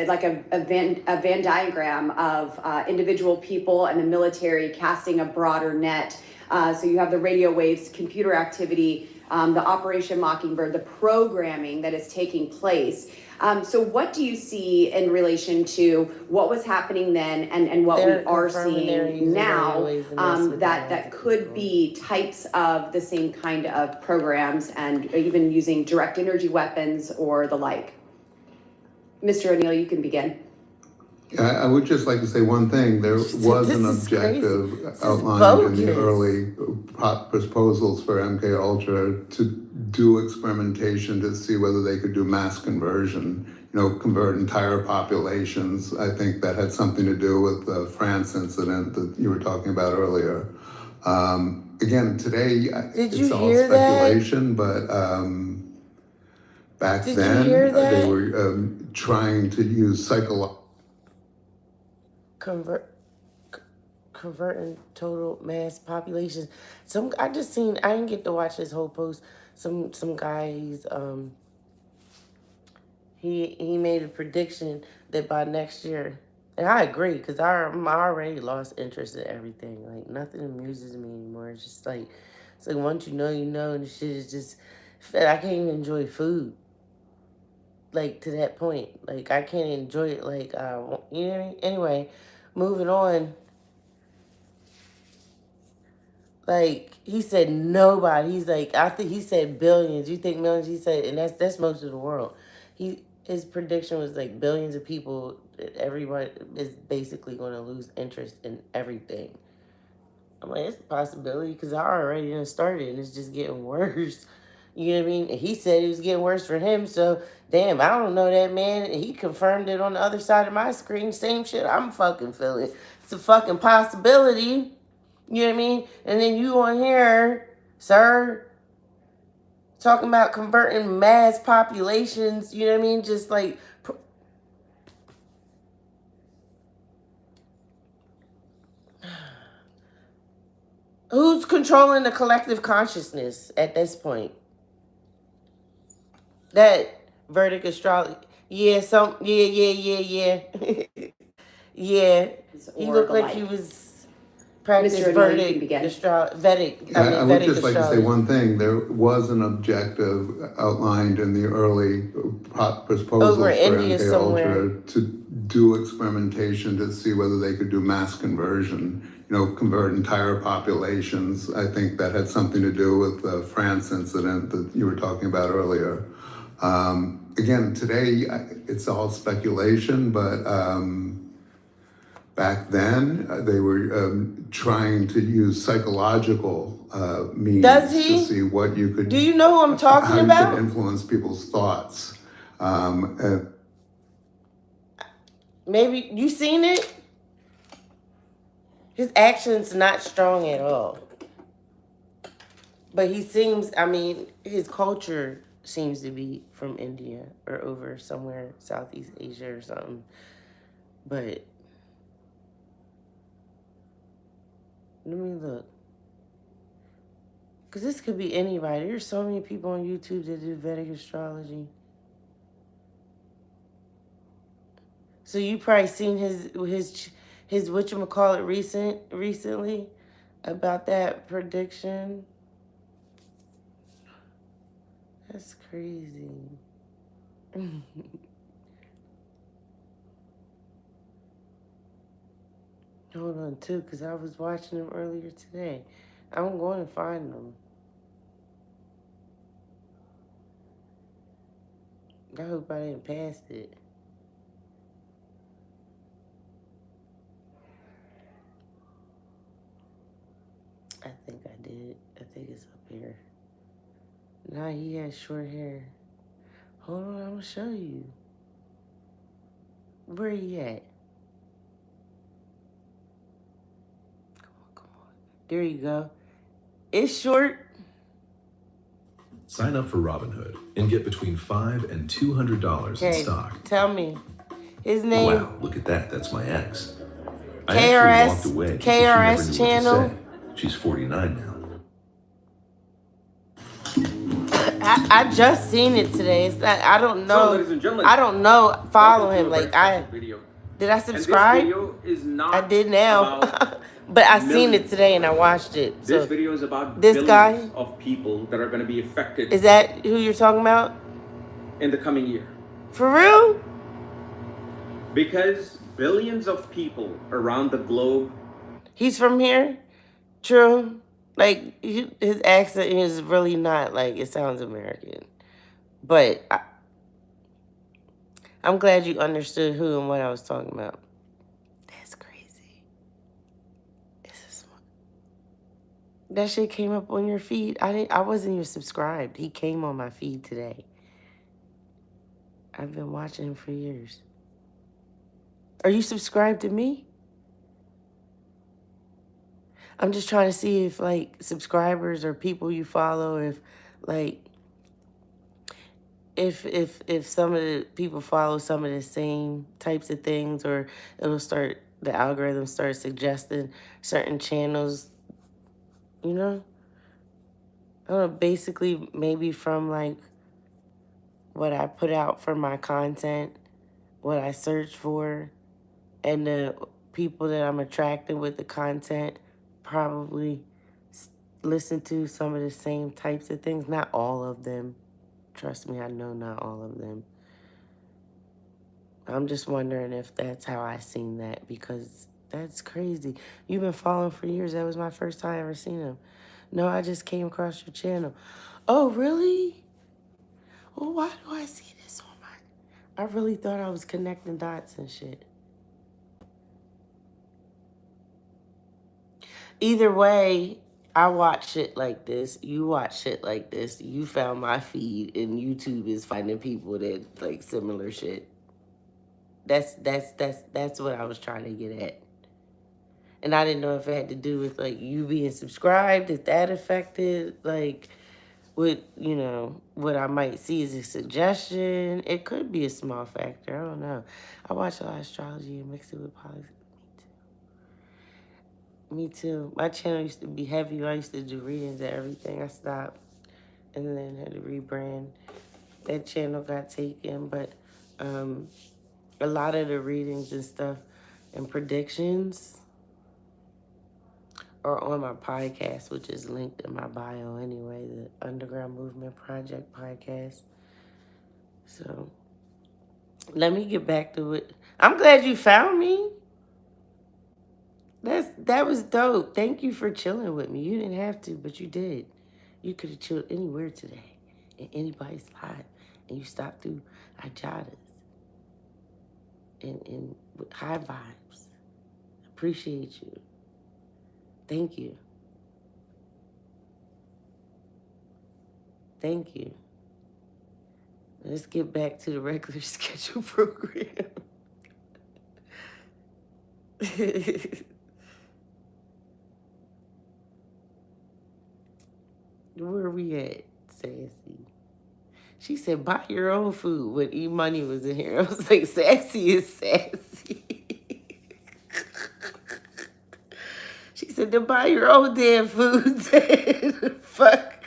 like a Venn diagram of individual people and the military casting a broader net. So you have the radio waves, computer activity, the Operation Mockingbird, the programming that is taking place. So what do you see in relation to what was happening then and what we are seeing now that could be types of the same kind of programs and even using direct energy weapons or the like? Mr. O'Neill, you can begin. I would just like to say one thing. There was an objective outlined in the early proposals for MKUltra to do experimentation to see whether they could do mass conversion, convert entire populations. I think that had something to do with the France incident that you were talking about earlier. Again, today it's all speculation, but back then they were trying to use psychological converting total mass populations. I didn't get to watch this whole post. Some guy, he made a prediction that by next year, and I agree, because I already lost interest in everything. Like, nothing amuses me anymore. It's just like, once you know, and shit is just, I can't even enjoy food. Like, to that point. Like, I can't enjoy it like, you know what I mean? Anyway, moving on. Like, he said nobody. He's like, I think he said billions. You think millions? He said, and that's most of the world. His prediction was like billions of people. Everyone is basically going to lose interest in everything. I'm like, it's a possibility because I already done started and it's just getting worse. You know what I mean? And he said it was getting worse for him. So, damn, I don't know that man. He confirmed it on the other side of my screen. Same shit I'm fucking feeling. It's a fucking possibility. You know what I mean? And then you on here, sir, talking about converting mass populations. You know what I mean? Just like... Who's controlling the collective consciousness at this point? That verdict astrology. Yeah, yeah. Yeah. He looked like he was practicing verdict astrology. I would just like to say one thing. There was an objective outlined in the early proposals for MKUltra to do experimentation to see whether they could do mass conversion, convert entire populations. I think that had something to do with the France incident that you were talking about earlier. Again, today it's all speculation, but back then they were trying to use psychological means to see what you could. Do you know who I'm talking about? How you could influence people's thoughts. Maybe you seen it. His action's not strong at all. But he seems, his culture seems to be from India or over somewhere Southeast Asia or something. But let me look. Because this could be anybody. There's so many people on YouTube that do Vedic astrology. So you probably seen his whatchamacallit recently about that prediction. That's crazy. Hold on, too, because I was watching them earlier today. I'm going to find them. I hope I didn't pass it. hair. Nah, he has short hair. Hold on, I'm gonna show you. Where he at? Come on. There you go. It's short. Sign up for Robinhood and get between $5 and $200 in stock. Tell me. His name. Wow, look at that. That's my ex. I actually walked away because she never knew channel. what to say. She's 49 now. I just seen it today. It's not, I don't know. So, ladies and gentlemen, I don't know. Follow him. Like video. Did I subscribe? And this video is not I did now. But I seen it today and I watched it. So this video is about this guy of people that are going to be affected. Is that who you're talking about? In the coming year. For real? Because billions of people around the globe. He's from here? True. Like, his accent is really not, like, it sounds American. But I'm glad you understood who and what I was talking about. That's crazy. That shit came up on your feed. I wasn't even subscribed. He came on my feed today. I've been watching him for years. Are you subscribed to me? I'm just trying to see if, like, subscribers or people you follow, if, like, if some of the people follow some of the same types of things, or the algorithm starts suggesting certain channels, you know? I don't know, basically maybe from, like, what I put out for my content, what I search for, and the people that I'm attracting with the content probably listen to some of the same types of things. Not all of them. Trust me, I know not all of them. I'm just wondering if that's how I seen that, because that's crazy. You've been following for years. That was my first time ever seen him. No, I just came across your channel. Oh, really? Well, why do I see this on my... I really thought I was connecting dots and shit. Either way, I watch shit like this. You watch shit like this. You found my feed, and YouTube is finding people that like similar shit. That's what I was trying to get at. And I didn't know if it had to do with like you being subscribed, if that affected like what, you know, what I might see as a suggestion. It could be a small factor. I don't know. I watch a lot of astrology and mix it with politics. Me too. My channel used to be heavy. I used to do readings and everything. I stopped and then had to rebrand. That channel got taken, but a lot of the readings and stuff and predictions are on my podcast, which is linked in my bio anyway, the Underground Movement Project podcast. So let me get back to it. I'm glad you found me. That was dope. Thank you for chilling with me. You didn't have to, but you did. You could have chilled anywhere today, in anybody's life, and you stopped through ijadas and with high vibes. Appreciate you. Thank you. Thank you. Let's get back to the regular schedule program. Where we at, Sassy? She said, buy your own food when E-Money was in here. I was like, Sassy is sassy. She said, to buy your own damn food. Fuck.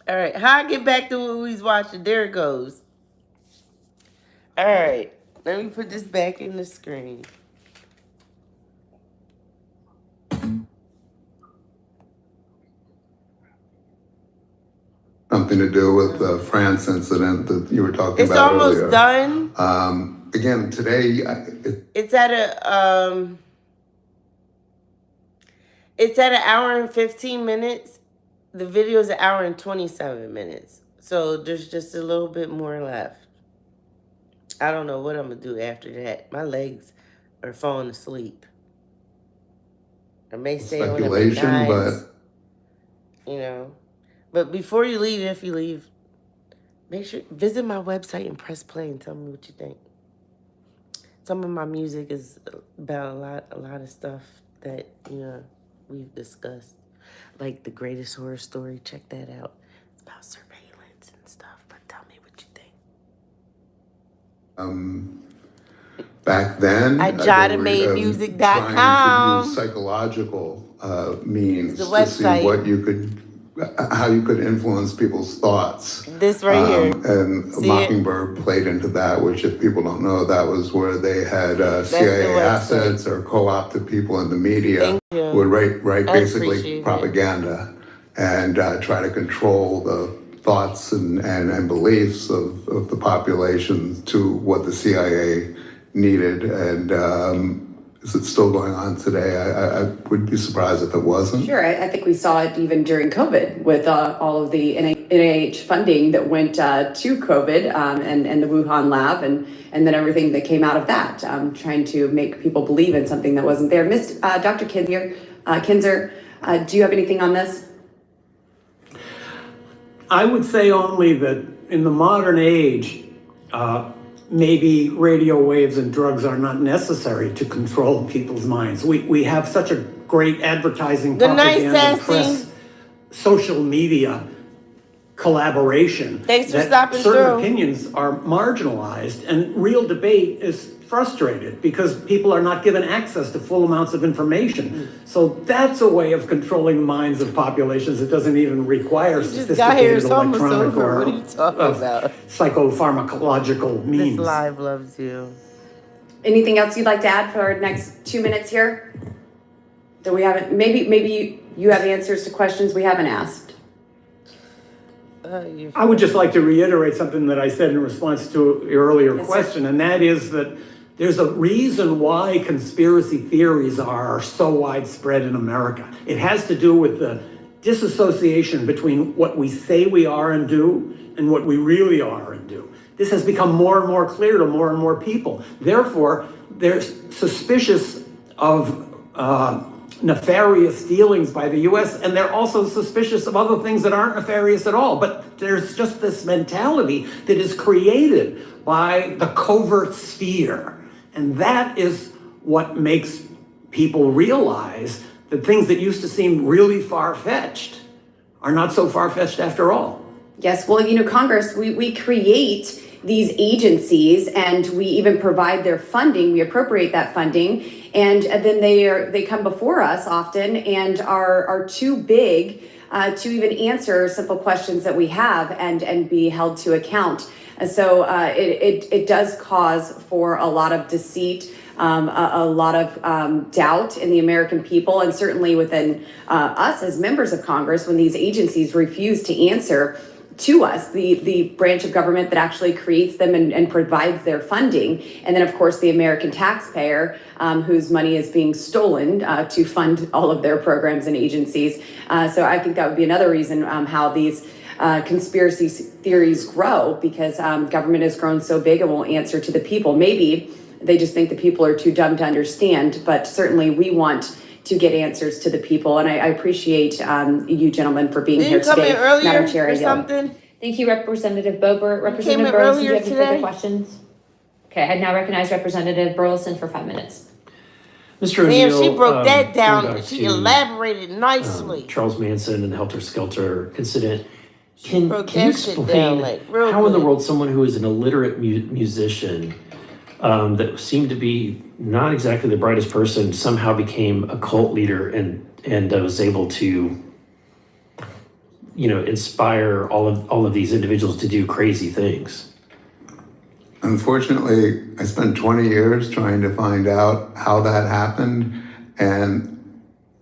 All right, how I get back to what we was watching? There it goes. All right, let me put this back in the screen. Something to do with the France incident that you were talking It's about almost earlier. done. Again, today, It's at an hour and 15 minutes. The video is an hour and 27 minutes. So there's just a little bit more left. I don't know what I'm going to do after that. My legs are falling asleep. I may stay on at speculation, McDonald's, but you know. But before you leave, if you leave, make sure visit my website and press play and tell me what you think. Some of my music is about a lot of stuff that, you know, we've discussed. Like The Greatest Horror Story, check that out. It's about surveillance and stuff, but tell me what you think. back then, ijadaMadeMusic.com. trying to use psychological means The to see website. what you could, how you could influence people's thoughts. This right here. And See Mockingbird played into that, which if people don't know, that was where they had CIA assets or co-opted people in the media who would write basically propaganda and try to control the thoughts and beliefs of the population to what the CIA needed. And is it still going on today? I would be surprised if it wasn't. Sure, I think we saw it even during COVID with all of the NIH funding that went to COVID and the Wuhan lab and then everything that came out of that, trying to make people believe in something that wasn't there. Dr. Kinzer, do you have anything on this? I would say only that in the modern age, maybe radio waves and drugs are not necessary to control people's minds. We have such a great advertising, propaganda, press, social media collaboration. Thanks for that stopping certain through. opinions are marginalized, and real debate is frustrated because people are not given access to full amounts of information. So that's a way of controlling the minds of populations. It doesn't even require sophisticated electronic or what are you talking about? psychopharmacological means. This live loves you. Anything else you'd like to add for our next 2 minutes here? That we haven't, maybe you have answers to questions we haven't asked. I would just like to reiterate something that I said in response to your earlier question, and that is that there's a reason why conspiracy theories are so widespread in America. It has to do with the disassociation between what we say we are and do and what we really are and do. This has become more and more clear to more and more people. Therefore, they're suspicious of nefarious dealings by the US, and they're also suspicious of other things that aren't nefarious at all. But there's just this mentality that is created by the covert sphere. And that is what makes people realize that things that used to seem really far-fetched are not so far-fetched after all. Yes, well, you know, Congress, we create these agencies and we even provide their funding, we appropriate that funding, and then they come before us often and are too big to even answer simple questions that we have and be held to account. And so it does cause for a lot of deceit, a lot of doubt in the American people, and certainly within us as members of Congress when these agencies refuse to answer to us, the branch of government that actually creates them and provides their funding. And then, of course, the American taxpayer whose money is being stolen to fund all of their programs and agencies. So I think that would be another reason how these conspiracy theories grow, because government has grown so big it won't answer to the people. Maybe they just think the people are too dumb to understand, but certainly we want to get answers to the people. And I appreciate you gentlemen for being here today. Did you come in earlier Madam Chair, or something? Thank you, Representative Boebert. Representative in Burleson, do you earlier have any further today? questions? Okay, I now recognize Representative Burleson for 5 minutes. Mr. Damn, O'Neill, she broke that down. going back She to, elaborated nicely. Charles Manson and the Helter Skelter incident. Can you broke that shit explain down, like, real how in the good. world someone who is an illiterate musician that seemed to be not exactly the brightest person somehow became a cult leader and was able to, you know, inspire all of these individuals to do crazy things? Unfortunately, I spent 20 years trying to find out how that happened, and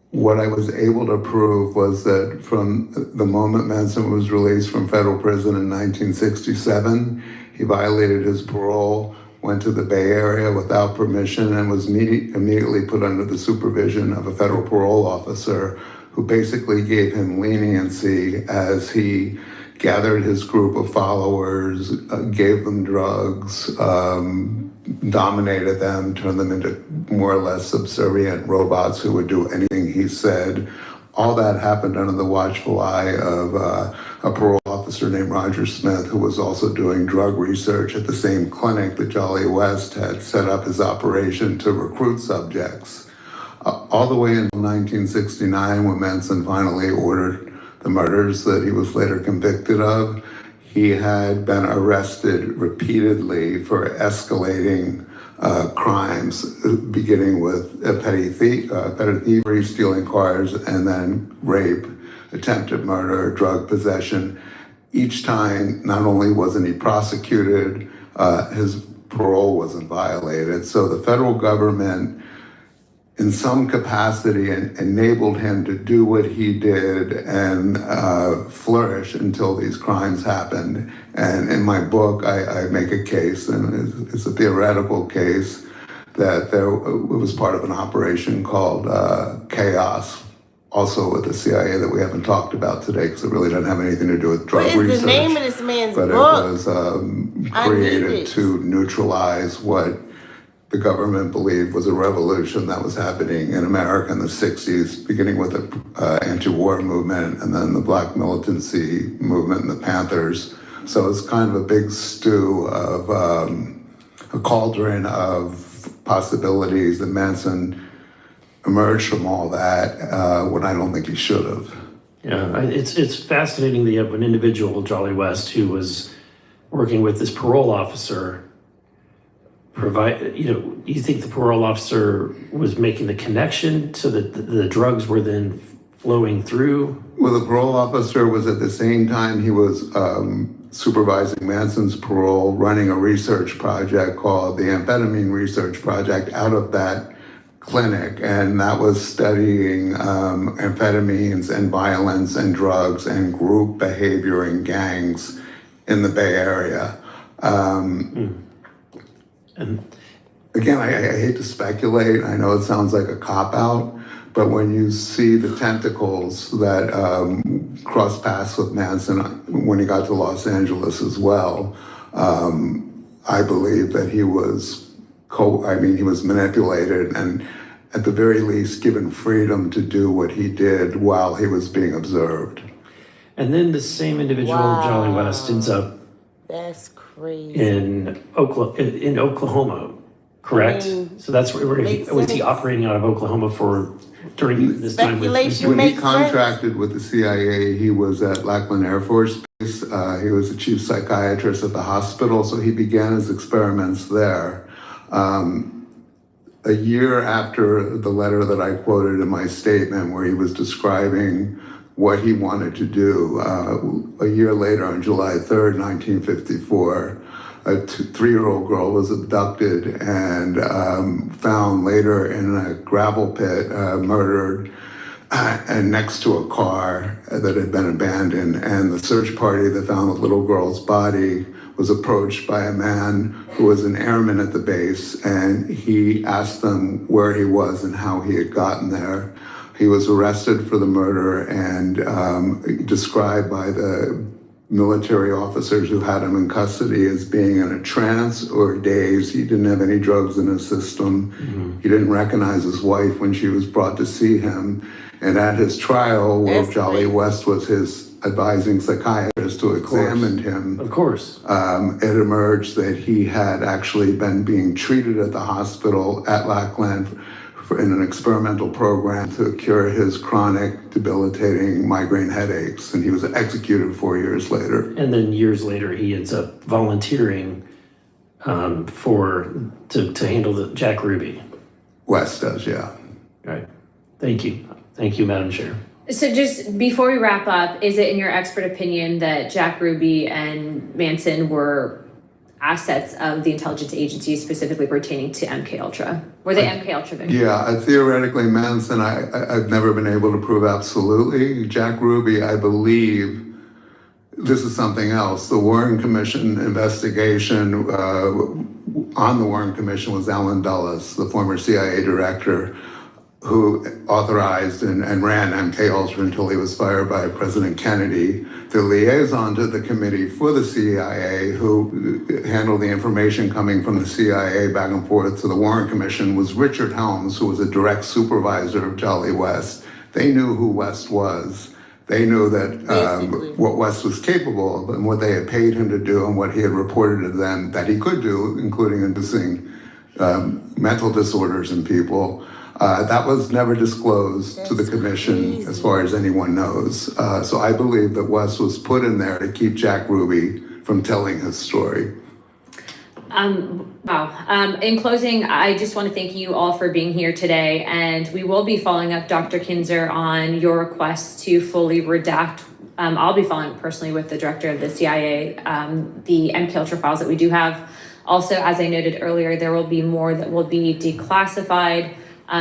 what I was able to prove was that from the moment Manson was released from federal prison in 1967, he violated his parole, went to the Bay Area without permission, and was immediately put under the supervision of a federal parole officer who basically gave him leniency as he gathered his group of followers, gave them drugs, dominated them, turned them into more or less subservient robots who would do anything he said. All that happened under the watchful eye of a parole officer named Roger Smith, who was also doing drug research at the same clinic that Jolly West had set up his operation to recruit subjects. All the way until 1969, when Manson finally ordered the murders that he was later convicted of, he had been arrested repeatedly for escalating crimes, beginning with petty thievery, stealing cars, and then rape, attempted murder, drug possession. Each time, not only wasn't he prosecuted, his parole wasn't violated. So the federal government, in some capacity, enabled him to do what he did and flourish until these crimes happened. And in my book, I make a case, and it's a theoretical case, that it was part of an operation called Chaos, also with the CIA, that we haven't talked about today because it really doesn't have anything to do with drug research. What is the name of this man's book? But it was created to neutralize what the government believed was a revolution that was happening in America in the 60s, beginning with the anti-war movement and then the black militancy movement and the Panthers. So it's kind of a big stew of a cauldron of possibilities, and Manson emerged from all that when I don't think he should have. Yeah, it's fascinating that you have an individual, Jolly West, who was working with this parole officer. You think the parole officer was making the connection so that the drugs were then flowing through? Well, the parole officer was at the same time he was supervising Manson's parole, running a research project called the Amphetamine Research Project out of that clinic, and that was studying amphetamines and violence and drugs and group behavior in gangs in the Bay Area. And again, I hate to speculate. I know it sounds like a cop-out, but when you see the tentacles that crossed paths with Manson when he got to Los Angeles as well, I believe that he was he was manipulated and at the very least given freedom to do what he did while he was being observed. And then the same individual, Jolly West, ends up That's crazy. in Oklahoma, correct? So that's where was he operating out of Oklahoma for during this time? When he contracted with the CIA, he was at Lackland Air Force Base. He was the chief psychiatrist at the hospital, so he began his experiments there. A year after the letter that I quoted in my statement where he was describing what he wanted to do, a year later on July 3rd, 1954, a 3-year-old girl was abducted and found later in a gravel pit, murdered, and next to a car that had been abandoned. And the search party that found the little girl's body was approached by a man who was an airman at the base, and he asked them where he was and how he had gotten there. He was arrested for the murder and described by the military officers who had him in custody as being in a trance or dazed. He didn't have any drugs in his system. He didn't recognize his wife when she was brought to see him. And at his trial, Wolf Jolly West was his advising psychiatrist who examined him. Of course. It emerged that he had actually been being treated at the hospital at Lackland in an experimental program to cure his chronic, debilitating migraine headaches, and he was executed 4 years later. And then years later, he ends up volunteering to handle the Jack Ruby. West does, yeah. Right. Thank you, Madam Chair. So just before we wrap up, is it in your expert opinion that Jack Ruby and Manson were assets of the intelligence agencies specifically pertaining to MKUltra? Were they MKUltra victims? Yeah, theoretically, Manson, I've never been able to prove absolutely. Jack Ruby, I believe, this is something else. The Warren Commission investigation, on the Warren Commission was Alan Dulles, the former CIA director. who authorized and ran MKUltra until he was fired by President Kennedy. The liaison to the committee for the CIA, who handled the information coming from the CIA back and forth to the Warren Commission, was Richard Helms, who was a direct supervisor of Jolly West. They knew who West was. They knew that what West was capable of and what they had paid him to do and what he had reported to them that he could do, including inducing mental disorders in people. That was never disclosed to the commission as far as anyone knows. So I believe that West was put in there to keep Jack Ruby from telling his story. Wow. In closing, I just want to thank you all for being here today, and we will be following up, Dr. Kinzer, on your request to fully redact. I'll be following up personally with the director of the CIA, the MKUltra files that we do have. Also, as I noted earlier, there will be more that will be declassified,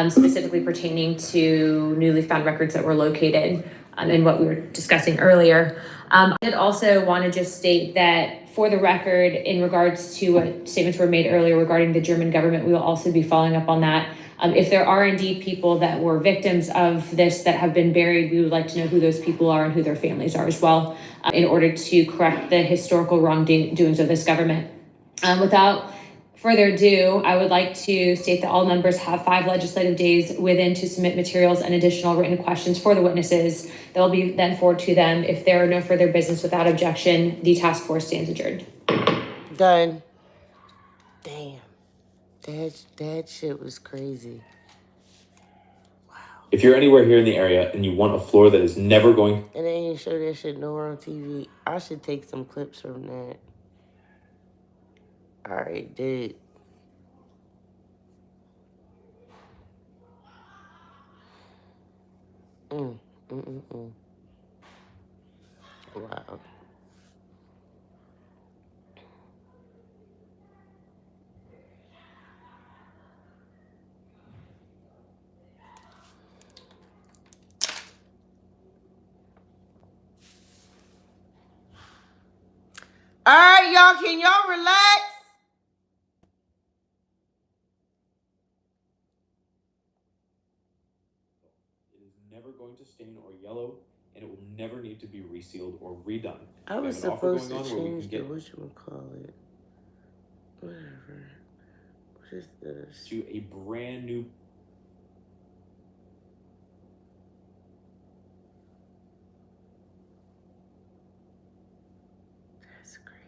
specifically pertaining to newly found records that were located in what we were discussing earlier. I did also want to just state that, for the record, in regards to what statements were made earlier regarding the German government, we will also be following up on that. If there are indeed people that were victims of this that have been buried, we would like to know who those people are and who their families are as well, in order to correct the historical wrongdoings of this government. Without further ado, I would like to state that all members have 5 legislative days within to submit materials and additional written questions for the witnesses that will be then forwarded to them. If there are no further business without objection, the task force stands adjourned. Done. Damn. That shit was crazy. If you're anywhere here in the area and you want a floor that is never going... And they ain't show that shit nowhere on TV. I should take some clips from that. I already did. Wow. All right, y'all, can y'all relax? It is never going to stain or yellow, and it will never need to be resealed or redone. I was supposed to change the whatchamacallit. Whatever. What is this? To a brand new... That's crazy.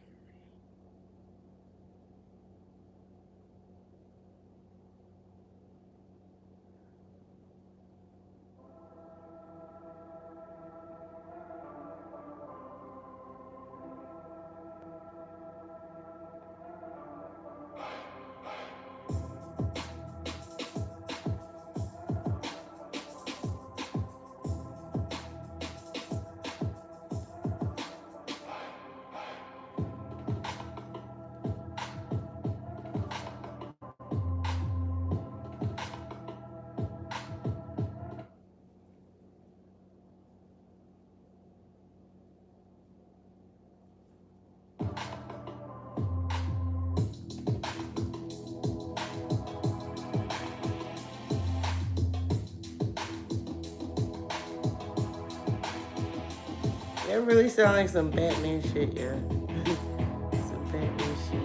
That really sounds like some Batman shit, yeah. Some Batman shit.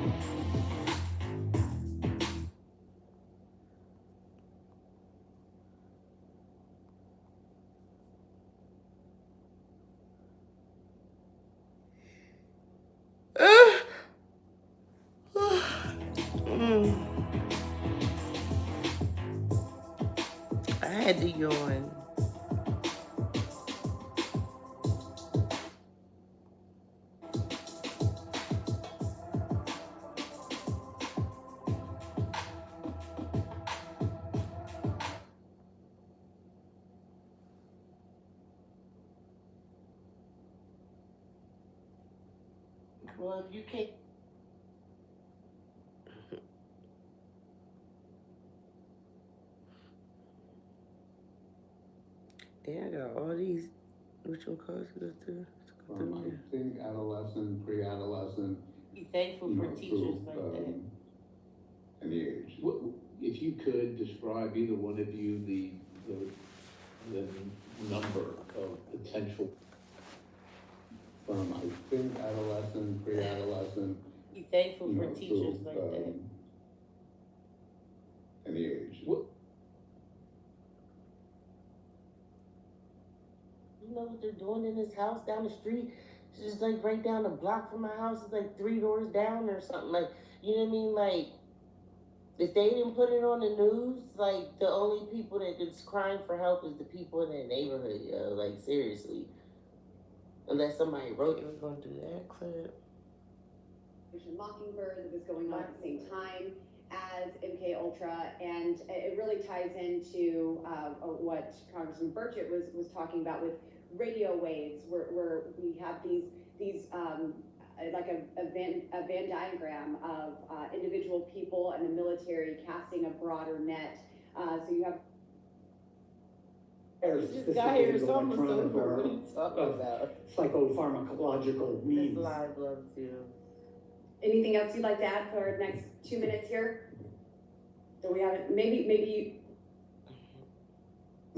I had to yawn. Well, if you can't... Damn, I got all these ritual cards to go through. From, I think, adolescent, pre-adolescent. Be thankful for teachers like that. Any age. If you could describe, either one of you, the the number of potential from, I think, adolescent, pre-adolescent. Be thankful you for know, teachers to, like that. any age. You know what they're doing in this house down the street? It's just like right down the block from my house. It's like 3 doors down or something. Like, you know what I mean? Like, if they didn't put it on the news, like, the only people that is crying for help is the people in that neighborhood, yo. Like, seriously. Unless somebody wrote, we're going to do that clip. Mockingbird that was going on at the same time as MKUltra, and it really ties into what Congressman Burchett was talking about with radio waves, where we have these like a Venn diagram of individual people and the military casting a broader net. So you have. This guy here is almost over. What are you talking about? Psychopharmacological means. This live loves you. Anything else you'd like to add for the next 2 minutes here? Do we have it? Maybe.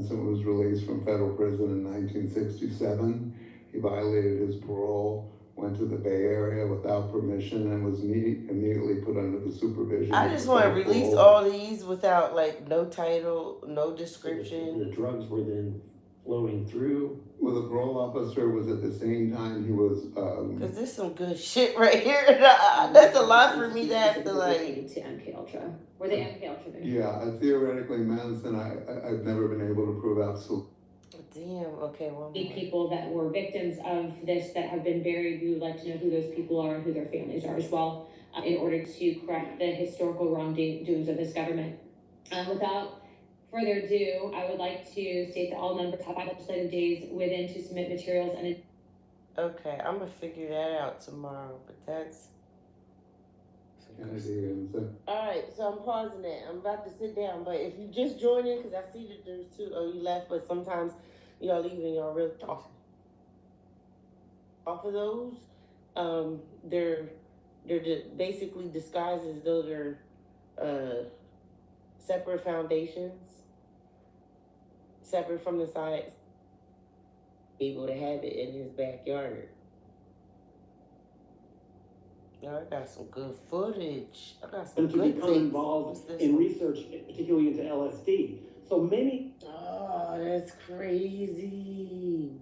So was released from federal prison in 1967. He violated his parole, went to the Bay Area without permission, and was immediately put under the supervision. I just want to release all these without, like, no title, no description. The drugs were then flowing through. Well, the parole officer was at the same time he was. Because there's some good shit right here. That's a lot for me to have to, like. To MKUltra. Were they MKUltra there? Yeah, theoretically Manson, I've never been able to prove absolute. Damn, okay, one more. People that were victims of this that have been buried, we would like to know who those people are and who their families are as well, in order to correct the historical wrongdoings of this government. Without further ado, I would like to state that all members have 5 legislative days within to submit materials and. Okay, I'm gonna figure that out tomorrow, but that's. Alright, so I'm pausing it. I'm about to sit down, but if you just joined in, because I see that there's 2, oh, you left, but sometimes y'all leave and y'all really off of those. They're basically disguised as though they're separate foundations, separate from the science, able to have it in his backyard. Yo, I got some good footage. I got some And to good become involved in research, particularly into LSD. So many. Oh, that's crazy.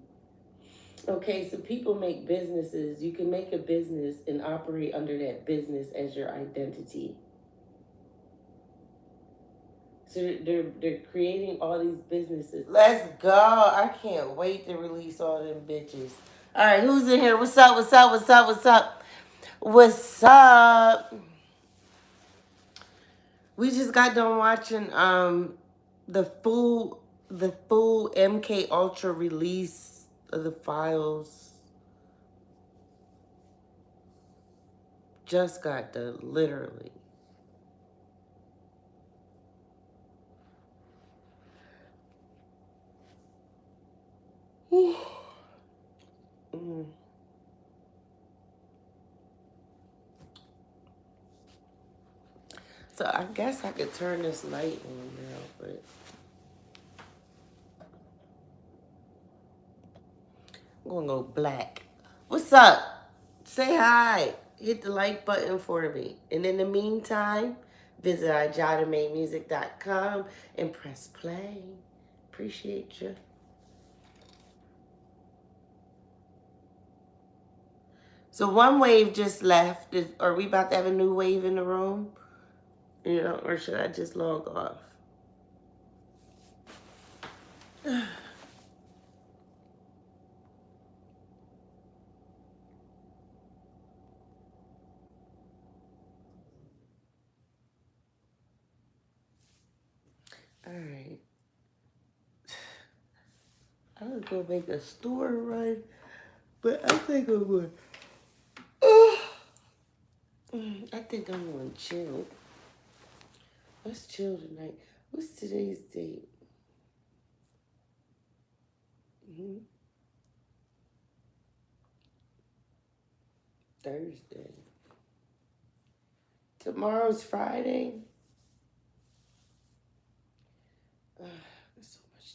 Okay, so people make businesses. You can make a business and operate under that business as your identity. So they're creating all these businesses. Let's go. I can't wait to release all them bitches. All right, who's in here? What's up? What's up? What's up? What's up? What's up? We just got done watching the full MKUltra release of the files. Just got done, literally. So I guess I could turn this light on now, but I'm gonna go black. What's up? Say hi. Hit the like button for me. And in the meantime, visit ijadamusic.com and press play. Appreciate you. So one wave just left. Are we about to have a new wave in the room? You know, or should I just log off? All right. I was gonna make a store run, but I think I'm gonna. I think I'm gonna chill. Let's chill tonight. What's today's date? Thursday. Tomorrow's Friday. There's so much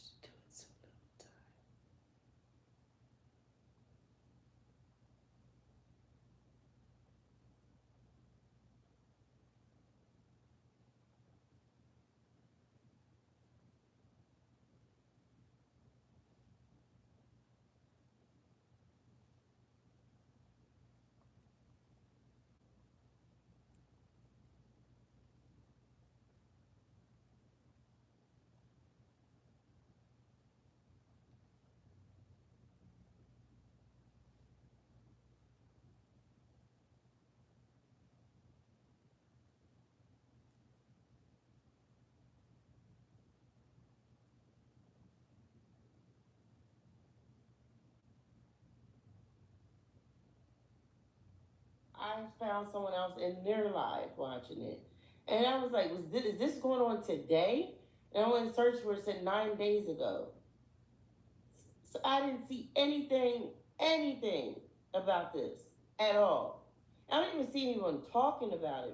I found someone else in their live watching it. And I was like, is this going on today? And I went and searched for it, said 9 days ago. So I didn't see anything about this at all. I don't even see anyone talking about it.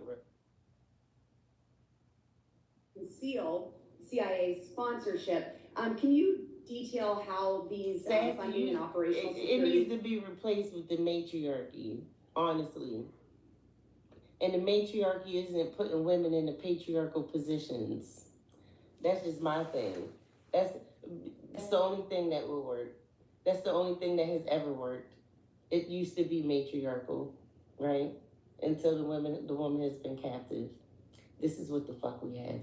Conceal CIA sponsorship. Can you detail how these funding and operational security... It needs to be replaced with the matriarchy, honestly. And the matriarchy isn't putting women in the patriarchal positions. That's just my thing. That's the only thing that will work. That's the only thing that has ever worked. It used to be matriarchal, right? Until the woman has been captive. This is what the fuck we have.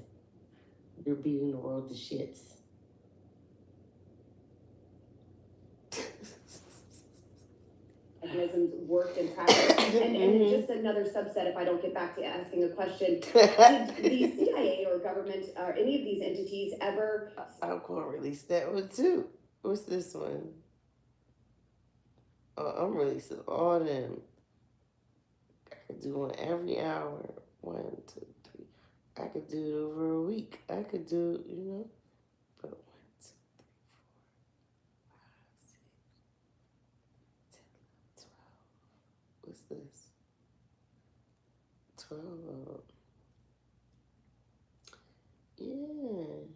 You're beating the world to shits. Mechanisms worked in practice. And just another subset, if I don't get back to asking a question, did the CIA or government or any of these entities ever... I'm going to release that one too. What's this one? Oh, I'm releasing all them. I could do one every hour. 1, 2, 3. I could do it over a week. I could do, but 1, 2, 3, 4, 5, 6, 10, 11, 12. What's this? 12. Yeah.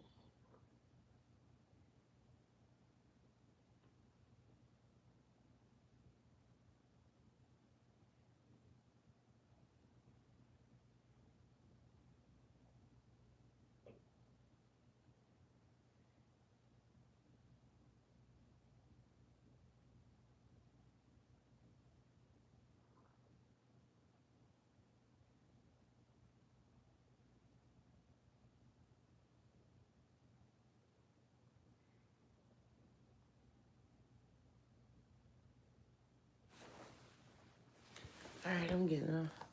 All right, I'm getting off.